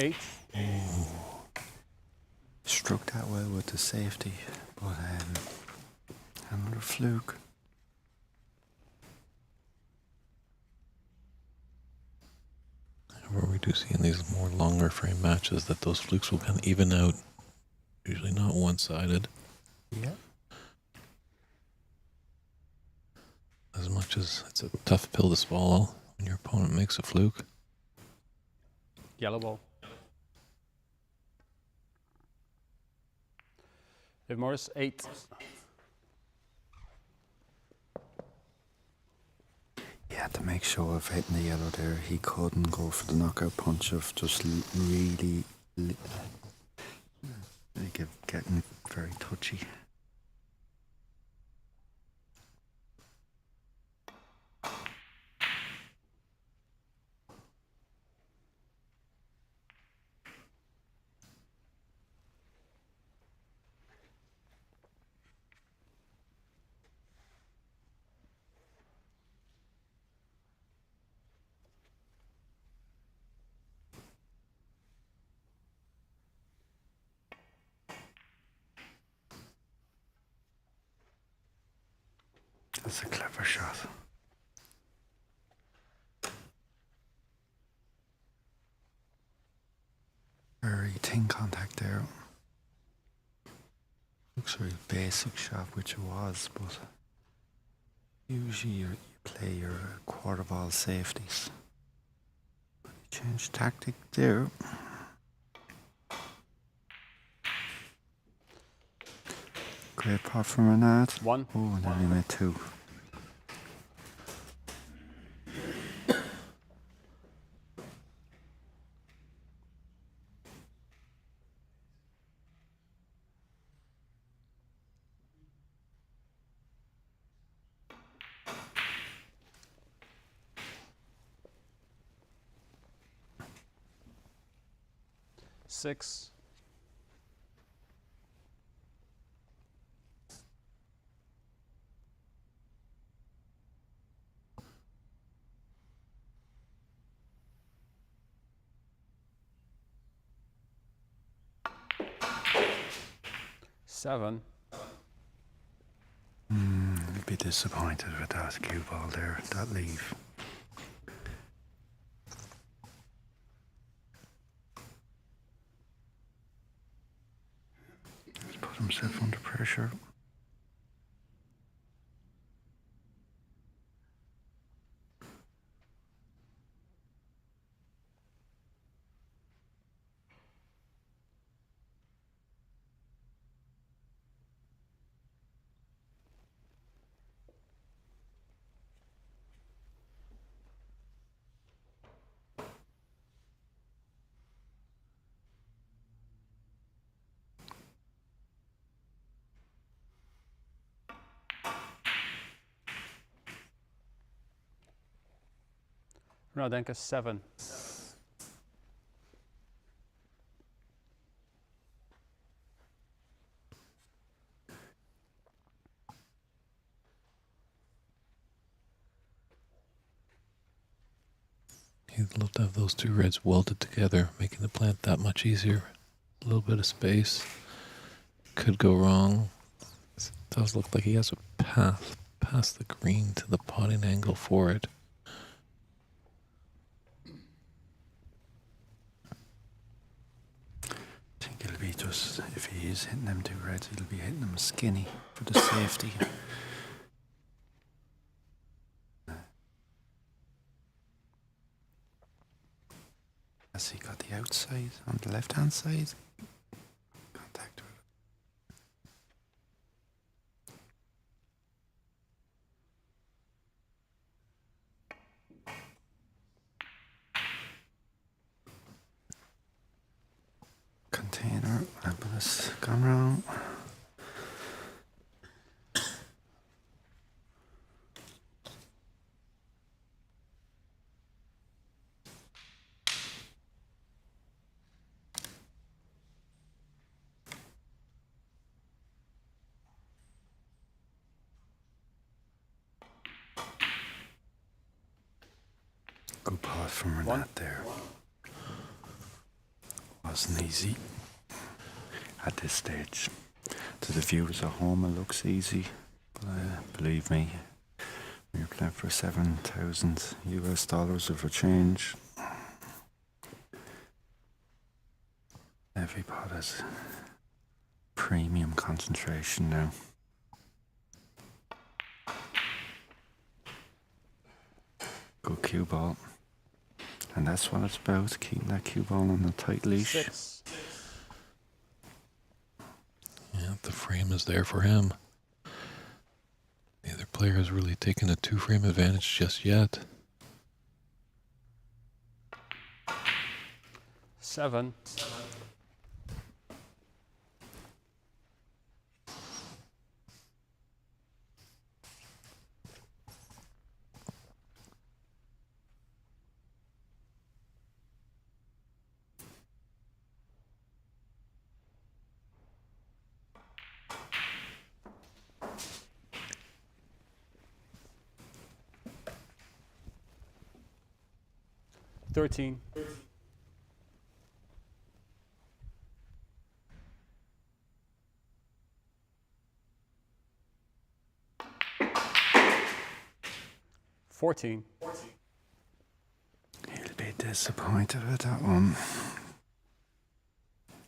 Eight. Struck that well with the safety, but another fluke. However, we do see in these more longer frame matches that those flukes will kind of even out. Usually not one-sided. Yeah. As much as it's a tough pill to swallow when your opponent makes a fluke. Yellow ball. Viv Morris, 8. He had to make sure of hitting the yellow there. He couldn't go for the knockout punch of just really getting very touchy. That's a clever shot. Very thin contact there. Looks very basic shot, which it was, but usually you play your quarter ball safeties. Change tactic there. Great pot from Renat. 1. Oh, and then he made 2. Six. 7. I'd be disappointed with that cue ball there, that leave. He's put himself under pressure. Renat Denkha 7. He'd love to have those two reds welded together, making the plant that much easier. A little bit of space. Could go wrong. It does look like he has a path past the green to the potting angle for it. I think it'll be just, if he is hitting them two reds, he'll be hitting them skinny for the safety. Has he got the outside on the left hand side? Contact with container, but it's gone wrong. Good pot from Renat there. Wasn't easy at this stage. To the viewers at home, it looks easy, but believe me, when you're playing for 7,000 US dollars of a change, every pot has premium concentration now. Good cue ball. And that's what it's about, keeping that cue ball on a tight leash. 6. Yeah, the frame is there for him. Neither player has really taken a two-frame advantage just yet. 7. Thirteen. $14. He'll be disappointed with that one.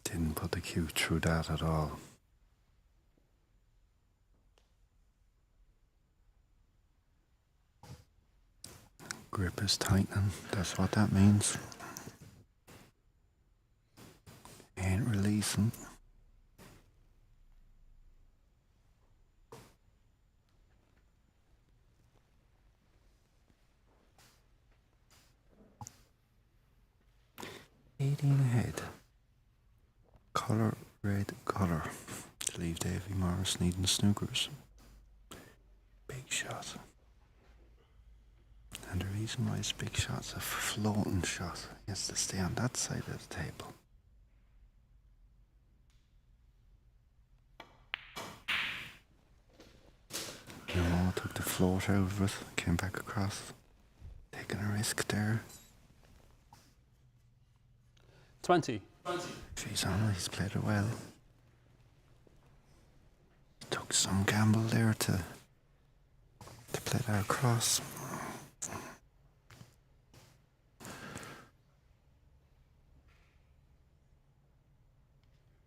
Didn't put the cue through that at all. Grip is tightening, that's what that means. Ain't releasing. Ahead. Colour, red colour. To leave Davy Morris needing snookers. Big shot. And the reason why it's big shot's a floating shot. He has to stay on that side of the table. No, took the float out of it, came back across. Taking a risk there. 20. If he's on it, he's played it well. Took some gamble there to play that across.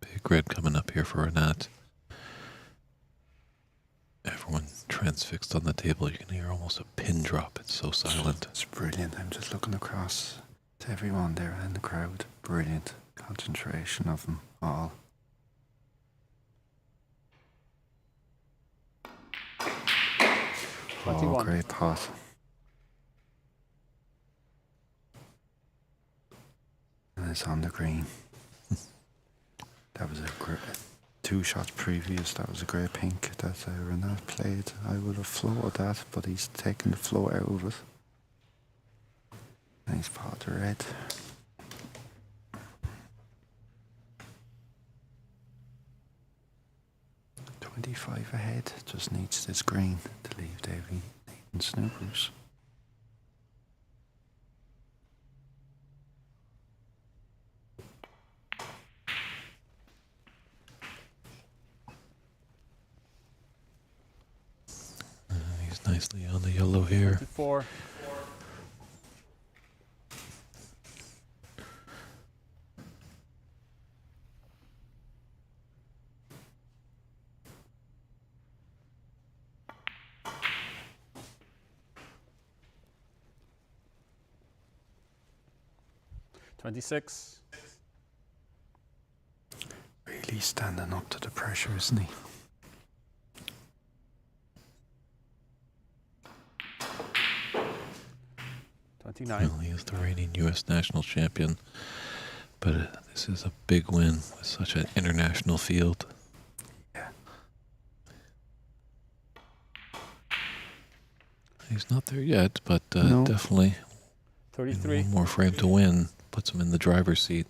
Big red coming up here for Renat. Everyone transfixed on the table. You can hear almost a pin drop. It's so silent. It's brilliant. I'm just looking across to everyone there in the crowd. Brilliant concentration of them all. Oh, 21. great pot. And it's on the green. That was a great 2 shots previous. That was a great pink that Renat played. I would have floated that, but he's taken the flow out of it. Nice pot of red. .25 ahead. Just needs this green to leave Davy needing snookers. He's nicely on the yellow here. 24. $26. Really standing up to the pressure, isn't he? Well, he is the reigning U.S. national champion, but this is a big win with such an international field. Yeah. He's not there yet, but No. definitely 33. one more frame to win puts him in the driver's seat.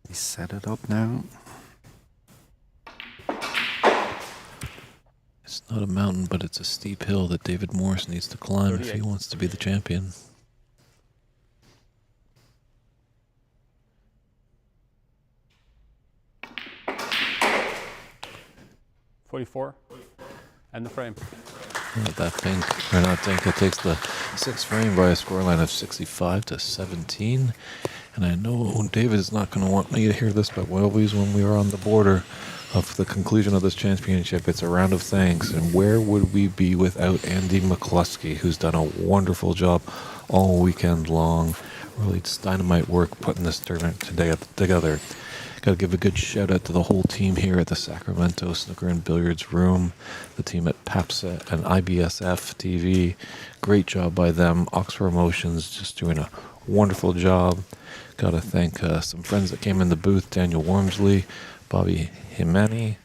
He's set it up now. It's not a mountain, but it's a steep hill that David Morris needs to climb if he 38. wants to be the champion. $44. And the frame. Look at that pink. Renat Denkha takes the 6th frame by a scoreline of 65-17. And I know David is not going to want me to hear this, but always when we were on the border of the conclusion of this championship, it's a round of thanks. And where would we be without Andy McCloskey, who's done a wonderful job all weekend long. Really, it's dynamite work putting this tournament together. Got to give a good shout out to the whole team here at the Sacramento Snooker and Billiards Room, the team at PABSA and IBSF TV. Great job by them. Oxford Emotions just doing a wonderful job. Got to thank some friends that came in the booth, Daniel Wormsley, Bobby Himani,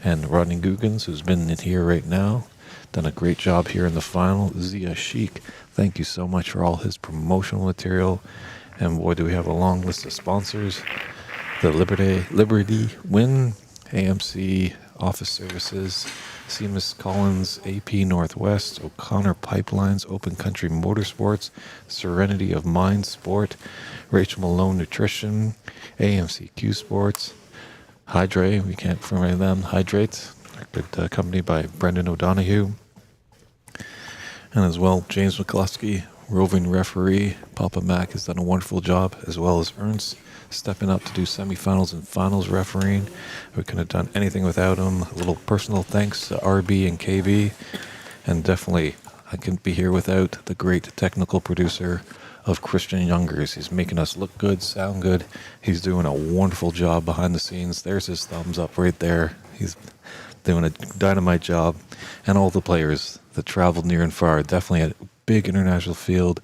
and Rodney Googans, who's been in here right now. Done a great job here in the final. Zia Sheik, thank you so much for all his promotional material. And boy, do we have a long list of sponsors. The Liberty Win, AMC Office Services, Seamus Collins, AP Northwest, O'Connor Pipelines, Open Country Motorsports, Serenity of Mind Sport, Rachel Malone Nutrition, AMC Q Sports, Hydrate, we can't forget them, Hydrate, good company by Brendan O'Donoghue, and as well James McCloskey, roving referee. Papa Mac has done a wonderful job, as well as Ernst, stepping up to do semifinals and finals refereeing. We couldn't have done anything without him. A little personal thanks to RB and KB. And definitely, I couldn't be here without the great technical producer of Christian Youngers. He's making us look good, sound good. He's doing a wonderful job behind the scenes. There's his thumbs up right there. He's doing a dynamite job. And all the players that traveled near and far. Definitely a big international field.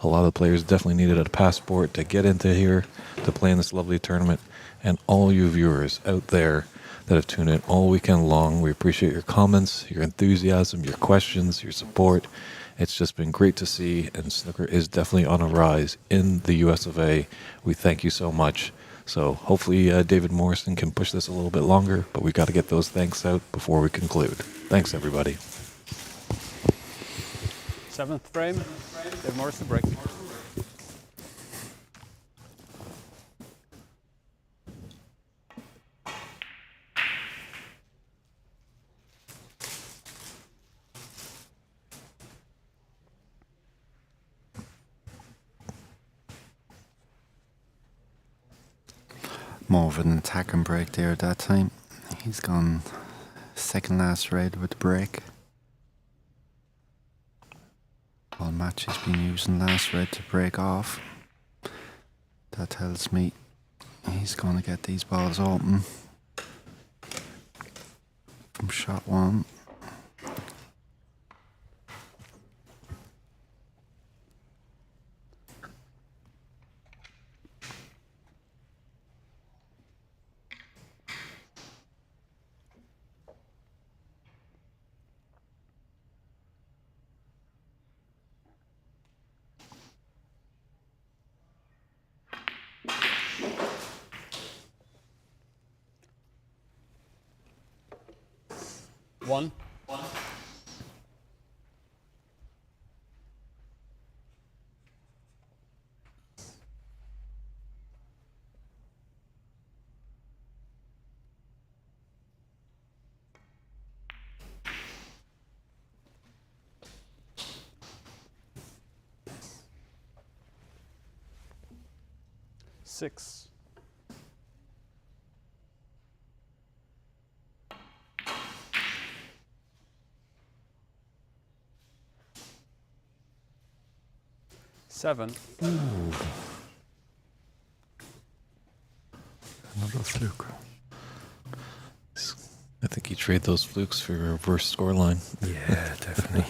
A lot of the players definitely needed a passport to get into here to play in this lovely tournament. And all you viewers out there that have tuned in all weekend long, we appreciate your comments, your enthusiasm, your questions, your support. It's just been great to see, and snooker is definitely on a rise in the USSA. We thank you so much. So hopefully David Morrison can push this a little bit longer, but we got to get those thanks out before we conclude. Thanks, everybody. 7th frame. Dave Morris to break. more of an attack and break there at that time. He's gone second last red with the break. All match he's been using last red to break off. That tells me he's going to get these balls open from shot one. One. Six. Seven. Another fluke. I think you trade those flukes for a reverse scoreline. Yeah, definitely.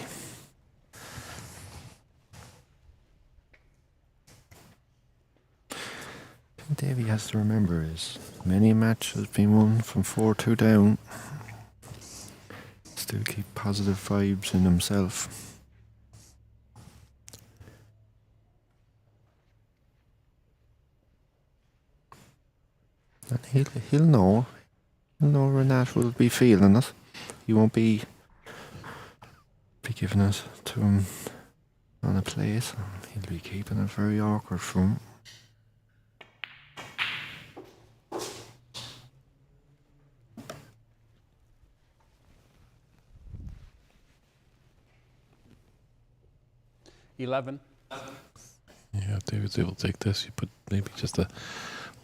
Davey has to remember is many a match has been won from 4-2 down. Still keep positive vibes in himself. And he'll know. He'll know Renat will be feeling it. He won't be giving it to him on a plate. He'll be keeping it very awkward for him. $11. Yeah, if David's able to take this, you put maybe just a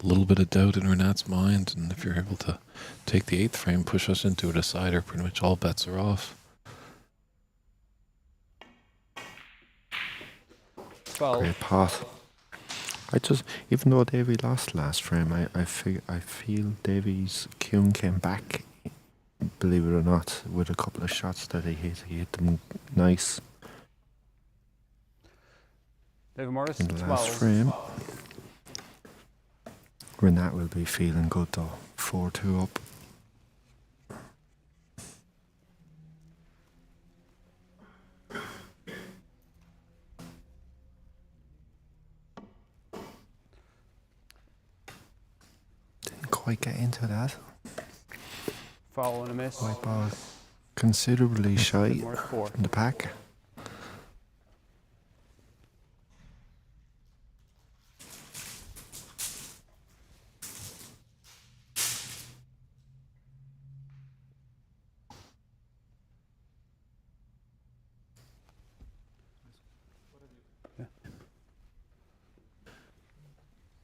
little bit of doubt in Renat's mind, and if you're able to take the 8th frame, push us into a decider, pretty much all bets are off. 12. Great pot. I just, even though Davey lost last frame, I feel Davey's Kuhn came back, believe it or not, with a couple of shots that he hit. He hit them nice David Morris, in the last 12. frame. Renat will be feeling good though. 4-2 up. Didn't quite get into that. Foul and a miss. White ball considerably shy David Morris, 4. from the pack.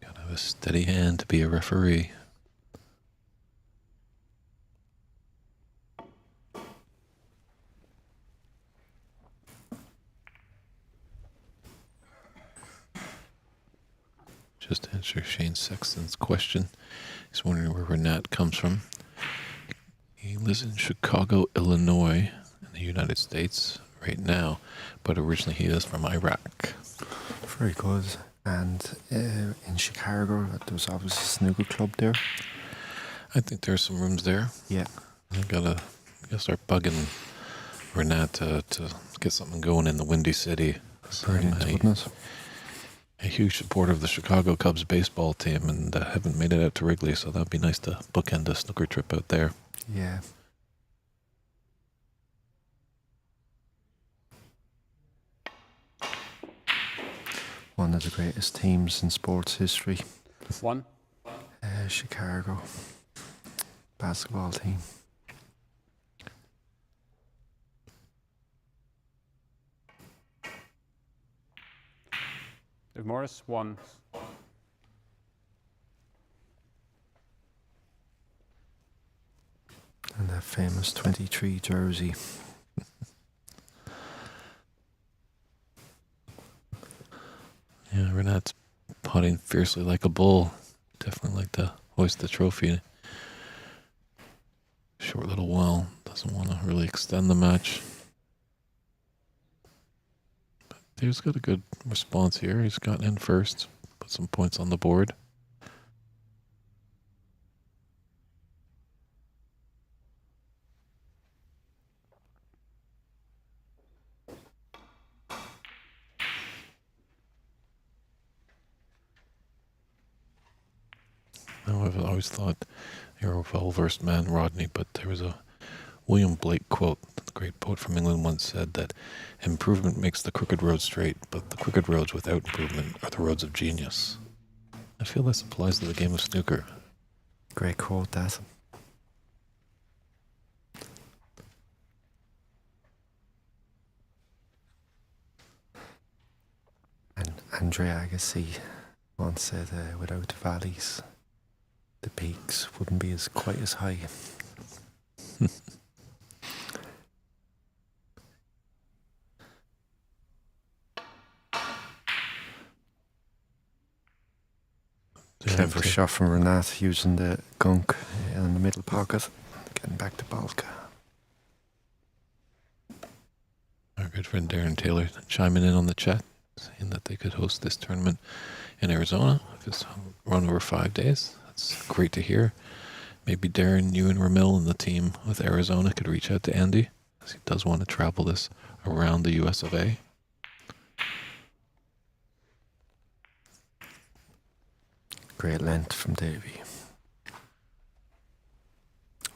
Gotta have a steady hand to be a referee. Just to answer Shane Sexton's question, he's wondering where Renat comes from. He lives in Chicago, Illinois, in the United States right now, but originally he is from Iraq. Very good. And in Chicago, there was obviously a snooker club there. I think there's some rooms there. Yeah. I gotta start bugging Renat to get something going in the Windy City. Brilliant, wouldn't it? A huge supporter of the Chicago Cubs baseball team, and haven't made it out to Wrigley, so that'd be nice to bookend a snooker trip out there. Yeah. One of the greatest teams in sports history. 1. Chicago basketball team. David Morris, 1. famous 23 jersey. Yeah, Renat's putting fiercely like a bull. Definitely like to hoist the trophy. Short little while. Doesn't want to really extend the match. But Dave's got a good response here. He's gotten in first. Put some points on the board. Now, I've always thought you're a well-versed man, Rodney, but there was a William Blake quote. The great poet from England once said that improvement makes the crooked road straight, but the crooked roads without improvement are the roads of genius. I feel this applies to the game of snooker. Great quote, that. And Andre Agassi once said, without the valleys, the peaks wouldn't be quite as high. Clever shot from Renat using the gunk in the middle pocket, getting back to Balka. Our good friend Darren Taylor chiming in on the chat, saying that they could host this tournament in Arizona if it's run over 5 days. That's great to hear. Maybe Darren, you and Ramil and the team with Arizona could reach out to Andy, as he does want to travel this around the USSA. Great length from Davey.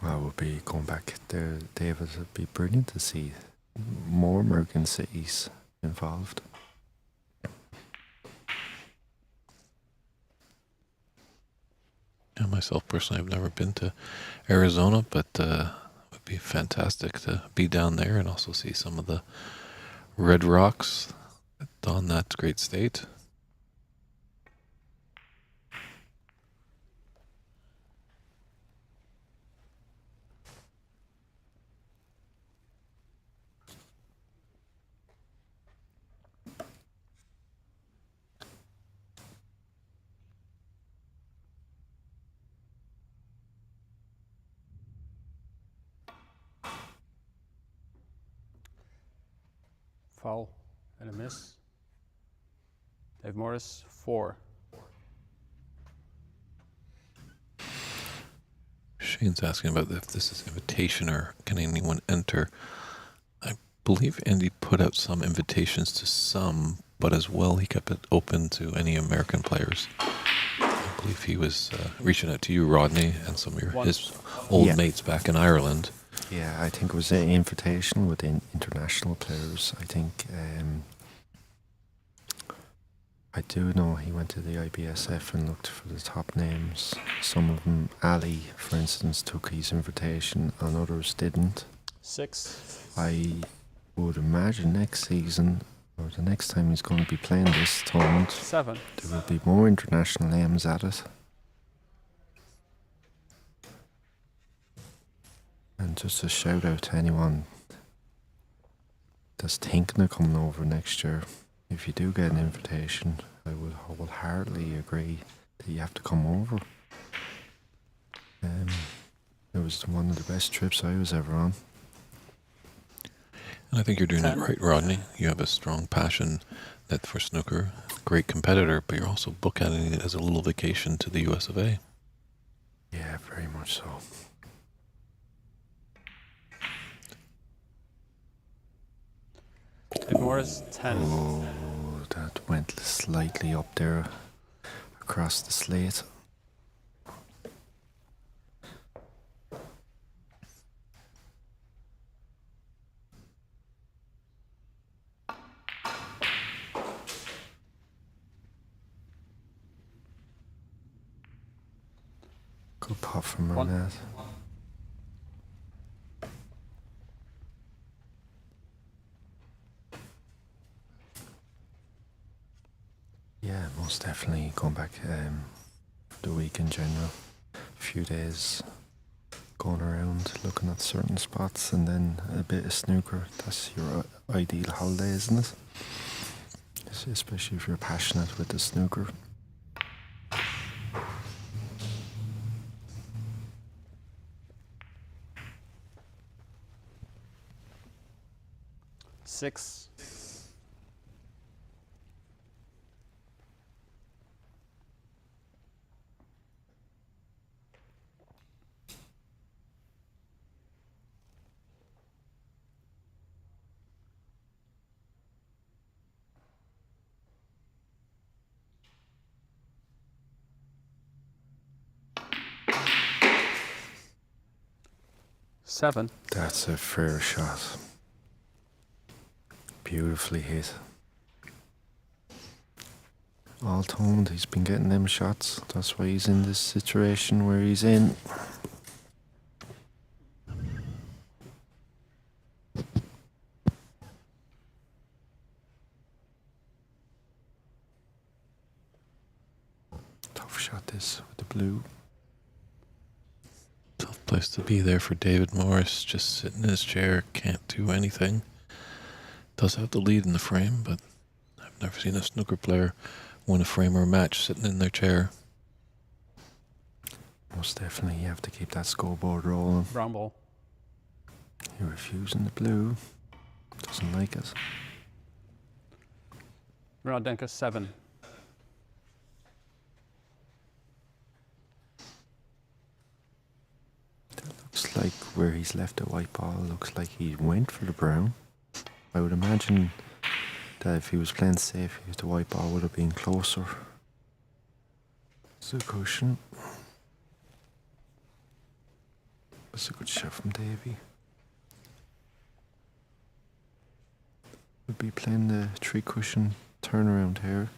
Well, we'll be going back there, David. It'd be brilliant to see more American cities involved. Yeah, myself personally, I've never been to Arizona, but it would be fantastic to be down there and also see some of the red rocks on that great state. Foul and a miss. Dave Morris, 4. Shane's asking about if this is invitation or can anyone enter. I believe Andy put out some invitations to some, but as well he kept it open to any American players. I believe he was reaching out to you, Rodney, and some of his old mates back in Ireland. Yeah, I think it was an invitation with international players. I think I do know he went to the IBSF and looked for the top names. Some of them, Ali, for instance, took his invitation and others didn't. 6. I would imagine next season, or the next time he's going to be playing this tournament, 7. there will be more international names at it. And just a shout out to anyone that's thinking of coming over next year. If you do get an invitation, I will hardly agree that you have to come over. It was one of the best trips I was ever on. And I think you're doing it right, Rodney. You have a strong passion that for snooker, great competitor, but you're also bookending it as a little vacation to the US of A. Yeah, very much so. Dave Morris, 10. Oh, that went slightly up there across the slate. Good pot from Renat. Yeah, most definitely going back for the week in general. A few days going around looking at certain spots, and then a bit of snooker. That's your ideal holiday, isn't it? Especially if you're passionate with the snooker. Six. Seven. That's a fair shot. Beautifully hit. All toned, he's been getting them shots. That's why he's in this situation where he's in. Tough shot this with the blue. Tough place to be there for David Morris. Just sitting in his chair, can't do anything. Does have the lead in the frame, but I've never seen a snooker player win a frame or a match sitting in their chair. Most definitely, you have to keep that scoreboard rolling. Brown ball. You're refusing the blue. Doesn't like it. Renat Denkha, 7. Looks like where he's left the white ball, looks like he went for the brown. I would imagine that if he was playing safe, the white ball would have been closer. It's a cushion. That's a good shot from Davy. Would be playing the 3 cushion turnaround here.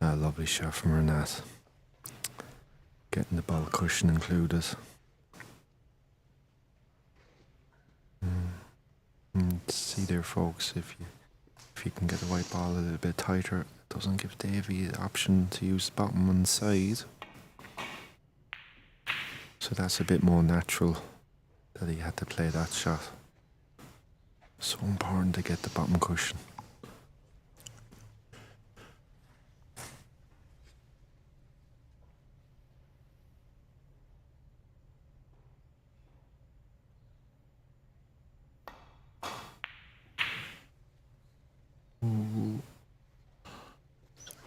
A lovely shot from Renat. Getting the ball cushion included. See there, folks, if you can get the white ball a little bit tighter, it doesn't give Davy the option to use the bottom one side. So that's a bit more natural that he had to play that shot. So important to get the bottom cushion.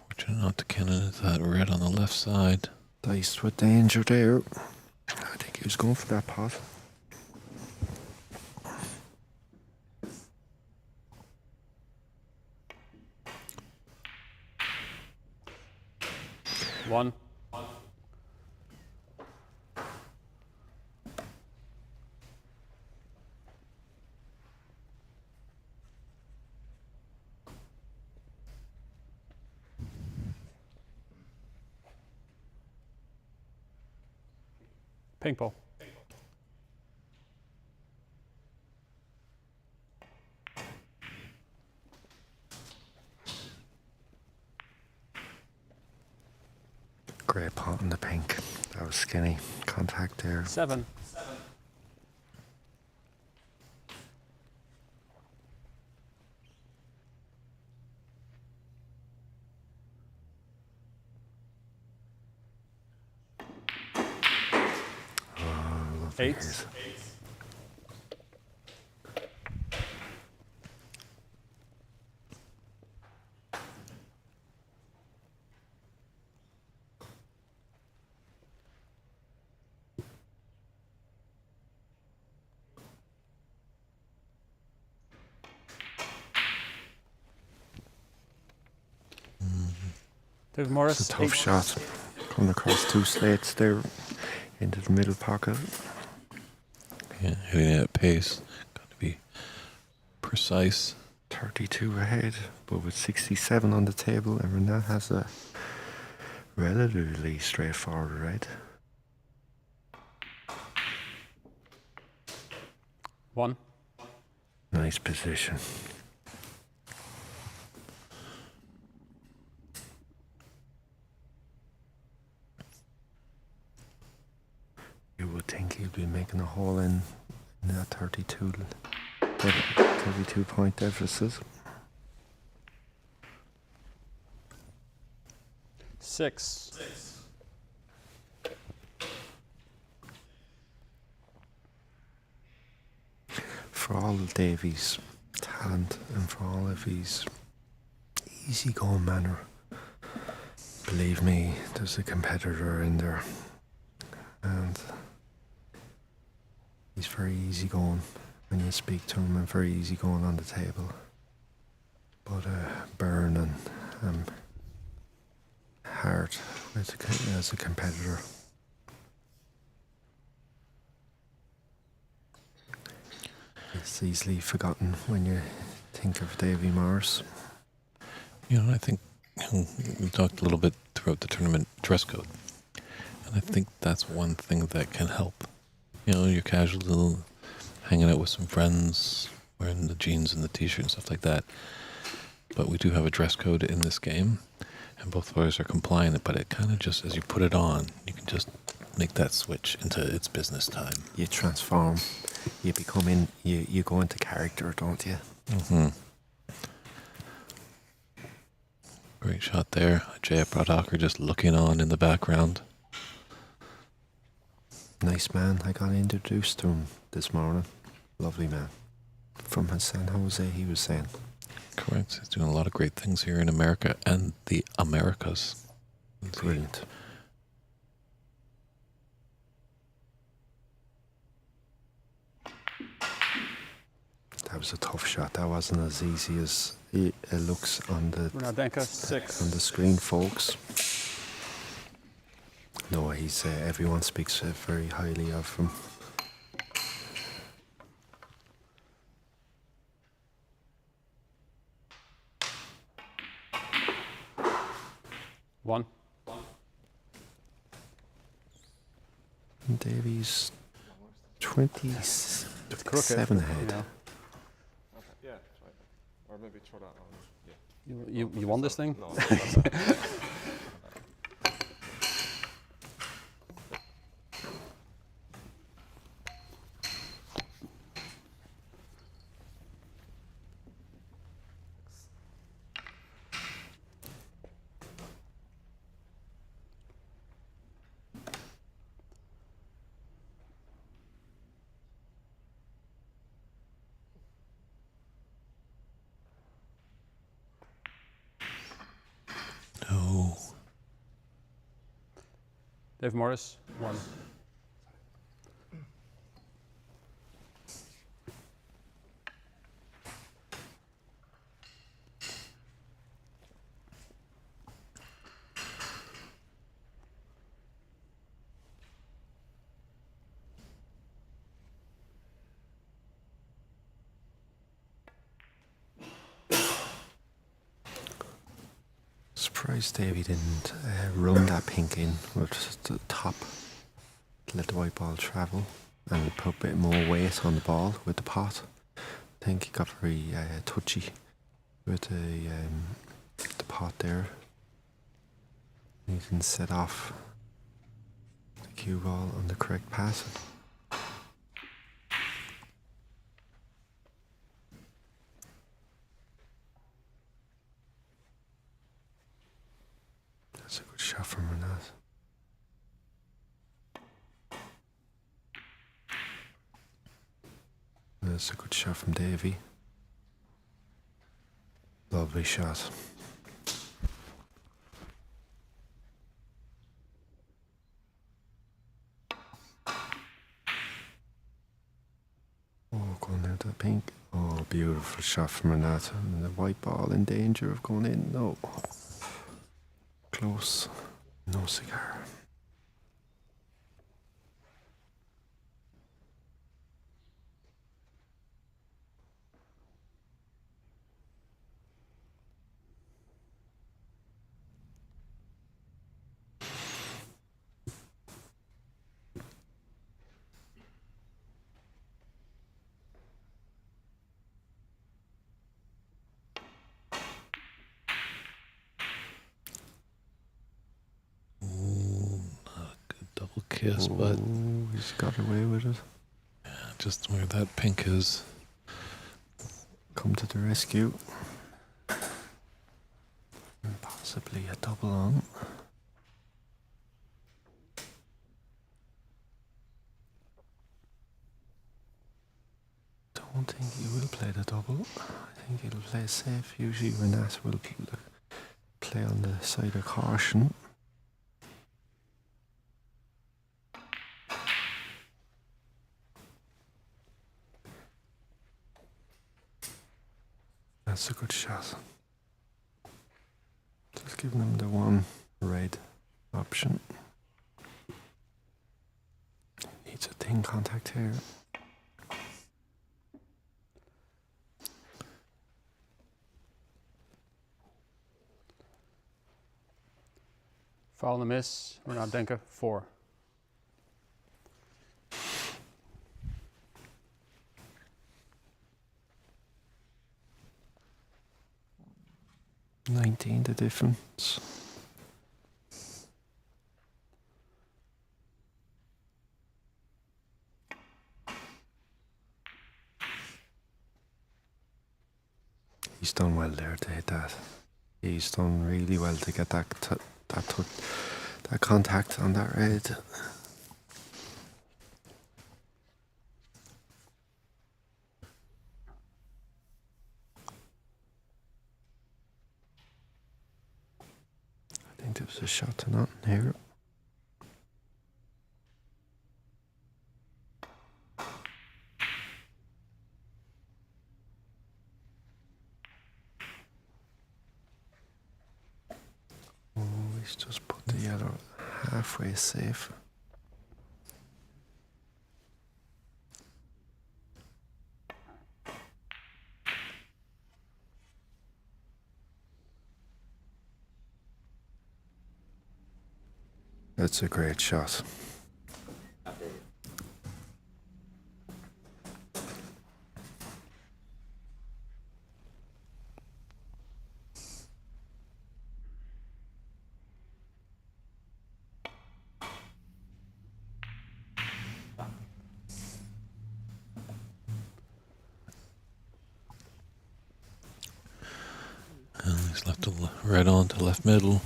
Fortunate not to cannon into that red on the left side. Diced with danger there. I think he was going for that pot. One. Pink ball. Great pot in the pink. That was skinny. Contact there. 7. Lovely 8. hit. David Morris. It's a tough 8. shot. Coming across 2 slates there into the middle pocket. Yeah, hitting it at pace. Got to be precise. 32 ahead, but with 67 on the table, and Renat has a relatively straightforward red. 1. Nice position. making a hole in that 32-point deficit. 6. For all of Davy's talent and for all of his easygoing manner, believe me, there's a competitor in there, and he's very easygoing when you speak to him and very easygoing on the table. But Byrne and hard as a competitor. It's easily forgotten when you think of Davy Morris. You know, I think we talked a little bit throughout the tournament dress code, and I think that's one thing that can help. You know, you're casual, hanging out with some friends, wearing the jeans and the t-shirt and stuff like that. But we do have a dress code in this game, and both players are compliant. But it kind of just, as you put it on, you can just make that switch into it's business time. You transform. You become you go into character, don't you? Mm-hmm. Great shot there. Jaya Pradhakar just looking on in the background. Nice man. I got introduced to him this morning. Lovely man. From San Jose, he was saying. Correct. He's doing a lot of great things here in America and the Americas. Brilliant. That was a tough shot. That wasn't as easy as it looks on the Renat Denkha, 6. on the screen, folks. No, he's everyone speaks very highly of him. One. Davies 27 ahead. Yeah. Yeah, try it. Or maybe throw that on. Yeah. You won this thing? No. No. Dave Morris, 1. Surprised Davy didn't run that pink in with the top, let the white ball travel and put a bit more weight on the ball with the pot. I think he got very touchy with the pot there. He didn't set off the cue ball on the correct pass. That's a good shot from Renat. That's a good shot from Davy. Lovely shot. Oh, going out that pink. Oh, beautiful shot from Renat. And the white ball in danger of going in. No. Close. No cigar. Ooh, not a good double kiss, but Oh, he's got away with it. just where that pink is. Come to the rescue. And possibly a double on. Don't think he will play the double. I think he'll play safe. Usually Renat will play on the side of caution. That's a good shot. Just giving him the one red option. Needs a thin contact here. Foul and a miss. Renat Denkha, 4. $19 the difference. He's done well there to hit that. He's done really well to get that contact on that red. I think there was a shot to nothing here. Always just put the yellow halfway safe. That's a great shot. And he's left to right on to left middle.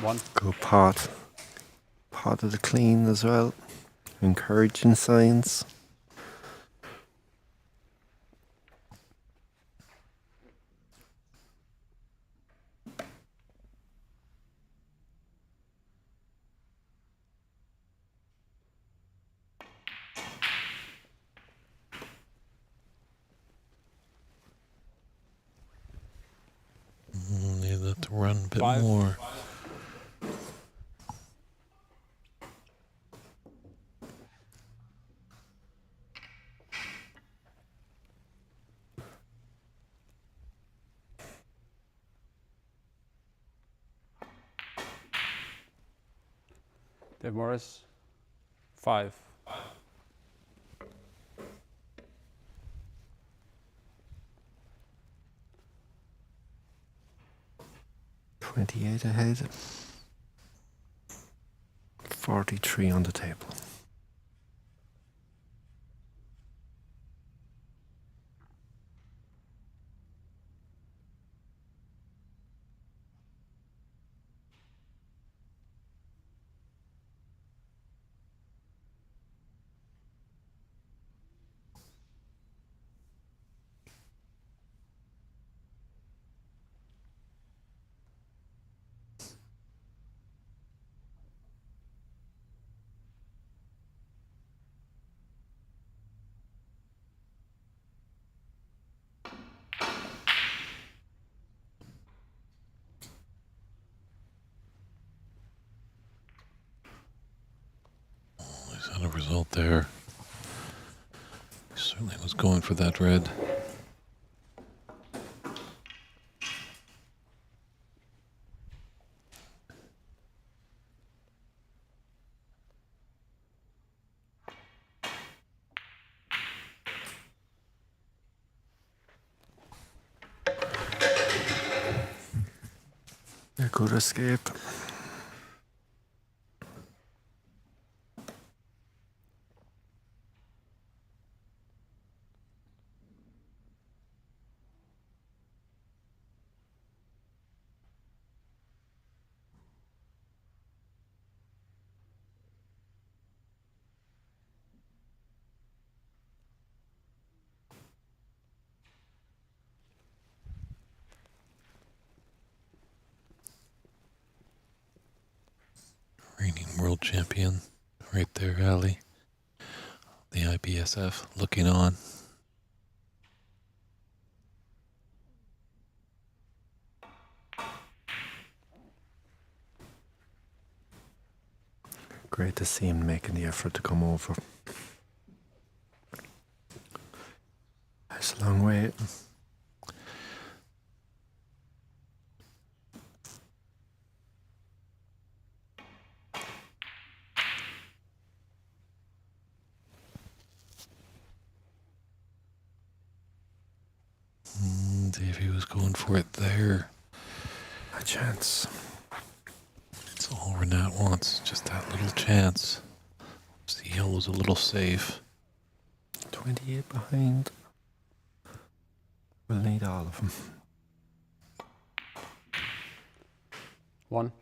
One. Good pot. Pot of the clean as well. Encouraging signs. Need that to run a bit 5. more. Dave Morris, 5. $28 ahead. 43 on the table. He's had a result there. He certainly was going for that red. good escape. Reigning world champion, right there, Ali. The IBSF looking on. Great to see him making the effort to come over. It's a long way. Davey was going for it there. A chance. It's all Renat wants, just that little chance. The yellow's a little safe. 28 behind. We'll need all of them. 1.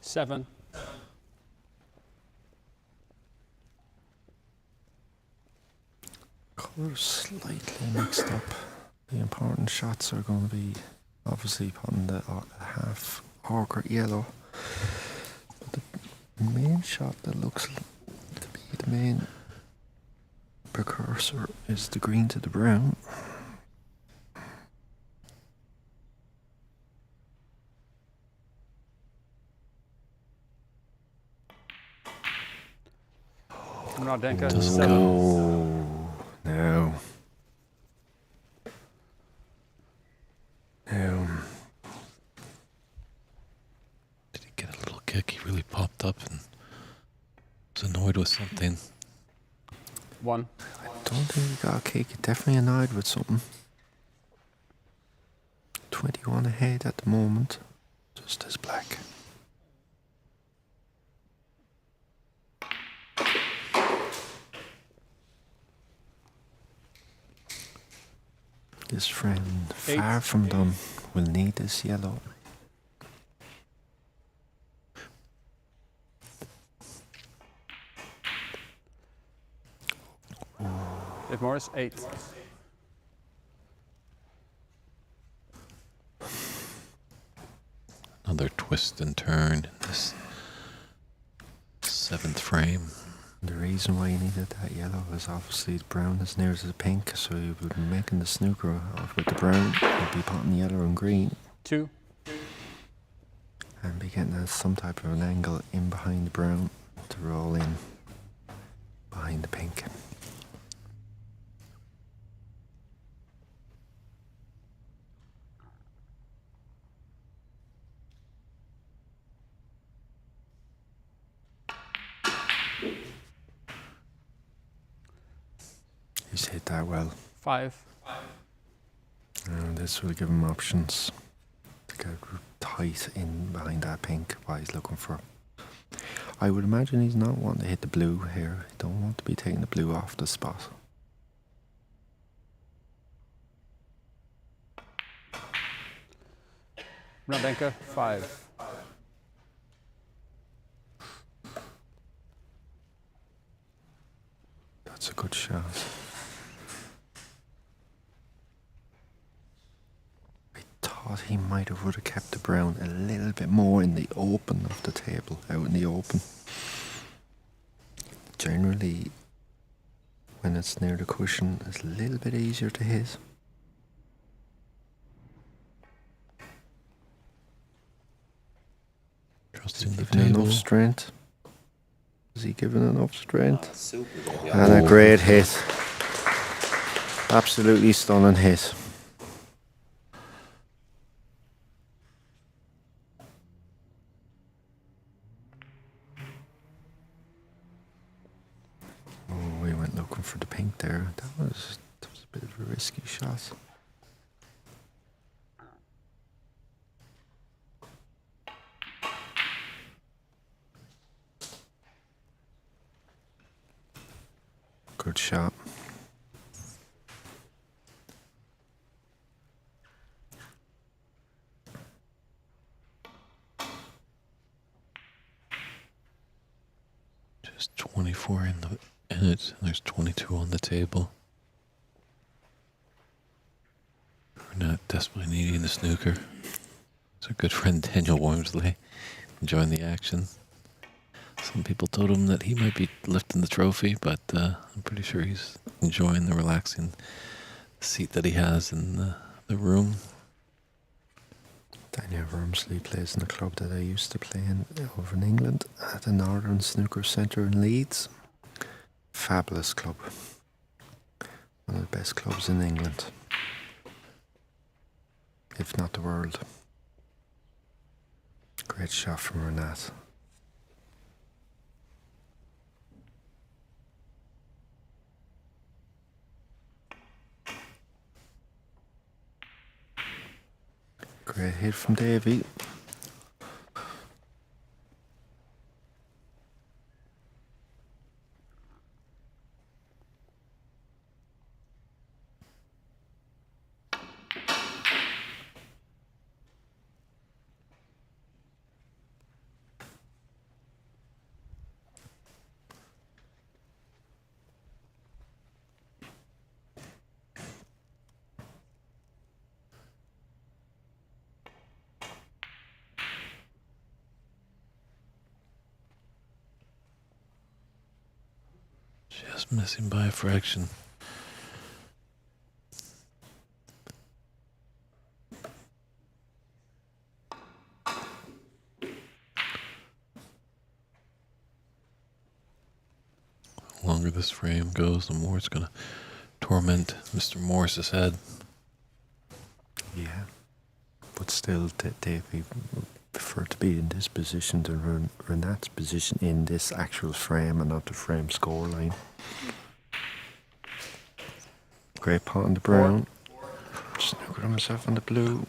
Seven. Colours slightly mixed up. The important shots are going to be obviously putting the half ochre yellow. But the main shot that looks to be the main precursor is the green to the brown. Renat Denkha, 7. Oh, no. No. Did he get a little kick? He really popped up and was annoyed with something. 1. I don't think he got a kick. He definitely annoyed with something. 21 ahead at the moment. Just as black. This friend, 8. far from done, will need this yellow. Dave Morris, 8. Another twist and turn in this 7th frame. The reason why you needed that yellow is obviously the brown is near to the pink, so you would be making the snooker with the brown, you'd be putting yellow and green. 2. And be getting some type of an angle in behind the brown to roll in behind the pink. He's hit that well. 5. And this will give him options to get tight in behind that pink what he's looking for. I would imagine he's not wanting to hit the blue here. He don't want to be taking the blue off the spot. Renat Denkha, 5. That's a good shot. I thought he might have would have kept the brown a little bit more in the open of the table, out in the open. Generally, when it's near the cushion, it's a little bit easier to hit. Trusting the Giving table. enough strength. Is he giving enough strength? Super. And a great hit. Absolutely stunning hit. Oh, we went looking for the pink there. That was a bit of a risky shot. Good shot. Just 24 in it. There's 22 on the table. We're not desperately needing the snooker. It's our good friend Daniel Wormsley enjoying the action. Some people told him that he might be lifting the trophy, but I'm pretty sure he's enjoying the relaxing seat that he has in the room. Daniel Wormsley plays in the club that I used to play in over in England at the Northern Snooker Centre in Leeds. Fabulous club. One of the best clubs in England, if not the world. Great shot from Renat. Great hit from Davey. Just missing by a fraction. The longer this frame goes, the more it's going to torment Mr. Morris's head. Yeah. But still, Davey would prefer to be in this position than Renat's position in this actual frame and not the frame scoreline. Great pot on the brown. Snookered himself on the blue.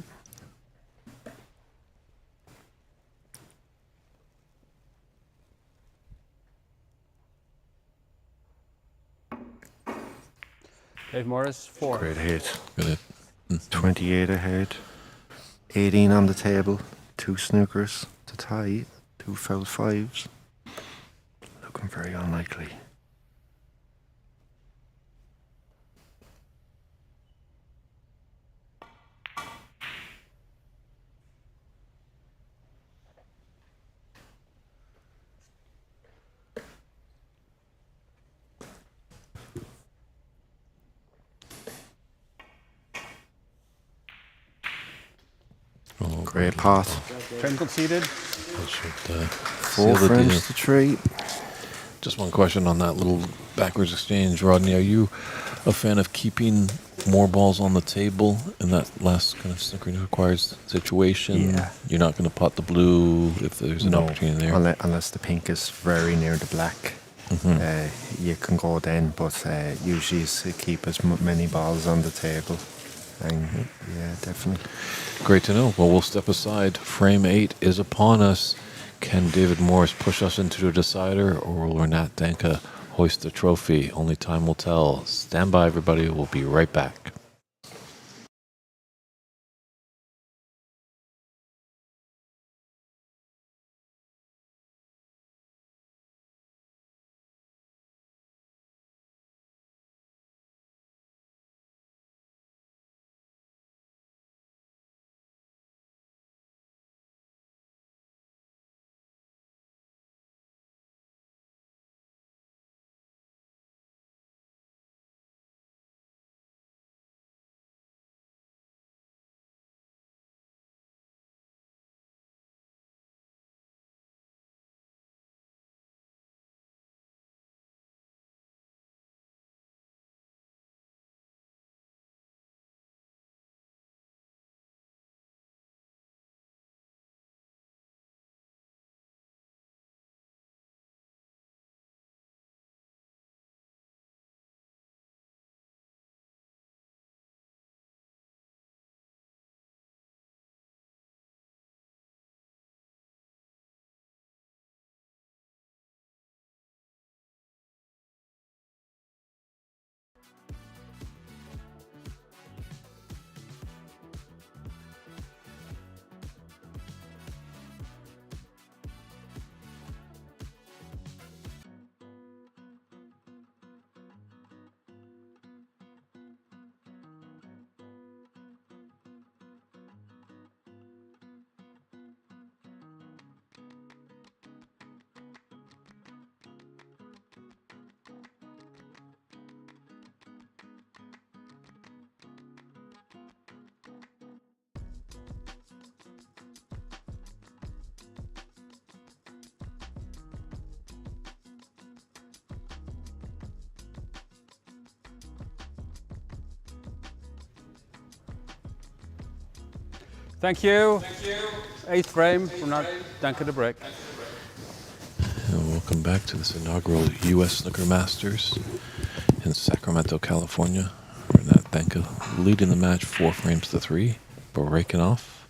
Dave Morris, 4. Great hit. Good. 28 ahead. 18 on the table. 2 snookers to tie. 2 foul fives. Looking very unlikely. Oh, Great pot. Frame conceded. that should, 4 seal the deal. frames to 3. Just one question on that little backwards exchange, Rodney. Are you a fan of keeping more balls on the table in that last kind of snookering requires situation? Yeah. You're not going to pot the blue if there's an opportunity there? Unless the pink is very near the black. You can go then, but usually it's keep as many balls on the table. And yeah, definitely. Great to know. Well, we'll step aside. Frame 8 is upon us. Can David Morris push us into the decider, or will Renat Denkha hoist the trophy? Only time will tell. Stand by, everybody. We'll be right back. Thank you. Eighth frame from Renat Denkha to break. And welcome back to this inaugural U.S. Snooker Masters in Sacramento, California. Renat Denkha leading the match 4 frames to 3, breaking off.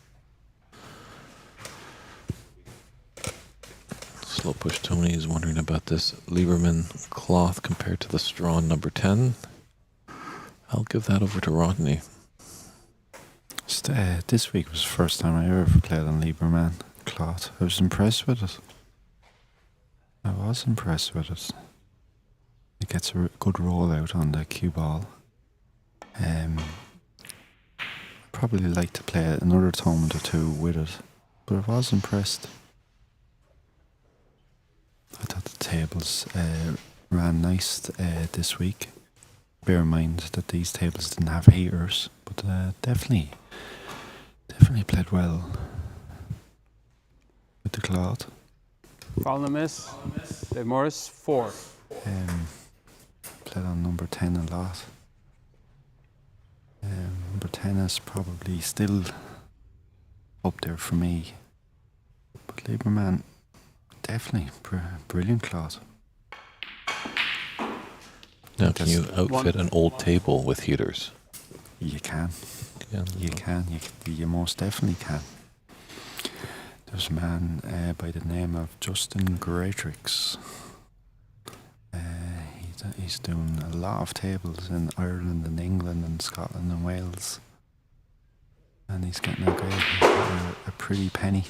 Slow push Tony is wondering about this Lieberman cloth compared to the Strawn number 10. I'll give that over to Rodney. Just, this week was the first time I ever played on Lieberman cloth. I was impressed with it. It gets a good roll out on the cue ball. I'd probably like to play another tournament or two with it, but I was impressed. I thought the tables ran nice this week. Bear in mind that these tables didn't have heaters, but definitely played well with the cloth. Foul and a miss. Dave Morris, 4. Played on number 10 a lot. Number 10 is probably still up there for me. But Lieberman, definitely brilliant cloth. Now, can you outfit an old table with heaters? You can. Yeah. You most definitely can. There's a man by the name of Justin Greatrix. He's doing a lot of tables in Ireland and England and Scotland and Wales. And he's getting a pretty penny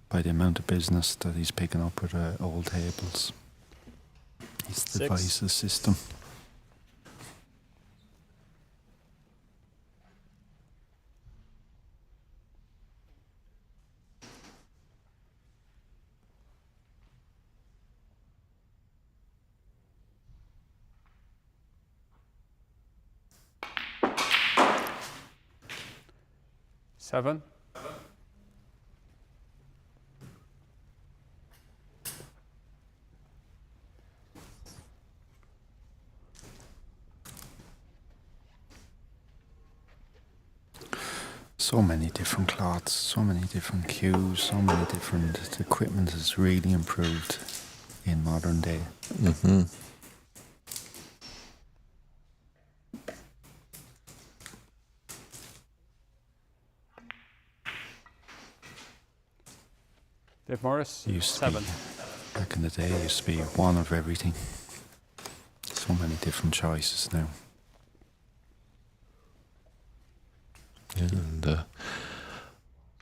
by the amount of business that he's picking up with old tables. He's devised a system. Seven. So many different cloths, so many different cues, so many different... The equipment has really improved in modern day. Mm-hmm. Dave Morris, Used to 7. Back in the day, it used to be one of everything. So many different choices now. Yeah, and the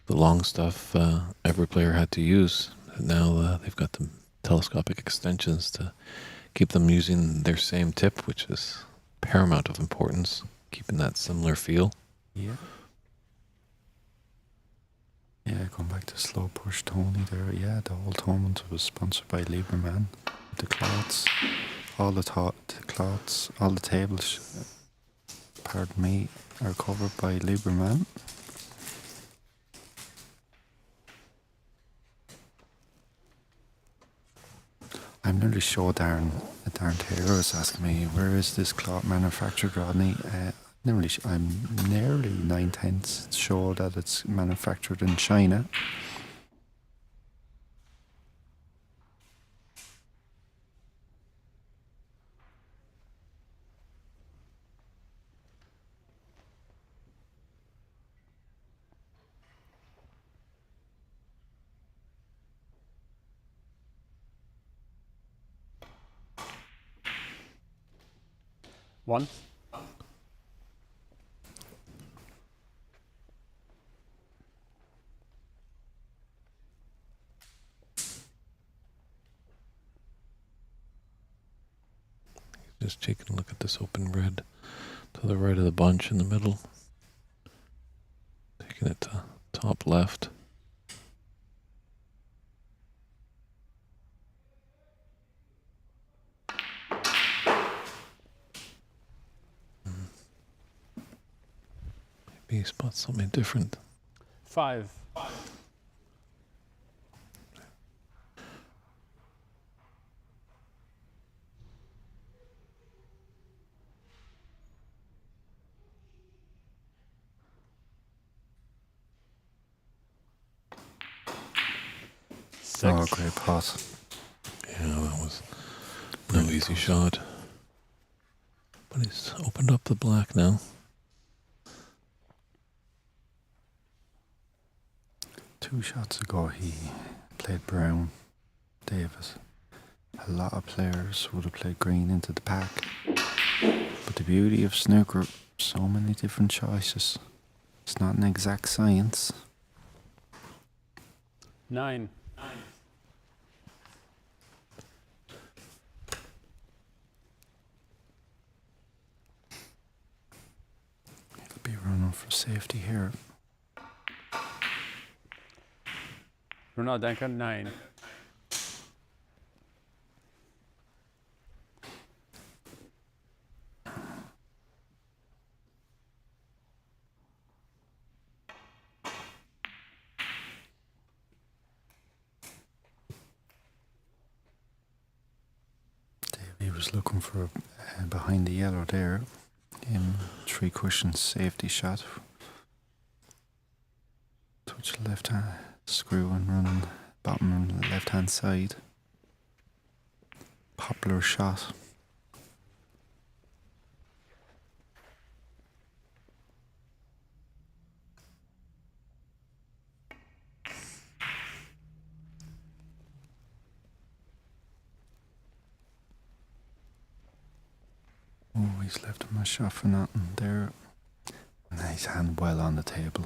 long stuff every player had to use. And now they've got the telescopic extensions to keep them using their same tip, which is paramount of importance, keeping that similar feel. Yeah. Yeah, going back to slow push Tony there. Yeah, the whole tournament was sponsored by Lieberman. The cloths, all the cloths, all the tables, pardon me, are covered by Lieberman. I'm nearly sure Darren Taylor was asking me, where is this cloth manufactured, Rodney? I'm nearly 9/10 sure that it's manufactured in China. One. Just taking a look at this open red to the right of the bunch in the middle. Taking it to top left. Maybe he spots something different. 5. Oh, 6. great pot. Yeah, that was no easy shot. But he's opened up the black now. 2 shots ago, he played brown, Davis. A lot of players would have played green into the pack. But the beauty of snooker, so many different choices. It's not an exact science. 9. He'll be running for safety here. Renat Denkha, 9. He was looking for behind the yellow there in 3 cushions safety shot. Touch left hand screw and running bottom and left hand side. Popular shot. Oh, he's left him a shot for nothing there. Nice hand well on the table.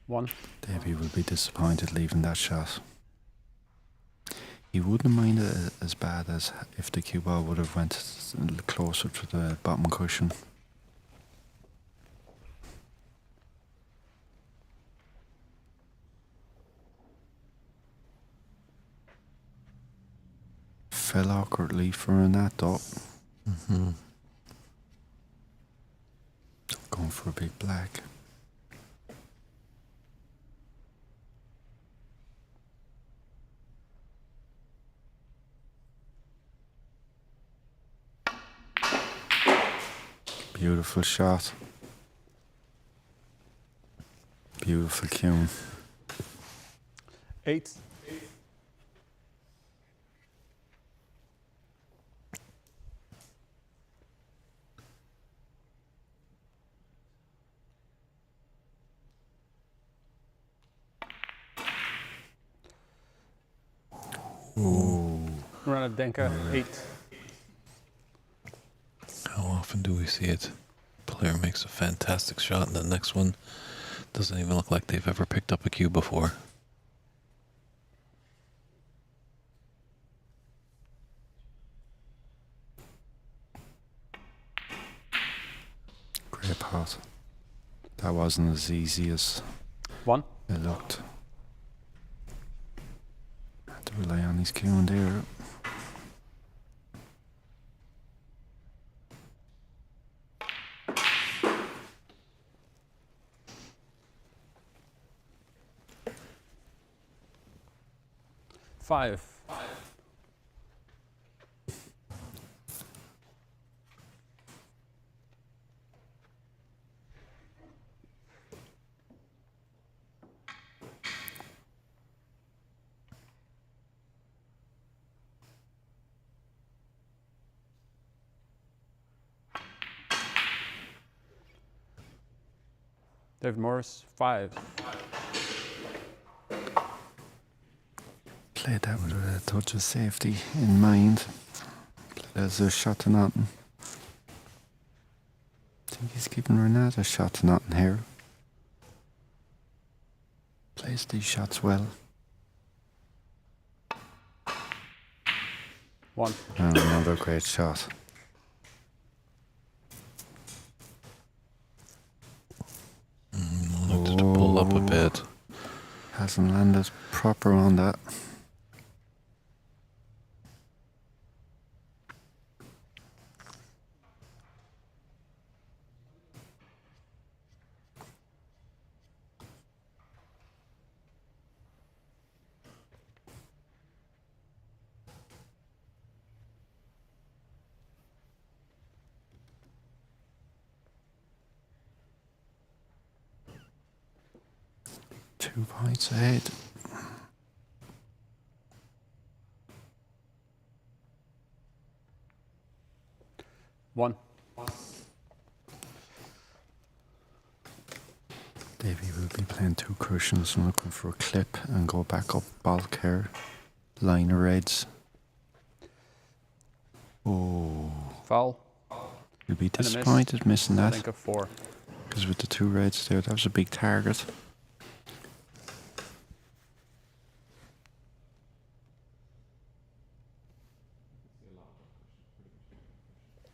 1. Davey will be disappointed leaving that shot. He wouldn't mind it as bad as if the cue ball would have went closer to the bottom cushion. Fell awkwardly for Renat though. Mm-hmm. Going for a big black. Beautiful shot. Beautiful cue. 8. Ooh. Renat Denkha, 8. How often do we see it? Player makes a fantastic shot, and the next one doesn't even look like they've ever picked up a cue before. Great pot. That wasn't as easy as 1. it looked. Had to rely on his cue there. Five. David Morris, 5. Played that with a touch of safety in mind. Played as a shot to nothing. I think he's giving Renat a shot to nothing here. Plays these shots well. 1. And another great shot. Looked to pull up a bit. Hasn't landed proper on that. 2 points ahead. One. Davey will be playing 2 cushions and looking for a clip and go back up bulk here. Line of reds. Oh, Foul. you'll be And a miss. disappointed missing I that. think of 4. Because with the 2 reds there, that was a big target.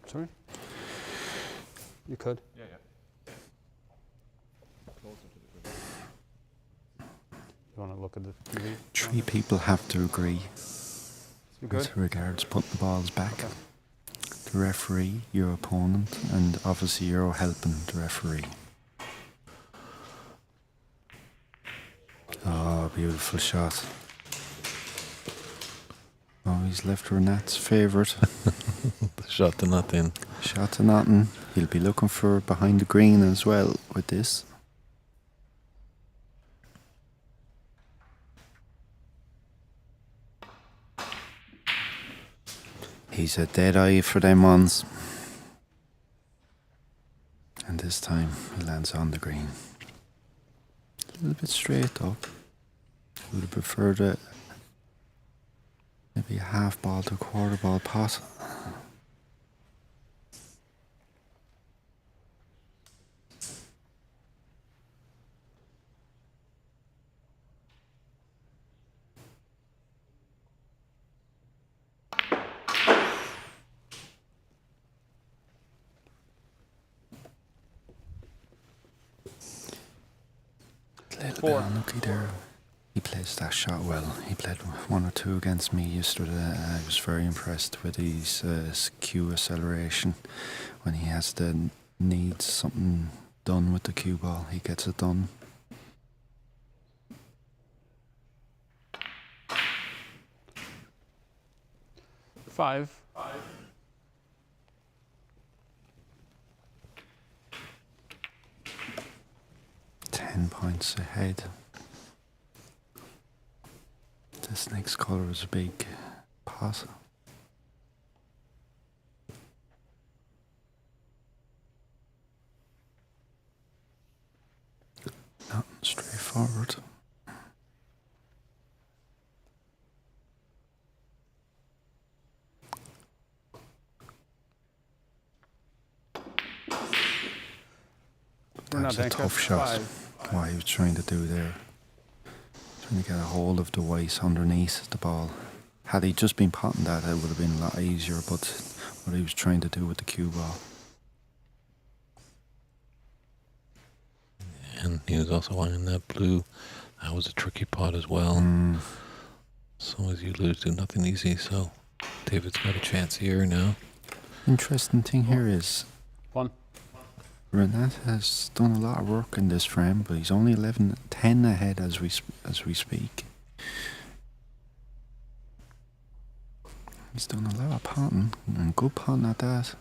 Sorry? You could. Yeah, yeah. Closer to the green. You want to look at the TV? 3 people have to agree You good? with regards putting the balls back. Okay. The referee, your opponent, and obviously you're helping the referee. Oh, beautiful shot. Oh, he's left Renat's favourite. Shot to nothing. Shot to nothing. He'll be looking for behind the green as well with this. He's a dead eye for them ones. And this time he lands on the green. A little bit straight up. Would have preferred maybe a half ball to a quarter ball pot. A little bit unlucky there. He plays that shot well. He played 1 or 2 against me yesterday. I was very impressed with his cue acceleration. When he has to need something done with the cue ball, he gets it done. Five. 10 points ahead. This next colour is a big pass. Not straightforward. That was a tough shot. What he was trying to do there. Trying to get a hold of the white underneath the ball. Had he just been potting that, it would have been a lot easier, but what he was trying to do with the cue ball. And he was also eyeing that blue. That was a tricky pot as well. So as you lose to nothing easy, so David's got a chance here now. Interesting thing here is One. Renat has done a lot of work in this frame, but he's only 10 ahead as we speak. He's done a lot of potting, and good potting at that.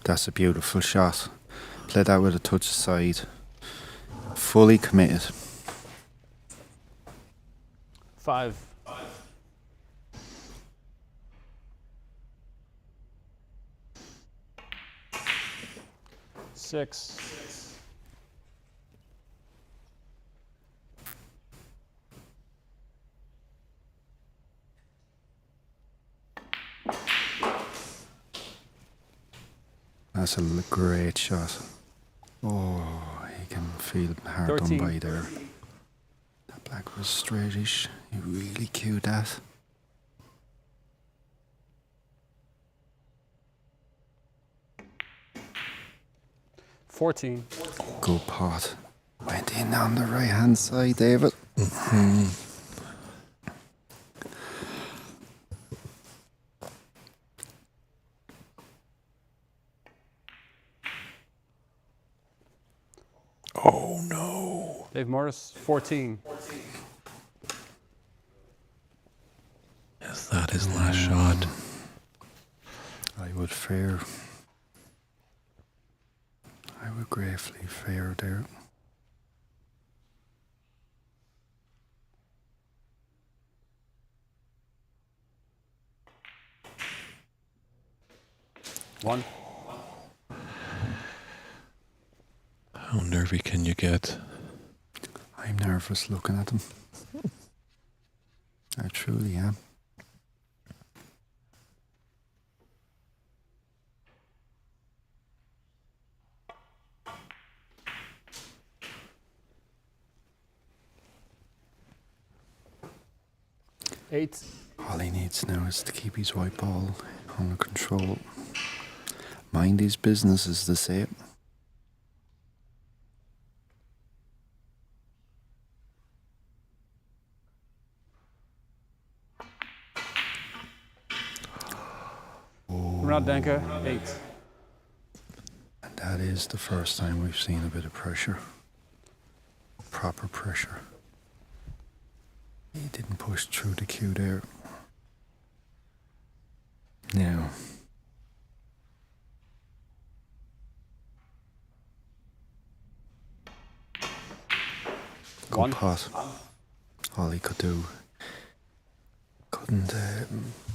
That's a beautiful shot. Play that with a touch aside. Fully committed. 5. Six. That's a great shot. Oh, he can feel hard 13. done by there. That black was straightish. He really cued that. $14. Good pot. Went in on the right hand side, David. Oh no. Dave Morris, 14. Is that his last shot? I would fear. were gratefully fair there. One. How nervy can you get? I'm nervous looking at them. I truly am. Eight. All he needs now is to keep his white ball under control. Mind his business, as they say. Renat Denkha, 8. And that is the first time we've seen a bit of pressure. Proper pressure. He didn't push through the cue there. Now. Good One. pot. All he could do. Couldn't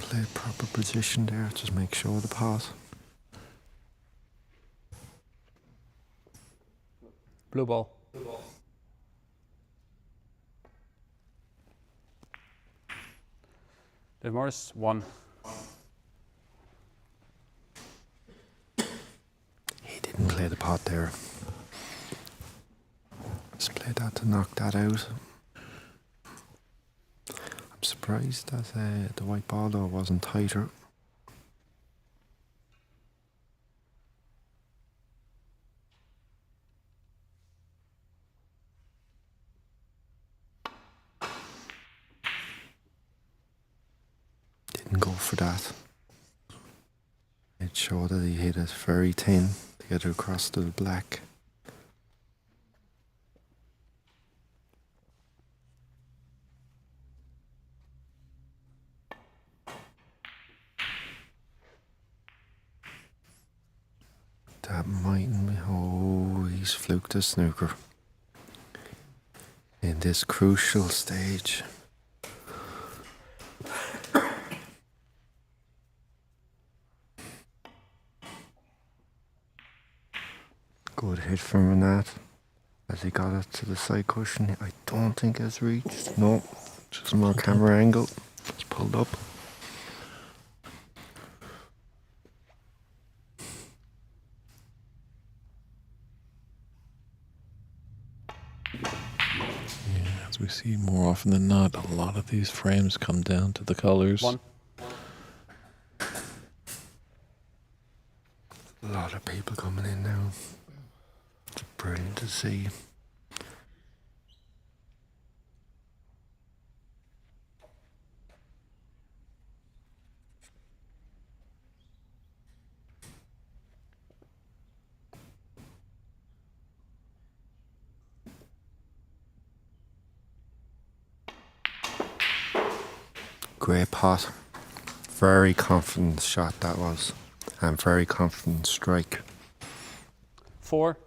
play proper position there. Just make sure of the pot. Blue ball. Dave Morris, 1. He didn't play the pot there. Just played that to knock that out. I'm surprised that the white ball though wasn't tighter. Didn't go for that. It showed that he hit it very thin to get it across to the black. That mightn't be. Oh, he's fluked a snooker. In this crucial stage. Good hit from Renat as he got it to the side cushion. I don't think it's reached. No, just more camera angle. It's pulled up. As we see more often than not, a lot of these frames come down to the colors. 1. A lot of people coming in now. It's brilliant to see. Great pot. Very confident shot that was. And very confident strike. 4.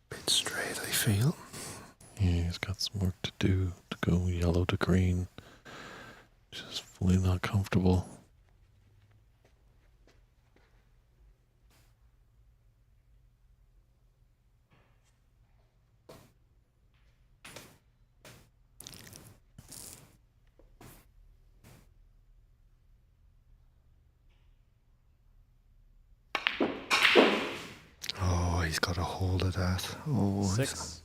Bit straight, I feel. Yeah, he's got some work to do to go yellow to green. Just fully not comfortable. Oh, he's got a hold of that. Oh, 6.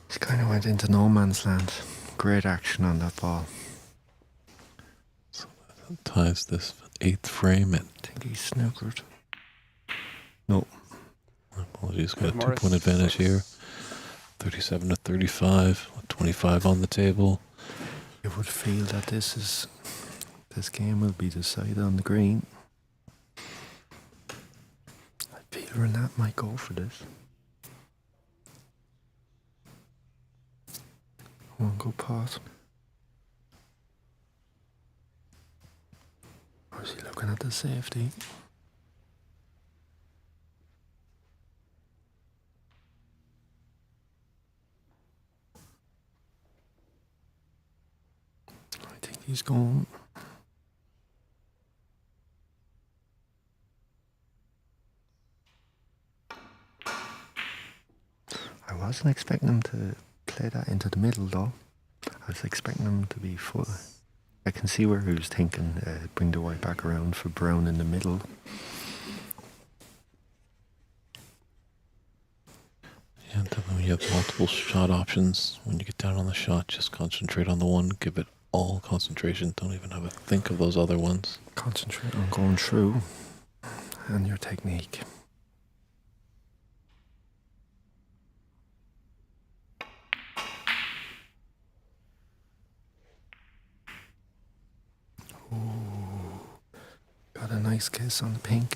he's kind of went into no man's land. Great action on that ball. So that ties this 8th frame at, I think he's snookered. No. apologies, got a Morris, 2-point advantage 6. here. 37 to 35, with 25 on the table. You would feel that this game will be decided on the green. I feel Renat might go for this. One good pot. Or is he looking at the safety? I think he's gone. I wasn't expecting him to play that into the middle though. I was expecting him to be full. I can see where he was thinking, bring the white back around for brown in the middle. Yeah, definitely when you have multiple shot options, when you get down on the shot, just concentrate on the one, give it all concentration, don't even have a think of those other ones. Concentrate on going through and your technique. Ooh, got a nice kiss on the pink.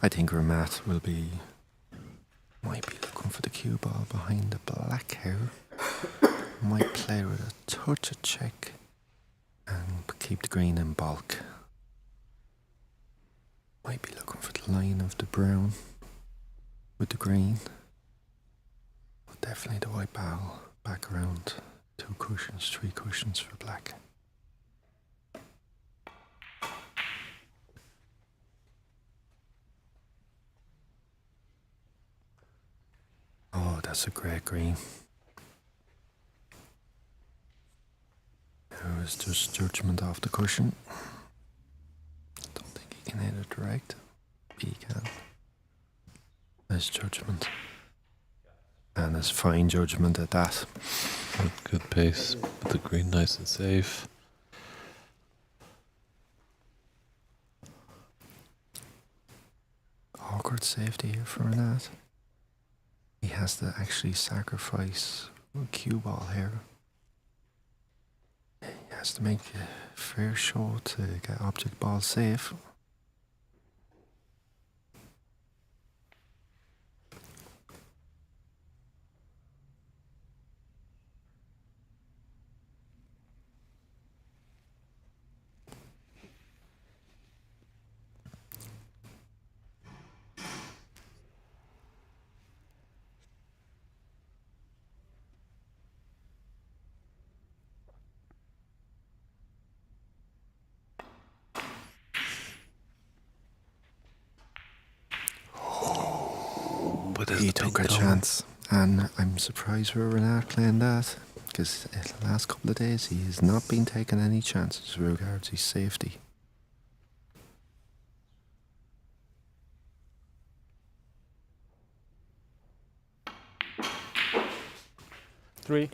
I think Renat might be looking for the cue ball behind the black hair. Might play with a touch of check and keep the green in bulk. Might be looking for the line of the brown with the green. But definitely the white ball back around 2 cushions, 3 cushions for black. Oh, that's a great green. There was just judgment off the cushion. Don't think he can hit it direct. He can. There's judgment. And there's fine judgment at that. Good pace, but the green nice and safe. Awkward safety here for Renat. He has to actually sacrifice a cue ball here. He has to make a fair show to get object ball safe. He took a chance, and I'm surprised with Renat playing that, because the last couple of days he has not been taking any chances with regards to his safety. Three.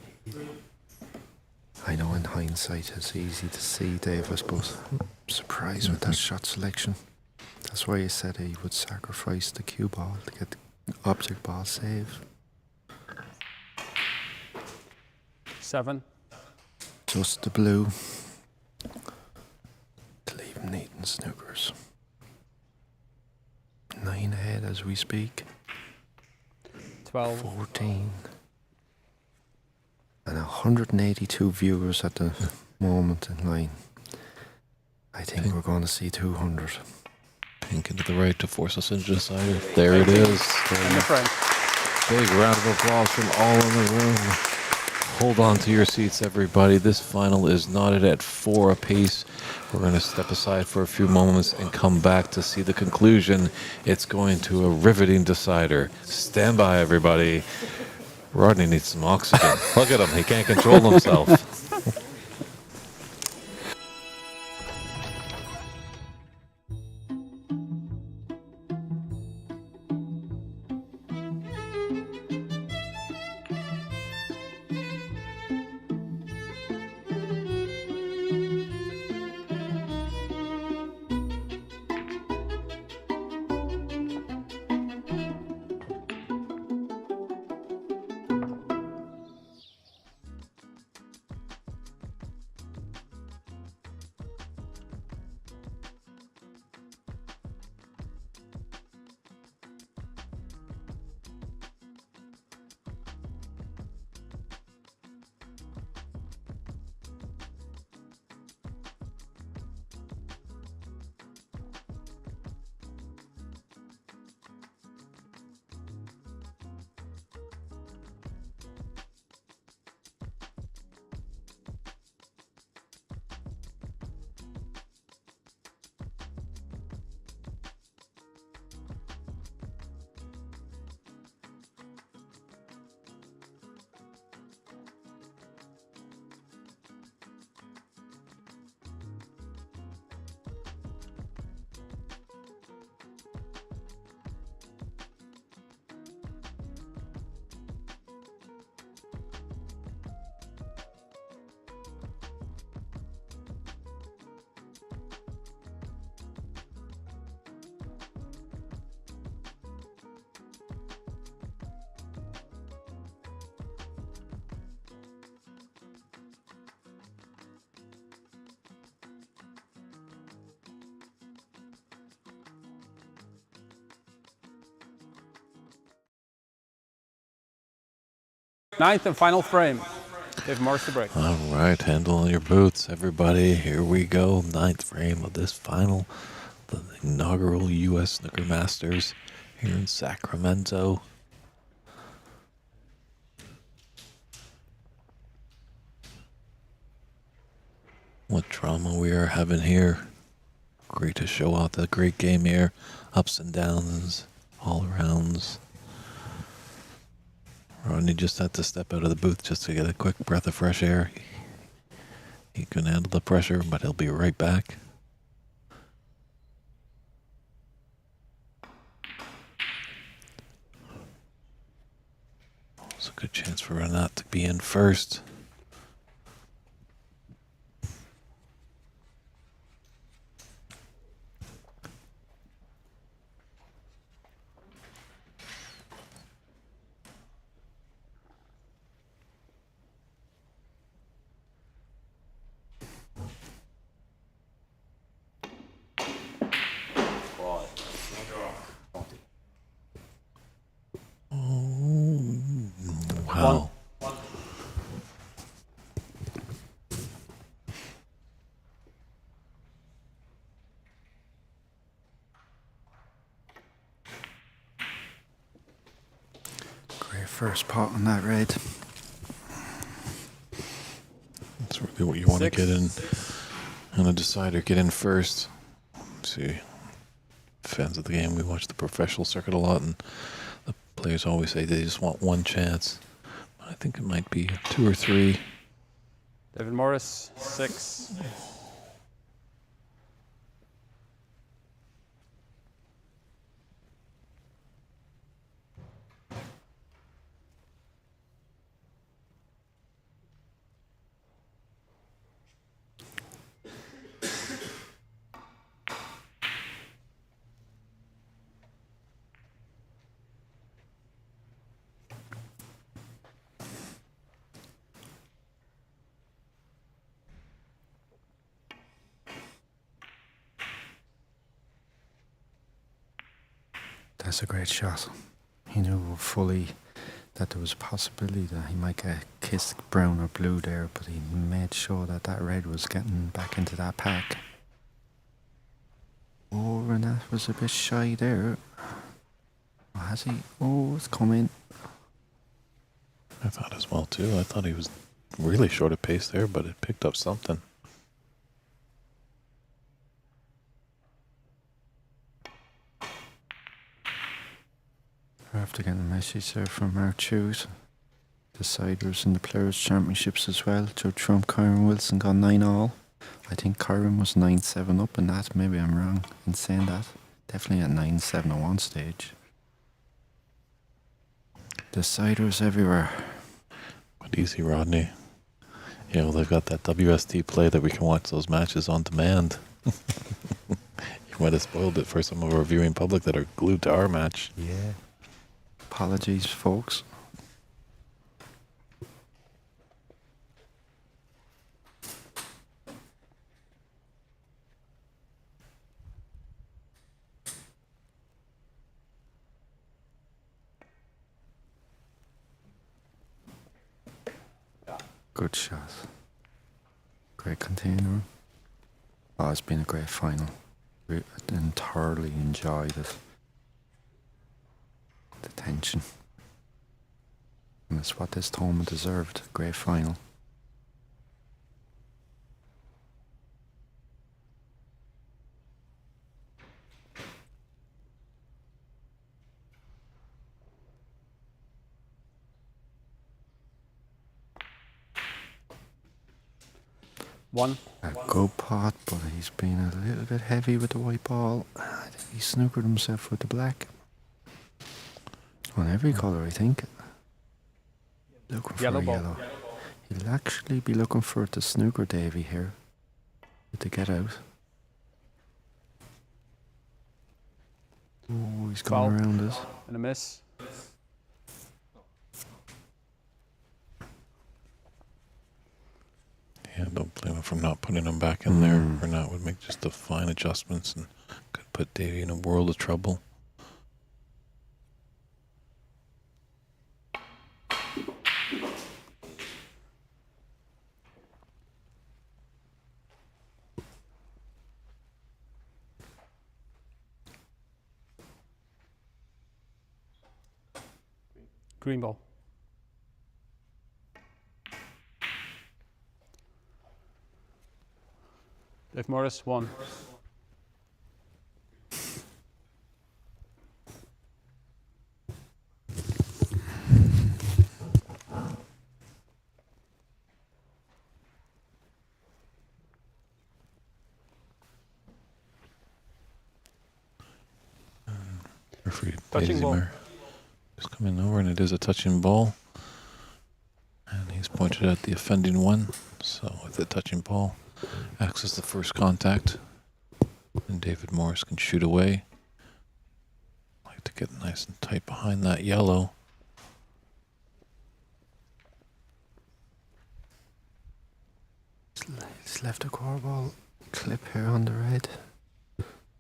I know in hindsight it's easy to see, Davis, but I'm surprised with that shot selection. That's why he said he would sacrifice the cue ball to get the object ball save. 7. Just the blue to leave him neat in snookers. 9 ahead as we speak. 12. 14. And 182 viewers at the moment in line. I think we're going to see 200. Pink into the right to force us into decider. There it is. And the front. Big round of applause from all in the room. Hold on to your seats, everybody. This final is knotted at 4 apiece. We're going to step aside for a few moments and come back to see the conclusion. It's going to a riveting decider. Stand by, everybody. Rodney needs some oxygen. Look at him. He can't control himself. Ninth and final frame. Dave Morris to break. All right, handle your boots, everybody. Here we go. Ninth frame of this final, the inaugural U.S. Snooker Masters here in Sacramento. What drama we are having here. Great to show out the great game here. Ups and downs, all arounds. Rodney just had to step out of the booth just to get a quick breath of fresh air. He couldn't handle the pressure, but he'll be right back. It's a good chance for Renat to be in first. Wow. Great first pot on that red. That's really what you want to Six. get in on a decider. Get in first. Let's see. Fans of the game, we watch the professional circuit a lot, and the players always say they just want one chance. I think it might be 2 or 3. David Morris, 6. That's a great shot. He knew fully that there was a possibility that he might get kissed brown or blue there, but he made sure that that red was getting back into that pack. Oh, Renat was a bit shy there. Oh, has he? Oh, it's coming. I thought as well, too. I thought he was really short of pace there, but it picked up something. After getting a message there from our choose. Deciders in the Players' Championships as well. Judge Trump, Kyron Wilson got 9-all. I think Kyron was 9-7 up in that. Maybe I'm wrong in saying that. Definitely at 9-7 at one stage. Deciders everywhere. But easy, Rodney. Yeah, well, they've got that WST play that we can watch those matches on demand. You might have spoiled it for some of our viewing public that are glued to our match. Yeah. Apologies, folks. Good shot. Great container. Oh, it's been a great final. And thoroughly enjoyed it. The tension. And it's what this tournament deserved. Great final. One. A good pot, but he's been a little bit heavy with the white ball. I think he snookered himself with the black. On every colour, I think. Looking for Yellow a ball. yellow. He'll actually be looking for the snooker Davy here. To get out. Oh, he's going Foul. around us. And a miss. Yeah, don't blame him for not putting him back in there. Renat would make just the fine adjustments and could put Davey in a world of trouble. Green ball. Dave Morris, 1. Referee Touching Daisy ball. Mayer is coming over, and it is a touching ball. And he's pointed at the offending one. So with the touching ball, acts as the first contact. And David Morris can shoot away. Like to get nice and tight behind that yellow. He's left a core ball clip here on the red.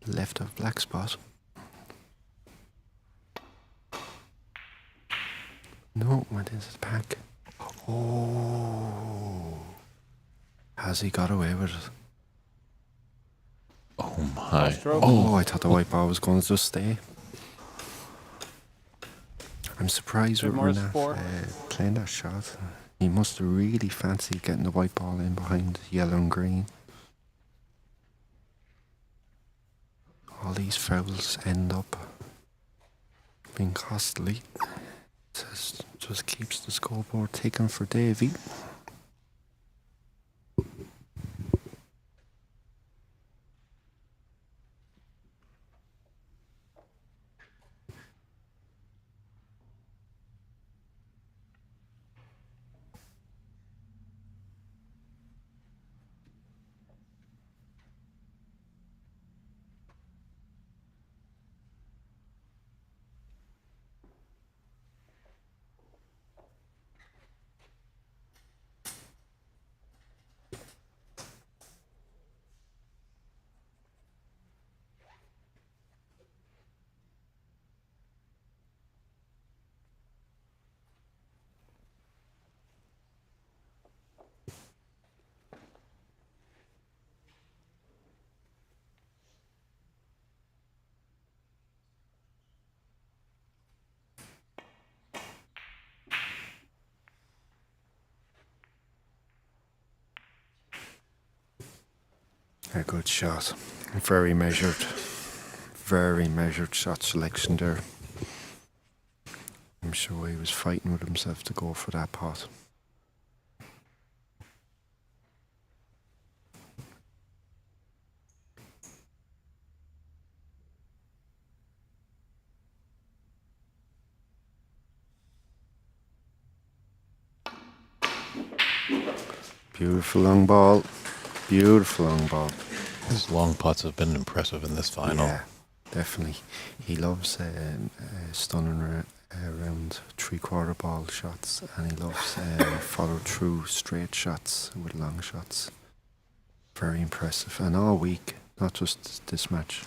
Left of black spot. No, went into the pack. Oh. Has he got away with it? Oh my. Stroke. Oh, I thought the white ball was going to just stay. I'm surprised Dave with Morris, Renat 4. playing that shot. He must have really fancied getting the white ball in behind yellow and green. All these fouls end up being costly. Just keeps the scoreboard ticking for Davey. A good shot. Very measured shot selection there. I'm sure he was fighting with himself to go for that pot. Beautiful long ball. Beautiful long ball. His long putts have been impressive in this final. Yeah, definitely. He loves stunning around 3/4 ball shots, and he loves follow through straight shots with long shots. Very impressive, and all week, not just this match.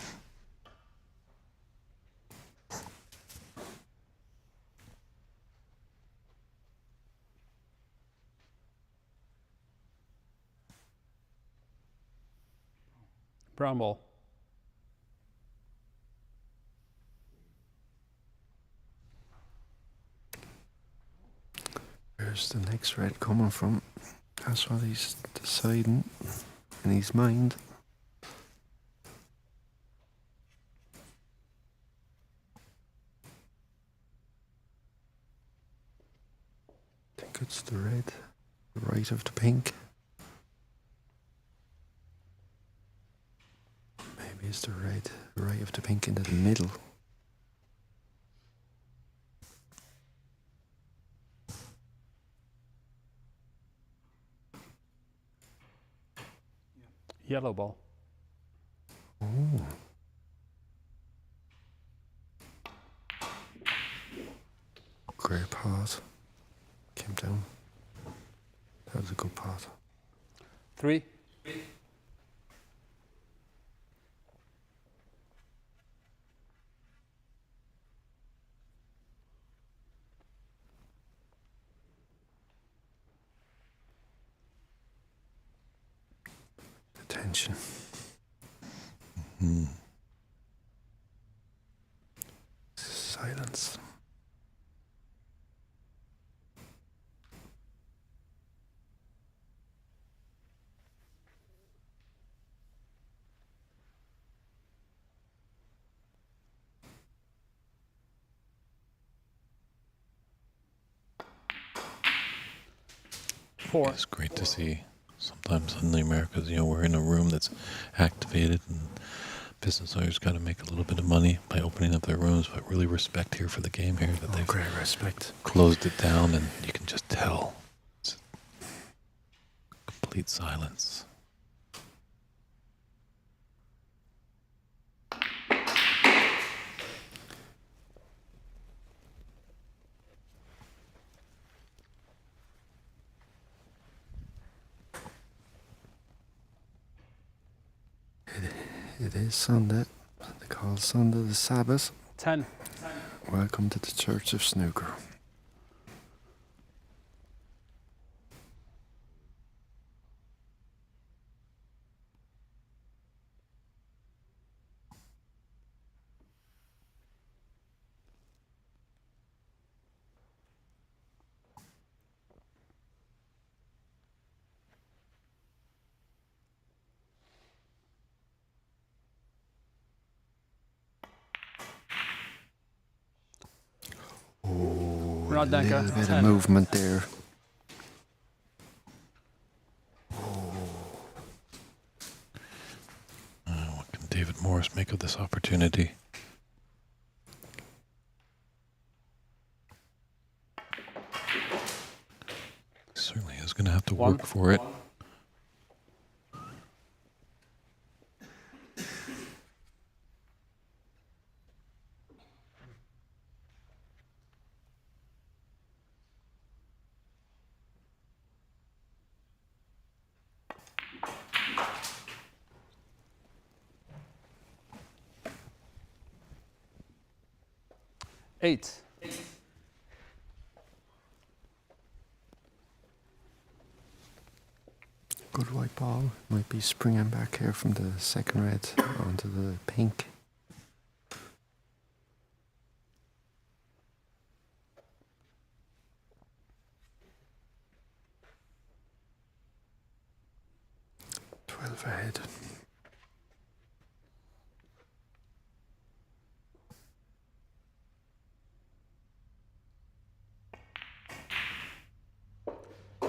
Brown ball. Where's the next red coming from? That's what he's deciding in his mind. I think it's the red, right of the pink. Maybe it's the red, right of the pink into the middle. Yellow ball. Oh. Great pot. Came down. That was a good pot. 3. Attention. Silence. 4. It's great to see. Sometimes in the Americas, we're in a room that's activated, and business owners got to make a little bit of money by opening up their rooms, but really respect here for the game here that they've Great respect. closed it down, and you can just tell. It's complete silence. It is Sunday. They call Sunday the Sabbath. 10. Welcome to the Church of Snooker. Oh, Renat a Denkha, little bit of 10. movement there. What can David Morris make of this opportunity? Certainly is going to have to One. work for it. Eight. Good white ball. Might be springing back here from the second red onto the pink. Ahead.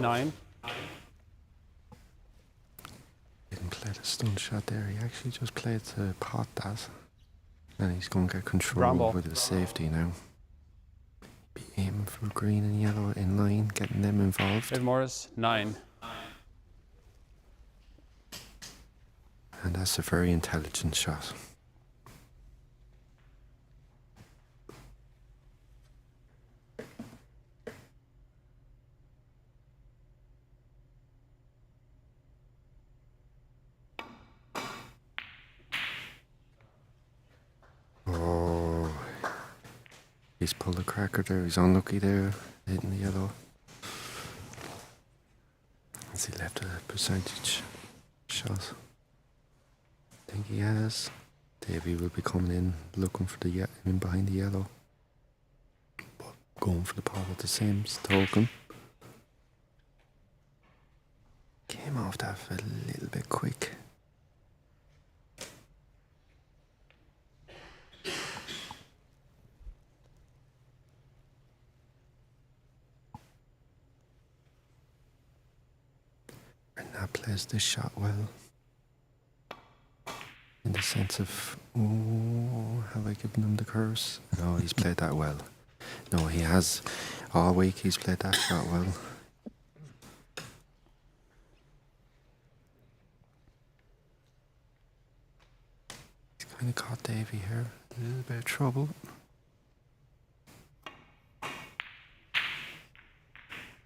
Nine. Didn't play the stun shot there. He actually just played to pot that. And he's going to get control Brown ball. over the safety now. Be aiming for green and yellow in line, getting them involved. David Morris, 9. And that's a very intelligent shot. Oh, he's pulled a cracker there. He's unlucky there, hitting the yellow. Has he left a percentage shot? I think he has. Davey will be coming in looking for the in behind the yellow, but going for the pot at the same token. Came off that a little bit quick. Renat plays this shot well. In the sense of, oh, have I given him the curse? No, he's played that well. No, he has. All week he's played that shot well. He's kind of caught Davey here. A little bit of trouble.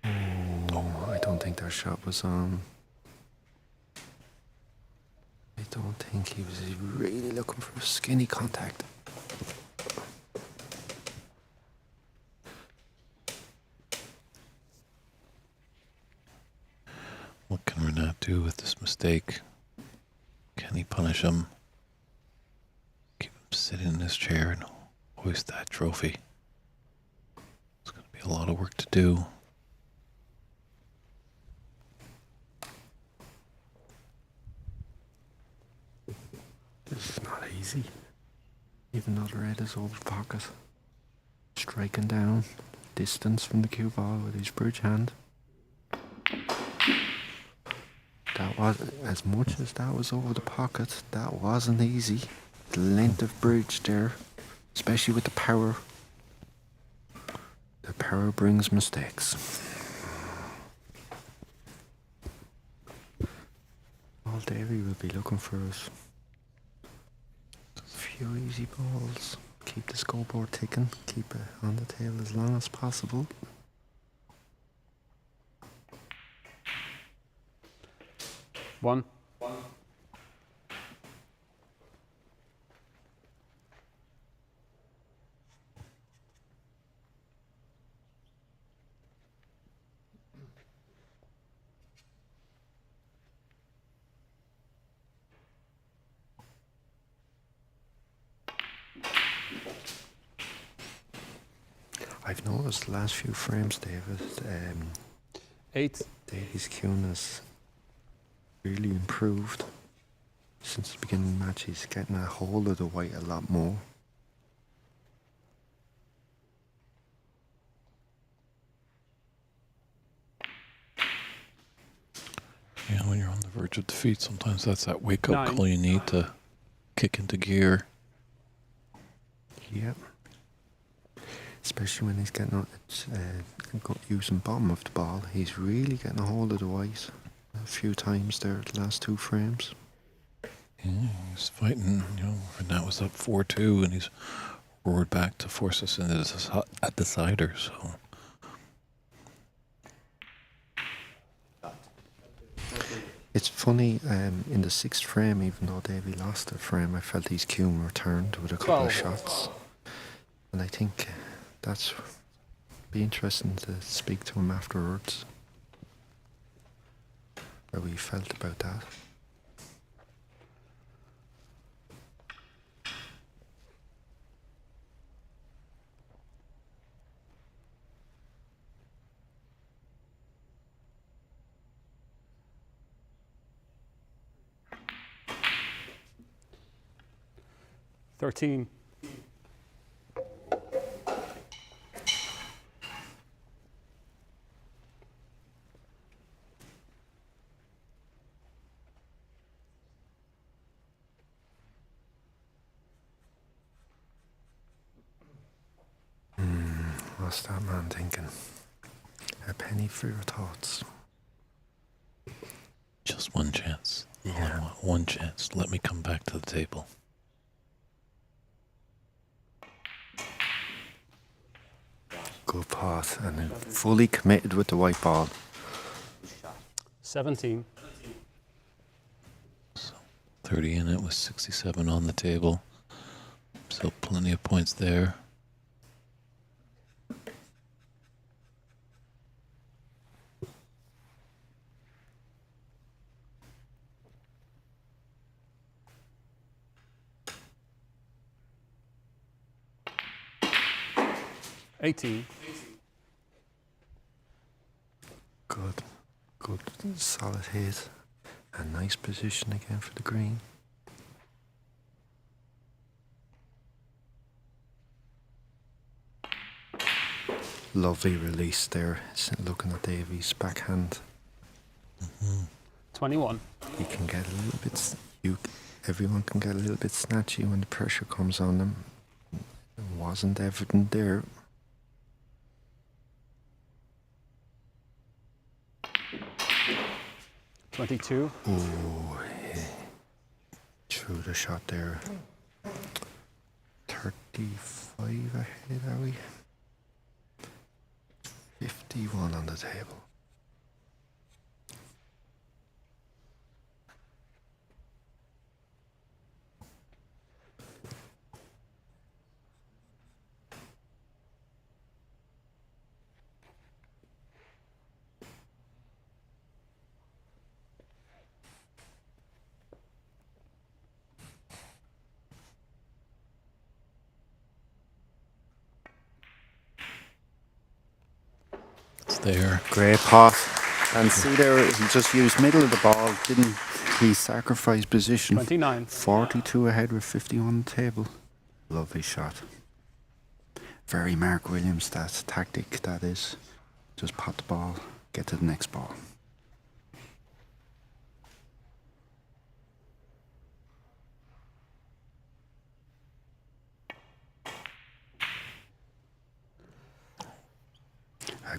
Oh, I don't think that shot was on. I don't think he was really looking for a skinny contact. What can Renat do with this mistake? Can he punish him? Keep him sitting in his chair and hoist that trophy? It's going to be a lot of work to do. This is not easy. Even though the red is over pocket. Striking down distance from the cue ball with his bridge hand. That was, as much as that was over the pocket, that wasn't easy. The length of bridge there, especially with the power. The power brings mistakes. All Davy will be looking for us. A few easy balls. Keep the scoreboard ticking. Keep it on the table as long as possible. One. I've noticed the last few frames, David, 8. Davy's cueing has really improved since the beginning of the match. He's getting a hold of the white a lot more. Yeah, when you're on the verge of defeat, sometimes that's that wake-up 9. call you need to kick into gear. Yep. Especially when he's getting using bottom of the ball. He's really getting a hold of the white a few times there, the last 2 frames. Yeah, he's fighting, and that was up 4-2, and he's roared back to force us into a decider, so. It's funny, in the 6th frame, even though Davy lost a frame, I felt his cueing returned with a couple of shots. And I think that's be interesting to speak to him afterwards. How he felt about that. $13. What's that man thinking? A penny for your thoughts. Just one chance. Yeah. All I want, one chance. Let me come back to the table. Good pass, and fully committed with the white ball. 17. So 30 in it with 67 on the table. So plenty of points there. $18. Good, solid hit. A nice position again for the green. Lovely release there. Looking at Davy's backhand. 21. He can get a little bit. Everyone can get a little bit snatchy when the pressure comes on them. It wasn't evident there. $22. Ooh, threw the shot there. 35 ahead, are we? 51 on the table. There. Great pass. And see there, he just used middle of the ball, didn't he? Sacrificed position. 29. 42 ahead with 50 on the table. Lovely shot. Very Mark Williams, that tactic that is. Just pot the ball, get to the next ball.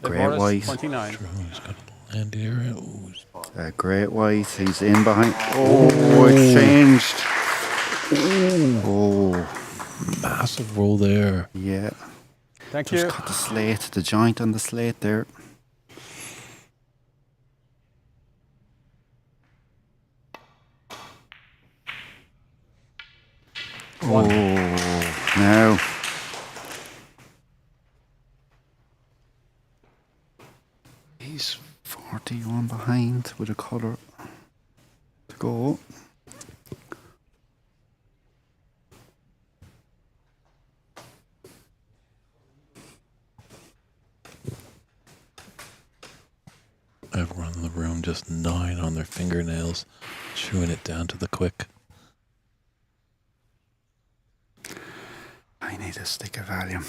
Great brought us white. 29. True, he's got a land here. Ooh, Great white. He's in behind. Oh, it changed. Oh, massive roll there. yeah. Thank Just you. cut the slate, the joint on the slate there. One. Oh, now. He's 41 behind with a colour to go. Everyone in the room just gnawing on their fingernails, chewing it down to the quick. I need a stick of Valium.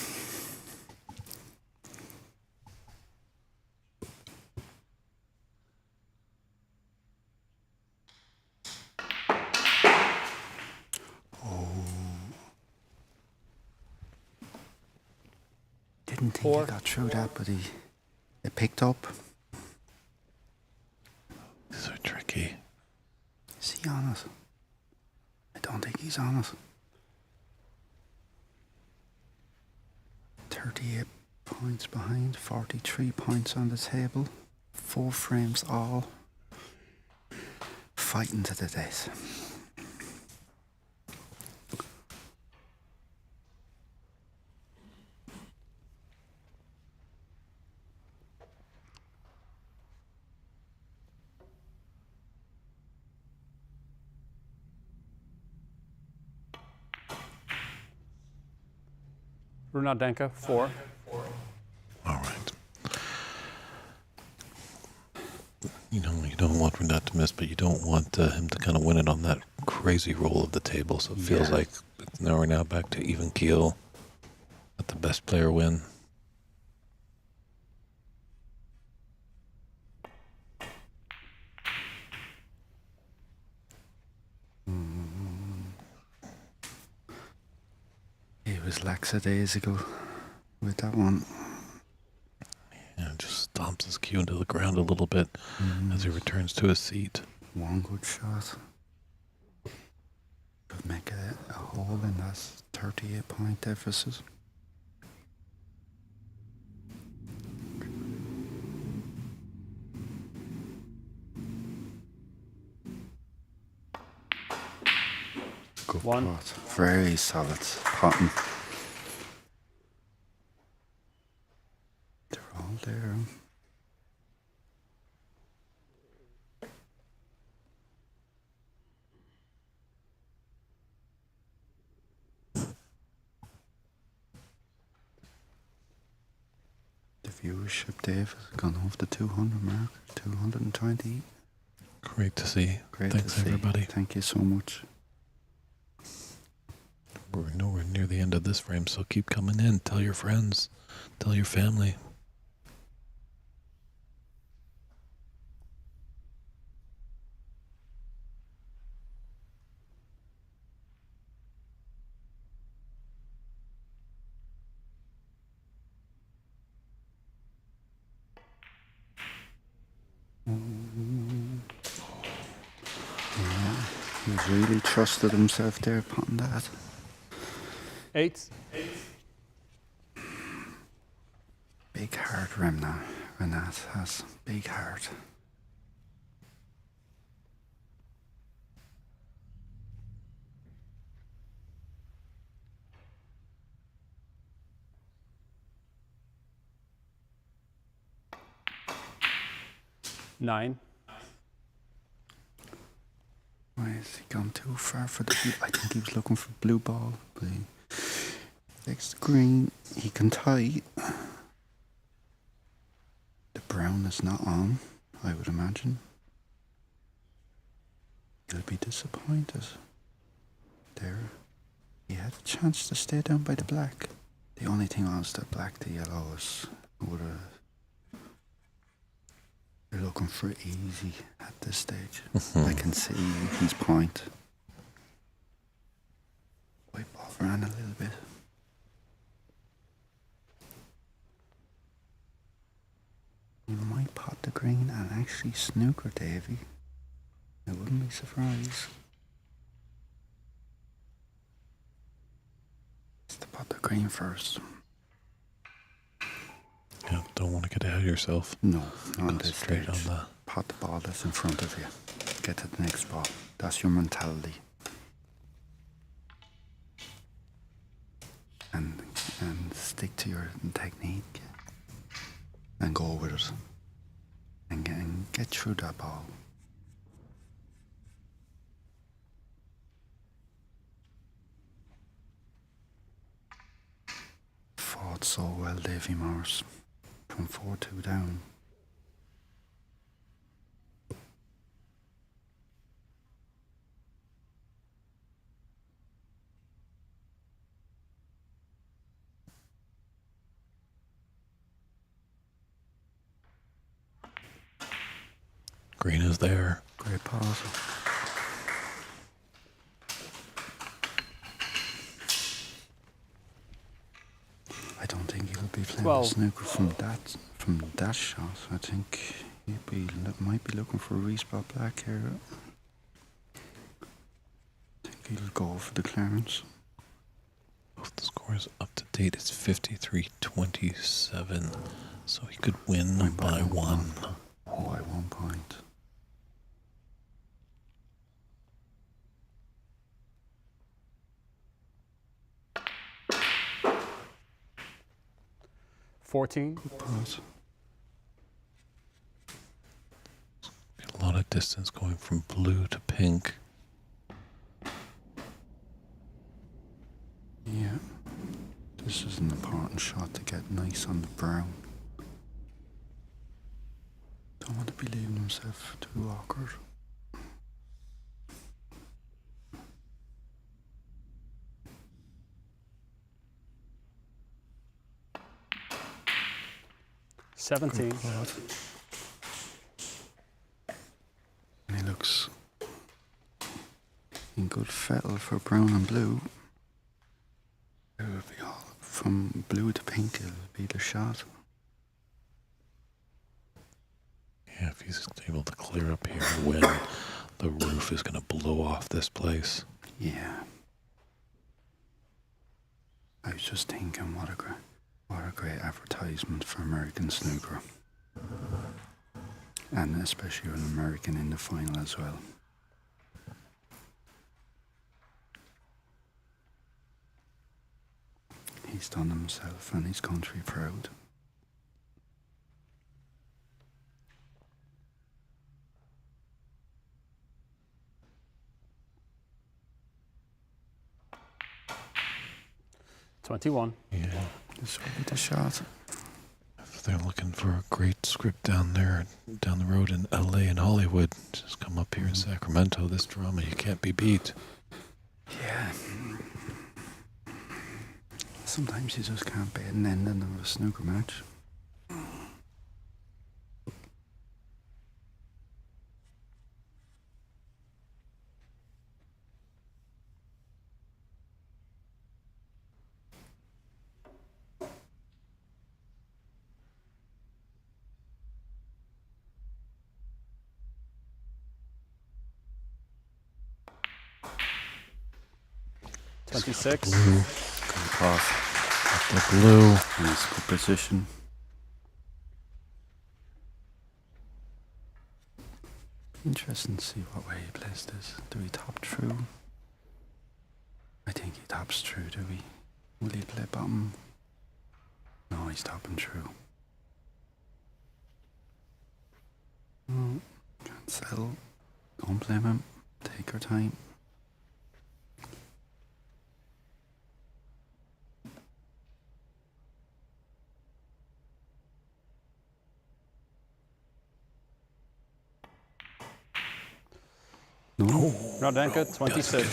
Didn't think Four. he got through that, but it picked up. These are tricky. Is he on it? I don't think he's on it. 38 points behind, 43 points on the table, 4 frames all. Fighting to the death. Renat Denkha, 4. All right. You know, you don't want Renat to miss, but you don't want him to kind of win it on that crazy roll of the table. So it feels like now we're now back to even keel. Let the best player win. He was lackadaisical with that one. Yeah, just stomps his cue into the ground a little bit as he returns to his seat. One good shot. Could make a hole in that 38-point deficit. Good One. pot. Very solid potting. They're all there. The viewership, Dave, has gone off the 200 mark. 220. Great to see. Great Thanks, to see. everybody. Thank you so much. We're nowhere near the end of this frame, so keep coming in. Tell your friends. Tell your family. Yeah, he's really trusted himself there upon that. 8. Big heart, Renat has big heart. Nine. Why has he gone too far for the blue? I think he was looking for blue ball, but he takes the green. He can tie. The brown is not on, I would imagine. He'll be disappointed. There. He had a chance to stay down by the black. The only thing was that black to yellow is would have. They're looking for easy at this stage. I can see his point. White ball ran a little bit. green and actually snooker, Davy. I wouldn't be surprised. Let's pot the green first. Yeah, don't want to get ahead of yourself. No, not Go this straight stage. on the. Pot the ball that's in front of you. Get to the next ball. That's your mentality. And stick to your technique. And go with it. And get through that ball. Fought so well, Davy Morris. From 4-2 down. Green is there. Great pause. I don't think he'll be playing the snooker from that shot. I think might be looking for a respot black here. I think he'll go for the clearance. Both the scores up to date is 53-27, so he could win by one. Oh, by 1 point. $14. Good pass. A lot of distance going from blue to pink. Yeah. This is an important shot to get nice on the brown. Don't want to be leaving himself too awkward. $17. And he looks in good fettle for brown and blue. It will be all from blue to pink. It'll be the shot. Yeah, if he's able to clear up here and win, the roof is going to blow off this place. Yeah. I was just thinking, what a great advertisement for American snooker, and especially an American in the final as well. He's done himself and his country proud. $21. Yeah. This will be the shot. If they're looking for a great script down there, down the road in LA and Hollywood, just come up here in Sacramento. This drama, you can't be beat. Yeah. Sometimes you just can't beat an ending of a snooker match. $26. Blue. Good pass. The blue. Nice good position. Interesting to see what way he plays this. Do we top through? I think he tops through, do we? Will he play bottom? No, he's topping through. Can't settle. Don't blame him. Take your time. No. Renat Denkha, 26.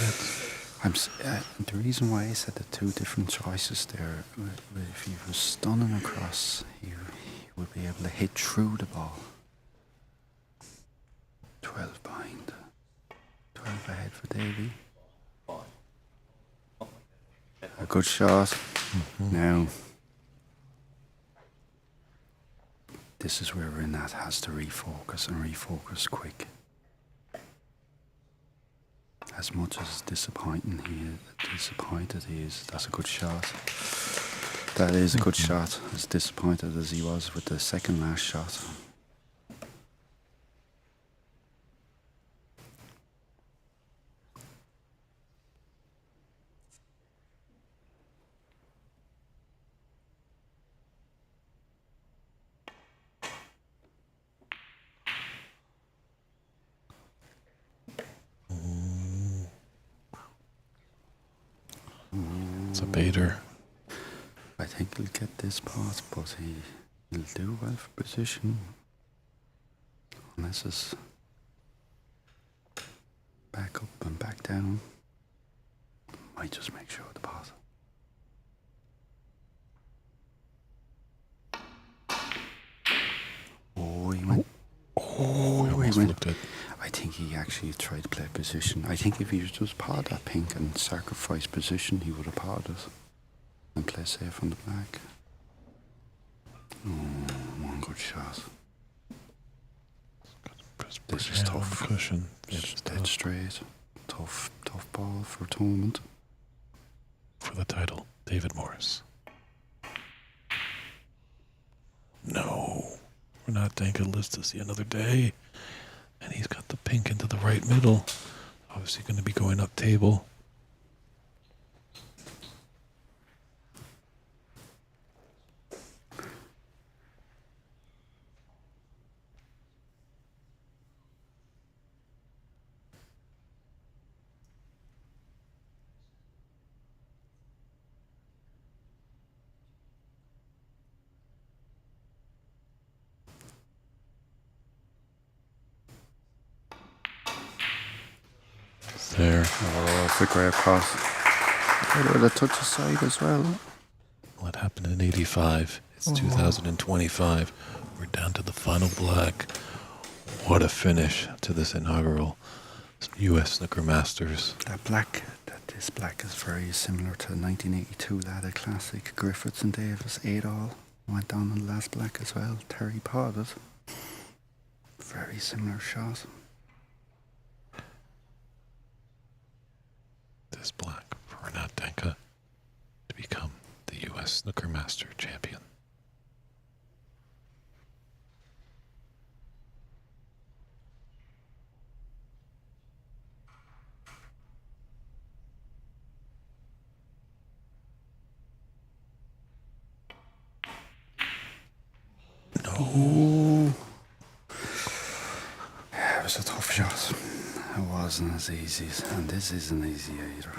The reason why I said the two different choices there, if he was stunning across, he would be able to hit through the ball. 12 behind. 12 ahead for Davy. A good shot. Now. this is where Renat has to refocus and refocus quick. As much as disappointed he is, that's a good shot. That is a good shot. As disappointed as he was with the second last shot. It's a baiter. I think he'll get this pot, but he'll do well for position. Unless it's back up and back down. Might just make sure of the pot. Oh, he went. Oh, he almost flipped it. I think he actually tried to play position. I think if he just pawed that pink and sacrificed position, he would have pawed it and play safe on the black. Oh, one good shot. This is tough. Cushion. It's dead straight. Tough ball for tournament. For the title, David Morris. No. Renat Denkha lives to see another day. And he's got the pink into the right middle. Obviously going to be going up table. There. Oh, it's a great cross. With a touch aside as well. Well, it happened in 85. It's 2025. We're down to the final black. What a finish to this inaugural U.S. Snooker Masters. This black is very similar to 1982. That a classic Griffiths and Davis 8-all. Went down on the last black as well. Terry pawed it. Very similar shot. This black for Renat Denkha to become the U.S. Snooker Master champion. No. Yeah, it was a tough shot. It wasn't as easy, and this isn't easy either.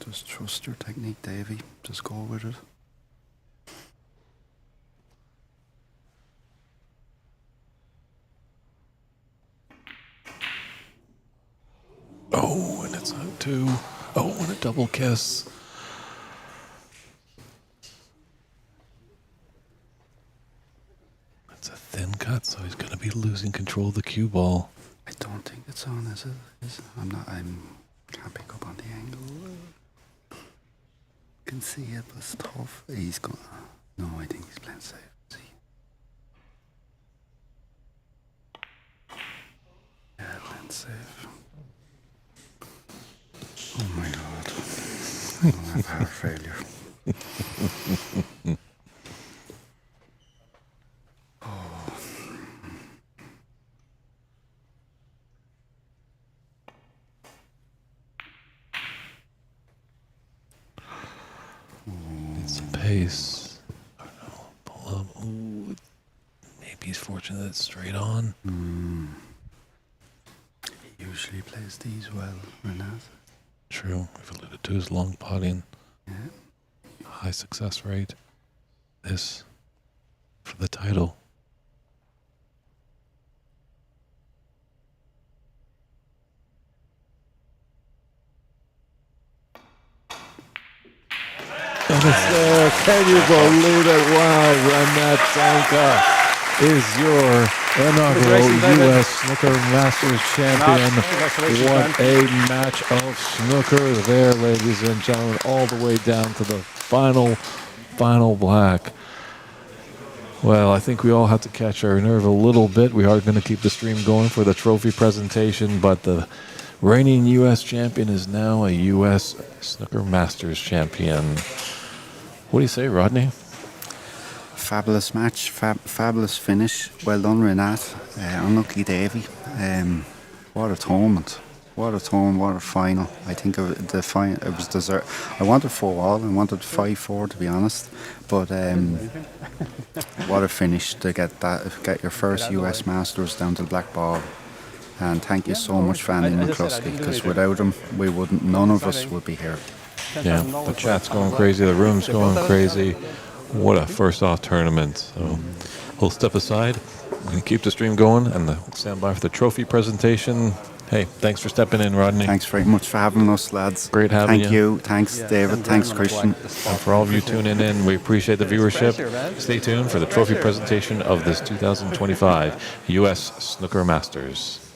Just trust your technique, Davey. Just go with it. Oh, and it's out too. Oh, and a double kiss. It's a thin cut, so he's going to be losing control of the cue ball. I don't think it's on, is it? Can't pick up on the angle. Can see it, but it's tough. He's gonna. No, I think he's playing safe. See? Yeah, playing safe. Oh my god. I'm gonna have heart failure. Pace. I don't know. Pull up. Ooh. Maybe he's fortunate it's straight on. He usually plays these well, Renat. True. We've alluded to his long potting. Yeah. High success rate. This for the title. And it's there. Can you believe it? Wow, Renat Denkha is your inaugural U.S. Snooker Masters champion. What a match of snooker there, ladies and gentlemen, all the way down to the final final black. Well, I think we all have to catch our nerve a little bit. We are going to keep the stream going for the trophy presentation, but the reigning U.S. champion is now a U.S. Snooker Masters champion. What do you say, Rodney? Fabulous match, fabulous finish. Well done, Renat. Unlucky Davy. What a tournament. What a tournament, what a final. I think the final, it was deserved. I wanted 4-all, I wanted 5-4 to be honest. But what a finish to get your first US Masters down to the black ball. And thank you so much for Andy McCloskey, because without him, none of us would be here. Yeah, the chat's going crazy, the room's going crazy. What a first off tournament. So we'll step aside. We're going to keep the stream going and stand by for the trophy presentation. Hey, thanks for stepping in, Rodney. Thanks very much for having us, lads. Great having you. Thank you. Thanks, David. Thanks, Christian. And for all of you tuning in, we appreciate the viewership. Stay tuned for the trophy presentation of this 2025 U.S. Snooker Masters.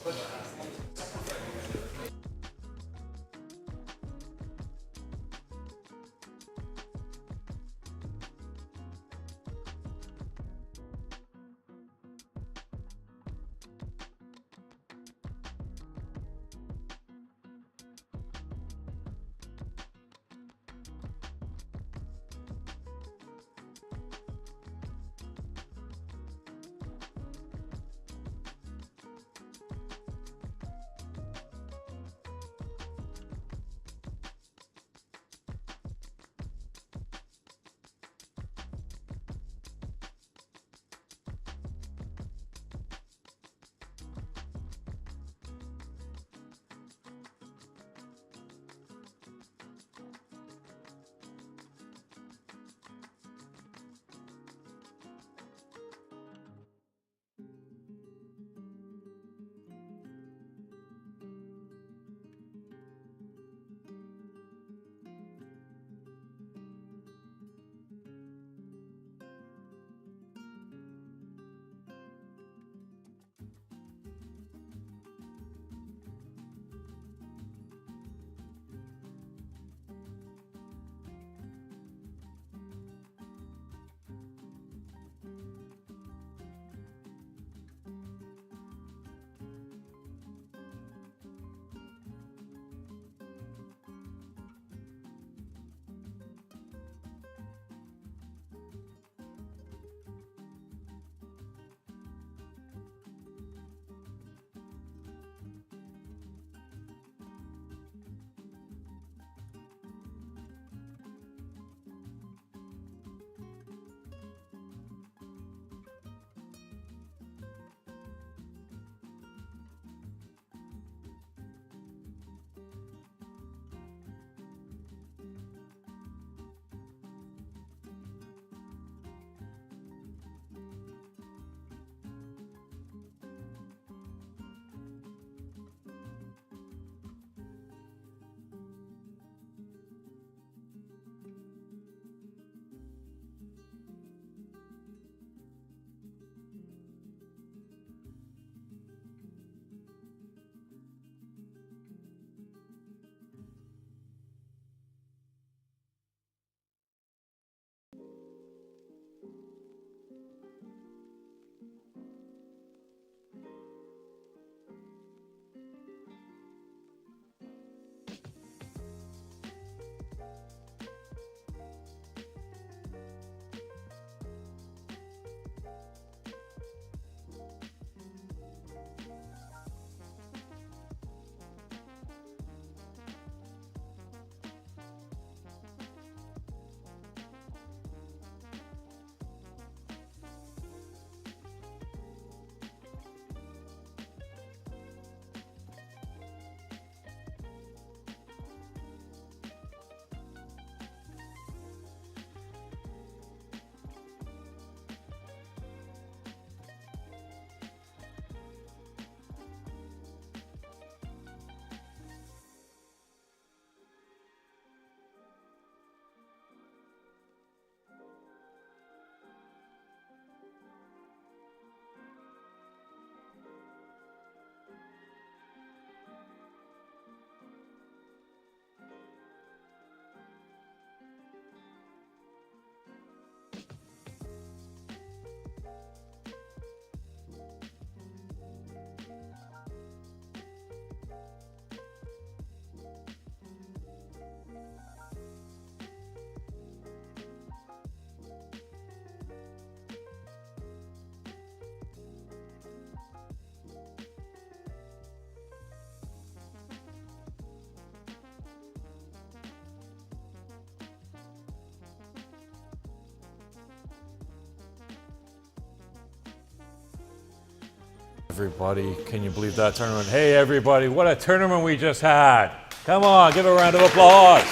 Everybody, can you believe that tournament? Hey, everybody, what a tournament we just had. Come on, give a round of applause.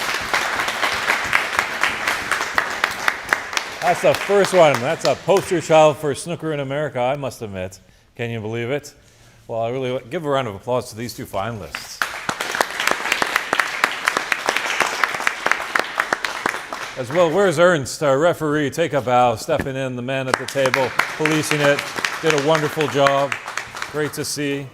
That's the first one. That's a poster child for snooker in America, I must admit. Can you believe it? Well, I really give a round of applause to these two finalists. As well, where's Ernst, our referee? Take a bow, stepping in, the man at the table, policing it. Did a wonderful job. Great to see.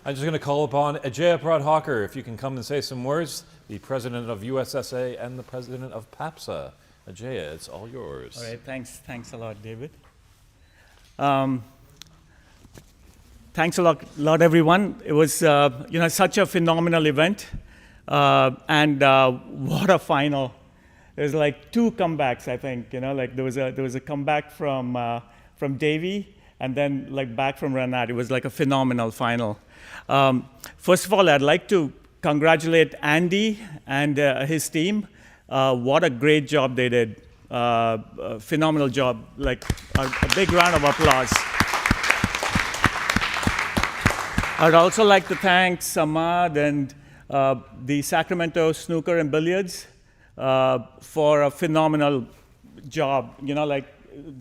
I'm just going to call upon Ajay Pradhakar, if you can come and say some words, the president of USSA and the president of PABSA. Ajay, it's all yours. All right, thanks a lot, David. Thanks a lot, everyone. It was, such a phenomenal event, and what a final. There's like two comebacks, I think. There was a comeback from Davy, and then back from Renat. It was like a phenomenal final. First of all, I'd like to congratulate Andy and his team. What a great job they did. Phenomenal job. A big round of applause. I'd also like to thank Samad and the Sacramento Snooker and Billiards for a phenomenal job. They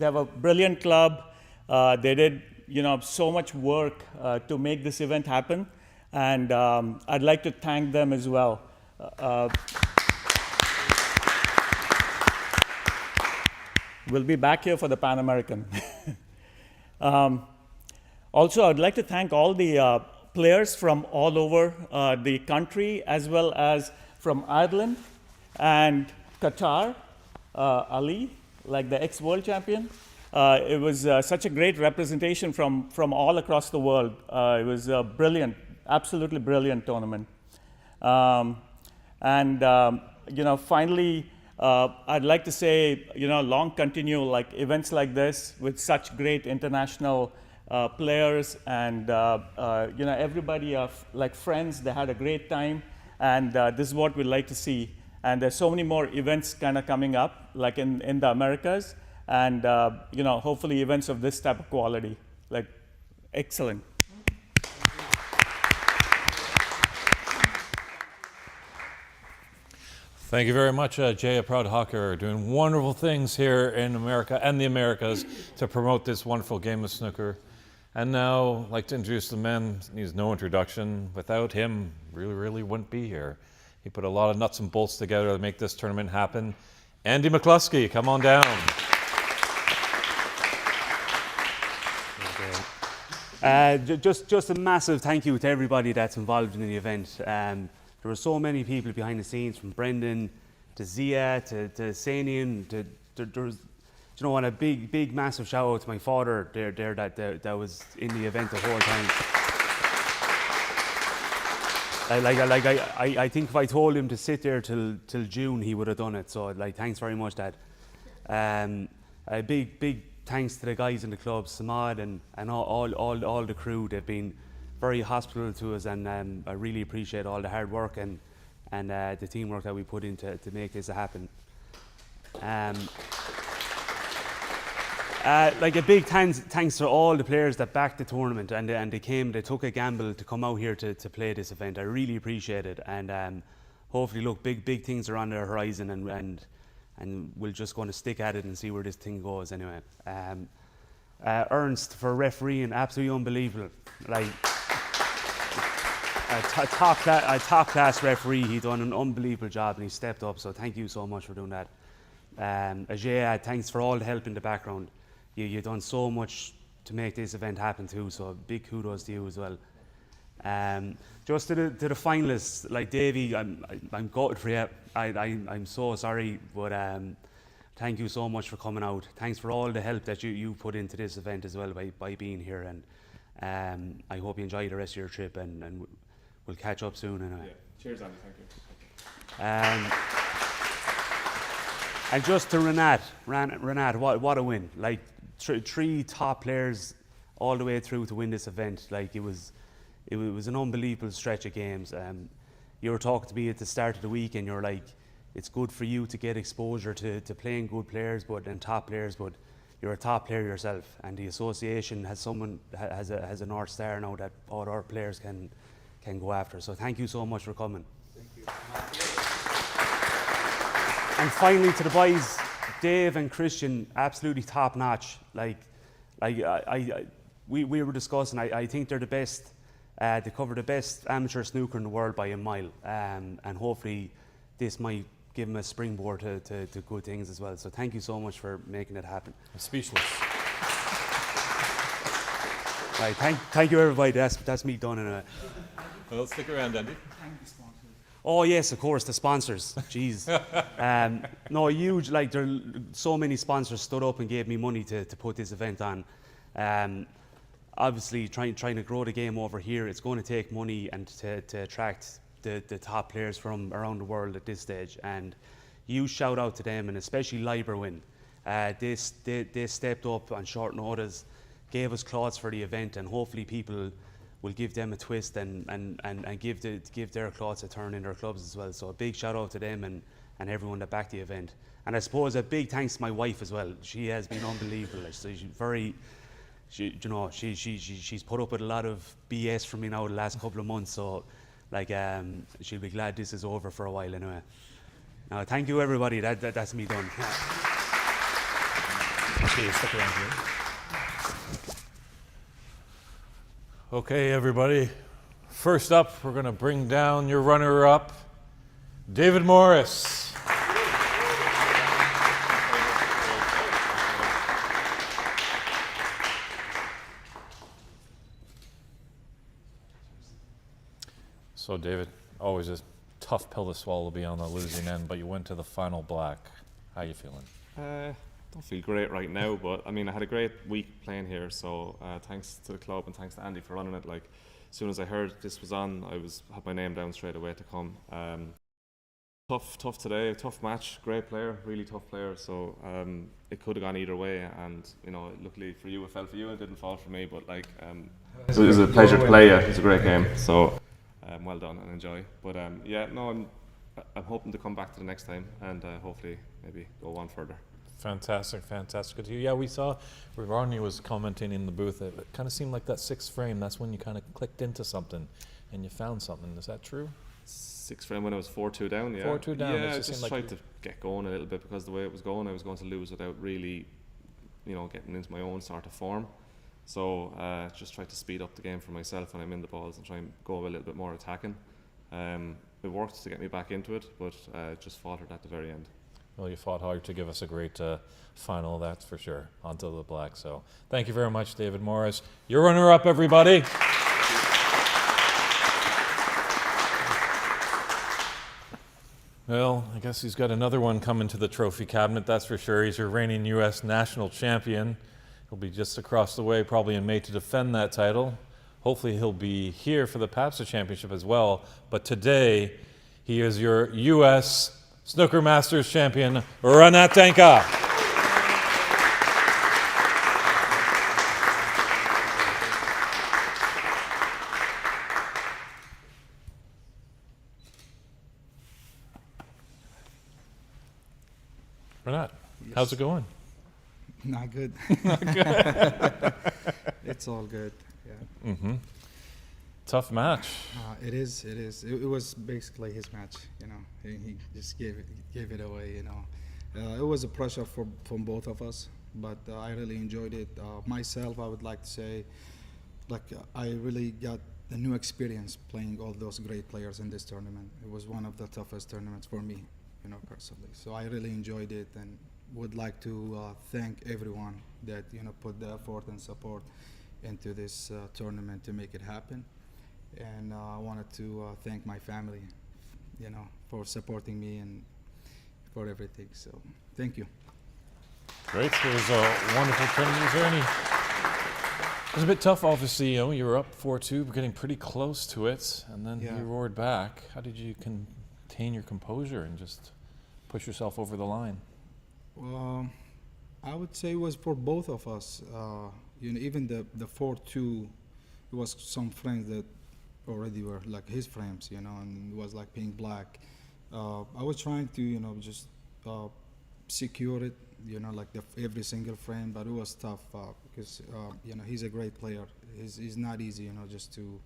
have a brilliant club. They did, so much work to make this event happen, and I'd like to thank them as well. We'll be back here for the Pan American. Also, I'd like to thank all the players from all over the country, as well as from Ireland and Qatar, Ali, the ex-world champion. It was such a great representation from all across the world. It was a brilliant, absolutely brilliant tournament. Finally, I'd like to say, long continue events like this with such great international players, and everybody are friends. They had a great time, and this is what we'd like to see. And there's so many more events kind of coming up, in the Americas, and hopefully events of this type of quality. Excellent. Thank you very much, Jaya Pradhakar, doing wonderful things here in America and the Americas to promote this wonderful game of snooker. And now, I'd like to introduce the man. Needs no introduction. Without him, really wouldn't be here. He put a lot of nuts and bolts together to make this tournament happen. Andy McCloskey, come on down. Just a massive thank you to everybody that's involved in the event. There were so many people behind the scenes, from Brendan to Zia to Sanian. And a big, massive shout out to my father there that was in the event the whole time. I think if I told him to sit there till June, he would have done it. So thanks very much, Dad. A big thanks to the guys in the club, Samad and all the crew. They've been very hospitable to us, and I really appreciate all the hard work and the teamwork that we put in to make this happen. A big thanks to all the players that backed the tournament, and they took a gamble to come out here to play this event. I really appreciate it, and hopefully, look, big things are on the horizon, and we're just going to stick at it and see where this thing goes anyway. Ernst for refereeing, absolutely unbelievable. A top class referee. He done an unbelievable job, and he stepped up. So thank you so much for doing that. Ajay, thanks for all the help in the background. You've done so much to make this event happen too. So big kudos to you as well. Just to the finalists, Davey, I'm gutted for you. I'm so sorry, but thank you so much for coming out. Thanks for all the help that you put into this event as well by being here, and I hope you enjoy the rest of your trip, and we'll catch up soon anyway. Yeah. Cheers, Andy. Thank you. And just to Renat, what a win! Three top players all the way through to win this event. It was an unbelievable stretch of games. You were talking to me at the start of the week, and you're like, it's good for you to get exposure to playing good players, and top players, but you're a top player yourself, and the association has a North Star now that all our players can go after. So thank you so much for coming. Thank you. And finally, to the boys, Dave and Christian, absolutely top notch. We were discussing. I think they're the best. They cover the best amateur snooker in the world by a mile, and hopefully this might give them a springboard to good things as well. So thank you so much for making it happen. I'm speechless. Right, thank you everybody. That's me done in a. Well, stick around, Andy. Oh yes, of course, the sponsors. Jeez. No, huge. Like there, so many sponsors stood up and gave me money to put this event on. Obviously, trying to grow the game over here, it's going to take money and to attract the top players from around the world at this stage. And huge shout out to them, and especially Liberwin. They stepped up on short notice, gave us cloths for the event, and hopefully people will give them a twist and give their cloths a turn in their clubs as well. So a big shout out to them and everyone that backed the event. And I suppose a big thanks to my wife as well. She has been unbelievable. So she's put up with a lot of BS from me now the last couple of months. So she'll be glad this is over for a while anyway. Now thank you everybody. That's me done. Okay, stick around here. Okay, everybody. First up, we're going to bring down your runner-up, David Morris. So, David, always a tough pill to swallow to be on the losing end, but you went to the final black. How you feeling? Don't feel great right now, but I mean, I had a great week playing here, so thanks to the club and thanks to Andy for running it. Like, as soon as I heard this was on, had my name down straight away to come. Tough today, tough match, great player, really tough player. So it could have gone either way, and you know, luckily for you, it fell for you. It didn't fall for me, but like, it was a pleasure to play. Yeah, it was a great game. So well done and enjoy. But yeah, no, I'm hoping to come back to the next time and hopefully maybe go one further. Fantastic. Good to hear. Yeah, we saw Rodney was commenting in the booth. It kind of seemed like that sixth frame. That's when you kind of clicked into something, and you found something. Is that true? Sixth frame when I was 4-2 down. Yeah. 4-2 down. Yeah, I just tried to get going a little bit because the way it was going, I was going to lose without really, getting into my own sort of form. So just tried to speed up the game for myself when I'm in the balls and try and go a little bit more attacking. It worked to get me back into it, but just faltered at the very end. Well, you fought hard to give us a great final, that's for sure, onto the black. So thank you very much, David Morris. Your runner-up, everybody. Well, I guess he's got another one coming to the trophy cabinet, that's for sure. He's your reigning U.S. national champion. He'll be just across the way, probably in May, to defend that title. Hopefully he'll be here for the PABSA championship as well. But today, he is your U.S. Snooker Masters champion, Renat Denkha. Renat, how's it going? Not good. It's all good. Yeah. Mm-hmm. Tough match. It is. It was basically his match. He just gave it away. It was a pressure from both of us, but I really enjoyed it. Myself, I would like to say, I really got a new experience playing all those great players in this tournament. It was one of the toughest tournaments for me, personally. So I really enjoyed it, and would like to thank everyone that put the effort and support into this tournament to make it happen. And I wanted to thank my family, for supporting me and for everything. So thank you. Great. It was a wonderful tournament. It was a bit tough, obviously. You were up 4-2, getting pretty close to it, and then you roared back. How did you contain your composure and just push yourself over the line? I would say it was for both of us. Even the 4-2, it was some frames that already were like his frames, and it was like pink black. I was trying to, just secure it you know, like every single frame, but it was tough because you know, he's a great player. He's not easy, you know, just to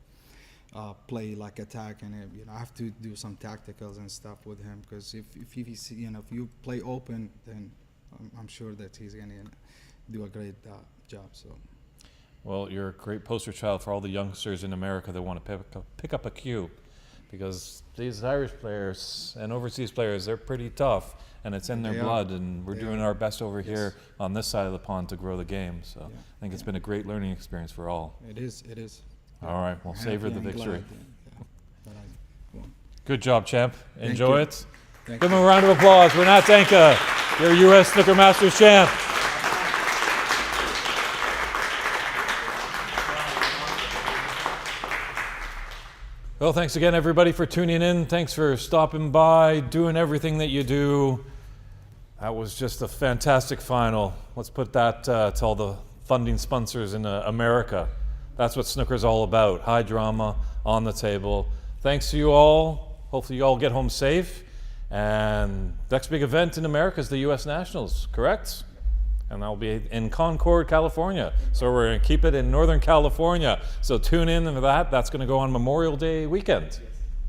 play like attack, and you know, I have to do some tacticals and stuff with him, because if you know, if you play open, then I'm sure that he's gonna do a great job. So. Well, you're a great poster child for all the youngsters in America that want to pick up a cue, because these Irish players and overseas players, they're pretty tough, and it's in their blood, and we're doing our best over here on this side of the pond to grow the game. So I think it's been a great learning experience for all. It is. All right, well, savor the victory. Glad, Good job, champ. Enjoy it. Thank Give him a round of applause. Renat Denkha, your U.S. Snooker Masters champ. Well, thanks again, everybody, for tuning in. Thanks for stopping by, doing everything that you do. That was just a fantastic final. Let's put that to all the funding sponsors in America. That's what snooker's all about. High drama on the table. Thanks to you all. Hopefully you all get home safe. And next big event in America is the U.S. Nationals, correct? And that'll be in Concord, California. So we're going to keep it in Northern California. So tune in to that. That's going to go on Memorial Day weekend.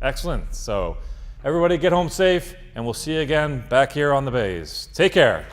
Excellent. So everybody get home safe, and we'll see you again back here on the bays. Take care.